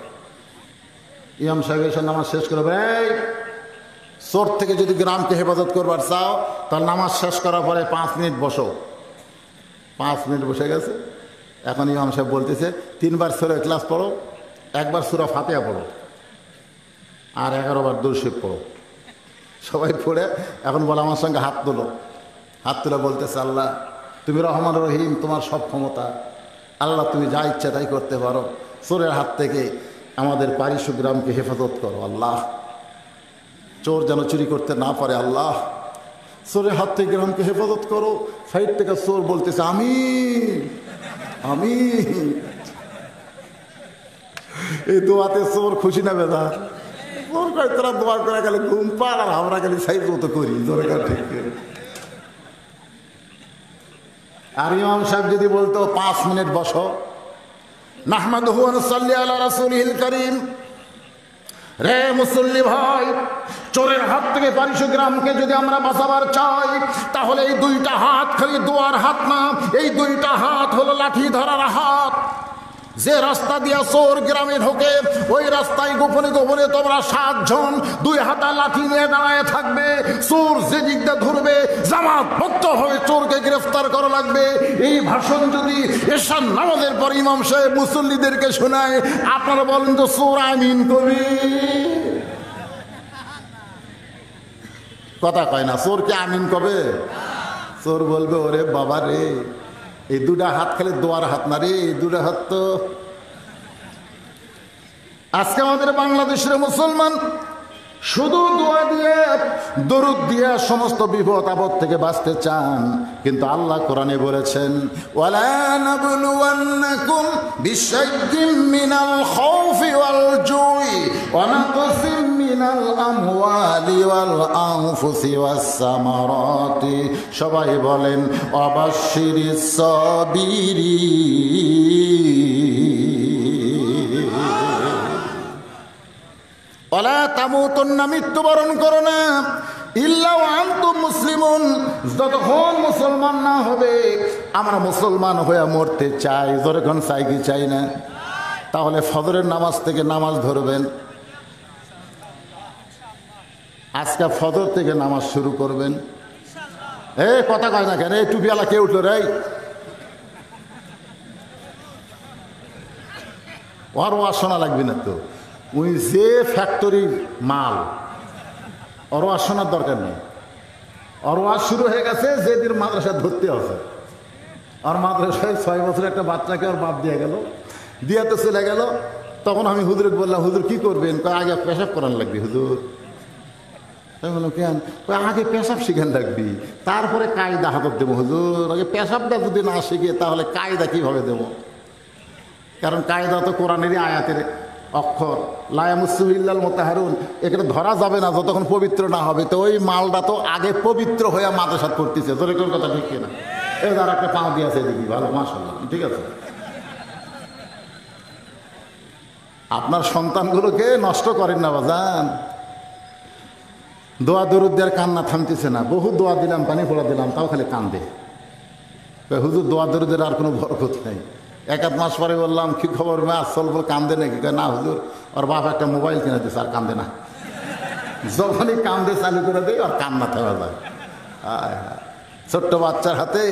ইমাম সাহেব এসে নামাজ শেষ করবে, এই চোর থেকে যদি গ্রামকে হেফাজত করবার চাও তাহলে নামাজ শেষ করার পরে 5 মিনিট বসো। 5 মিনিট বসে গেছে। এখন ইমাম সাহেব বলতেছে 3 বার সূরা ইখলাস পড়ো, 1 বার সূরা ফাতিহা পড়ো, আর 11 বার দুরূদ শরীফ পড়ো। সবাই পড়ে এখন বলে আমার সঙ্গে হাত তোলো। হাত তুলে বলতেছে আল্লাহ তুমি রহমান রহিম, তোমার সব ক্ষমতা, আল্লাহ তুমি যা ইচ্ছা তাই করতে পারো, চোরের হাত থেকে আমাদের পারিশু গ্রামকে হেফাজত করো আল্লাহ, চোর যেন চুরি করতে না পারে আল্লাহ, চোরের হাত থেকে গ্রামকে হেফাজত করো। সাইড থেকে চোর বলতেছে আমি আমি। এই দোয়াতে চোর খুশি না বেদা? চোর কয় তোরা দোয়া করে গেলে ঘুম পার, আর আমরা গেলে সাইজ মতো করি দরকার ঠিক। আর ইমাম সাহেব যদি বলতো 5 মিনিট বসো, নাহমাদুহু ওয়া নুসাল্লি আলা রাসূলিল কারীম। রে মুসল্লি ভাই, চোরের হাত থেকে পারিশু গ্রামকে যদি আমরা বাঁচাবার চাই তাহলে এই 2টা হাত খালি দোয়ার হাত না, এই 2টা হাত হলো লাঠি ধরার হাত। যে রাস্তা দিয়া চোর গ্রামে ঢোকে ওই রাস্তায় গোপনে গোপনে তোমরা 7 জন 2 হাতা লাঠি নিয়ে দাঁড়ায় থাকবে। চোর যে দিক দিয়ে ধরবে জামাতবদ্ধভাবে চোরকে গ্রেফতার করা লাগবে। এই ভাষণ যদি এশার নামাজের পর ইমাম সাহেব মুসল্লিদেরকে শোনায়, আপনারা বলেন তো চোর আমিন কবি? কথা কয় না, চোর কি আমিন কবে? চোর বলবে ওরে বাবা রে, এই 2টা হাত খালি দোয়ার হাত না রে, এই 2টা হাত তো। আজকে আমাদের বাংলাদেশের মুসলমান শুধু দোয়া দিয়ে দরুদ দিয়ে সমস্ত বিপদ আপদ থেকে বাঁচতে চান, কিন্তু আল্লাহ কোরআনে বলেছেন ওয়ালা নাবলুওয়ান্নাকুম বিশাইয়্যিম মিনাল খাউফি ওয়াল জুই ওয়া নাকসিম মিনাল আমওয়ালি ওয়াল আনফুসি ওয়াস সামারাতি। সবাই বলেন ওয়াবাশশিরিস সাবিরিন। ওয়ালা তামুতুন্না, মৃত্যুবরণ করো না, ইল্লা ওয়া আনতুম মুসলিমুন, যতক্ষণ মুসলমান না হবে। আমরা মুসলমান হয়ে মরতে চাই, যতক্ষণ চাই কি চাই না? তাহলে ফজরের নামাজ থেকে নামাজ ধরবেন। আজকে ফজর থেকে নামাজ শুরু করবেন। কথা কয় না কেন? এই টুপিওয়ালা কে উঠলো রে? ওর ওয়াজ শোনা লাগবে না তো, ওই যে ফ্যাক্টরির মাল, ওর ওয়াজ শোনার দরকার নেই। ওর ওয়াজ শুরু হয়ে গেছে যেদিন মাদ্রাসায় ধরতে হবে। আর মাদ্রাসায় 6 বছরের একটা বাচ্চাকে ওর বাপ দিয়ে গেল, দিয়ে তো চলে গেল। তখন আমি হুজুরকে বললাম হুজুর কি করবেন? আগে পেশাব করান লাগবে হুজুর। আমি বললাম কেন? আগে পেশাব শিখান লাগবি, তারপরে কায়দা হাতত দেবো হুজুর। আগে পেশাবটা যদি না শিখে তাহলে কায়দা কীভাবে দেবো? কারণ কায়দা তো কোরআনেরই আয়াতের অক্ষর, লা ইয়ামাসসুহু ইল্লাল মুতাহহারুন, এখানে ধরা যাবে না যতক্ষণ পবিত্র না হবে। তো ওই মালটা তো আগে পবিত্র হয়ে মাদ্রাসাত করতেছে। তোর কোন কথা ঠিক কিনা? এই যার একটা পাও দিয়েছে দেখি, ভালো মাশাআল্লাহ, ঠিক আছে। আপনার সন্তানগুলোকে নষ্ট করেন না বাজান। দোয়া দরুদ দেওয়ার কান্না থামতেছে না। বহু দোয়া দিলাম, পানি ফোড়া দিলাম, তাও খালি কান্দে। হুজুর দোয়া দরুদের আর কোনো বরকত নেই। 1-1 মাস পরে বললাম কি খবর মা, আসল বল কান্দে নাকি? না হুজুর, ওর বাপ একটা মোবাইল কিনে দিয়েছে, আর কান্দে না। যখনই কান্দে চালু করে দেয় আর কান্না থেমে যায়। ছোট্ট বাচ্চার হাতে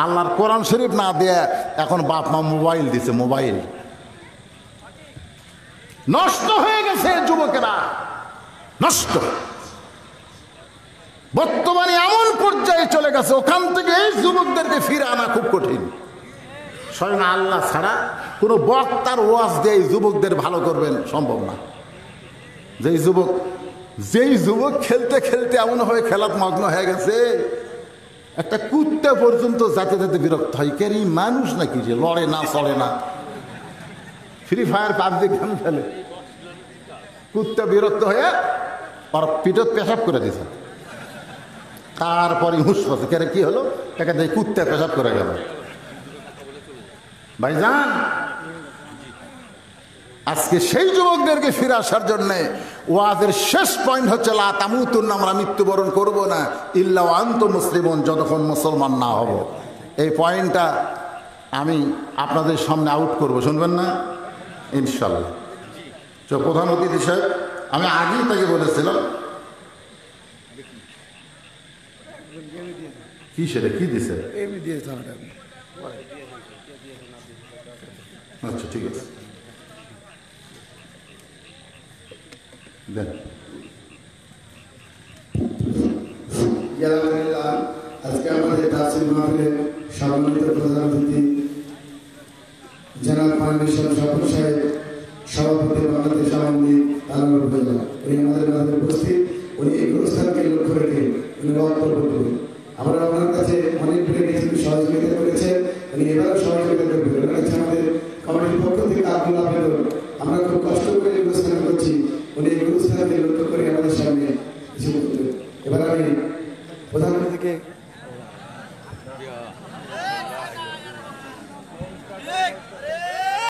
আল্লাহর কোরআন শরীফ না দিয়ে এখন বাপ মা মোবাইল দিছে, মোবাইল। নষ্ট হয়ে গেছে যুবকেরা, নষ্ট। বর্তমানে এমন পর্যায়ে চলে গেছে, ওখান থেকে এই যুবকদেরকে ফিরে আনা খুব কঠিন। স্বয়ং আল্লাহ ছাড়া কোনো বক্তার ওয়াজ দিয়ে এই যুবকদের ভালো করবেন সম্ভব না। যেই যুবক খেলতে খেলতে এমন হয়ে খেলাত মগ্ন হয়ে গেছে, একটা কুত্তা পর্যন্ত যাতে যাতে বিরক্ত হয়। কেরি মানুষ নাকি যে লড়ে না, চলে না, ফ্রি ফায়ার পাবজি গেম খেলে, কুত্তা বিরক্ত হয়ে আর পিঠত পেশাব করে দিয়েছে। তারপরে হুঁশ পাচ্ছে, কেরে কি হলো, তাকে দেখে কুত্তা পেশাব করে গেল। ভাইজান, আজকে সেই যুবকদেরকে ফিরে আসার জন্য ওয়াজের শেষ পয়েন্ট হচ্ছে লা তামুতুন্না, আমরা মৃত্যুবরণ করবো না ইল্লা ওয়া আনতুম মুসলিমুন, যতক্ষণ মুসলমান না হব। এই পয়েন্টটা আমি আপনাদের সামনে আউট করব, শুনবেন না ইনশাল্লাহ। তো প্রধান অতিথি সাহেব, আমি আগেই তাকে বলেছিলাম, কি সেটা কি দিছে? আচ্ছা ঠিক আছে, দেন। আজকে আমাদের তাফসীর মাহফিলের সম্মানিত প্রধান অতিথি জনাব পারমিশন সাপুর সাহেব, সভাপতি বাংলাদেশ আওয়ামী লীগ তালানুর উপজেলা, উনি আমাদের মাঝে উপস্থিত। উনি এই অনুষ্ঠানকে লক্ষ্য রেখে উনি বক্তব্য করবেন। আমরা ওনার কাছে অনেক সহযোগিতা করেছেন, উনি এবারও সহযোগিতা করবেন। ওনার কাছে আমাদের কমিটির পক্ষ থেকে আব্দুল আবেদন, আমরা খুব কষ্ট করে এই অনুষ্ঠান করছি, উনি এই অনুষ্ঠানকে লক্ষ্য করে আমাদের সামনে কিছু। এবার আমি প্রধানমন্ত্রীকে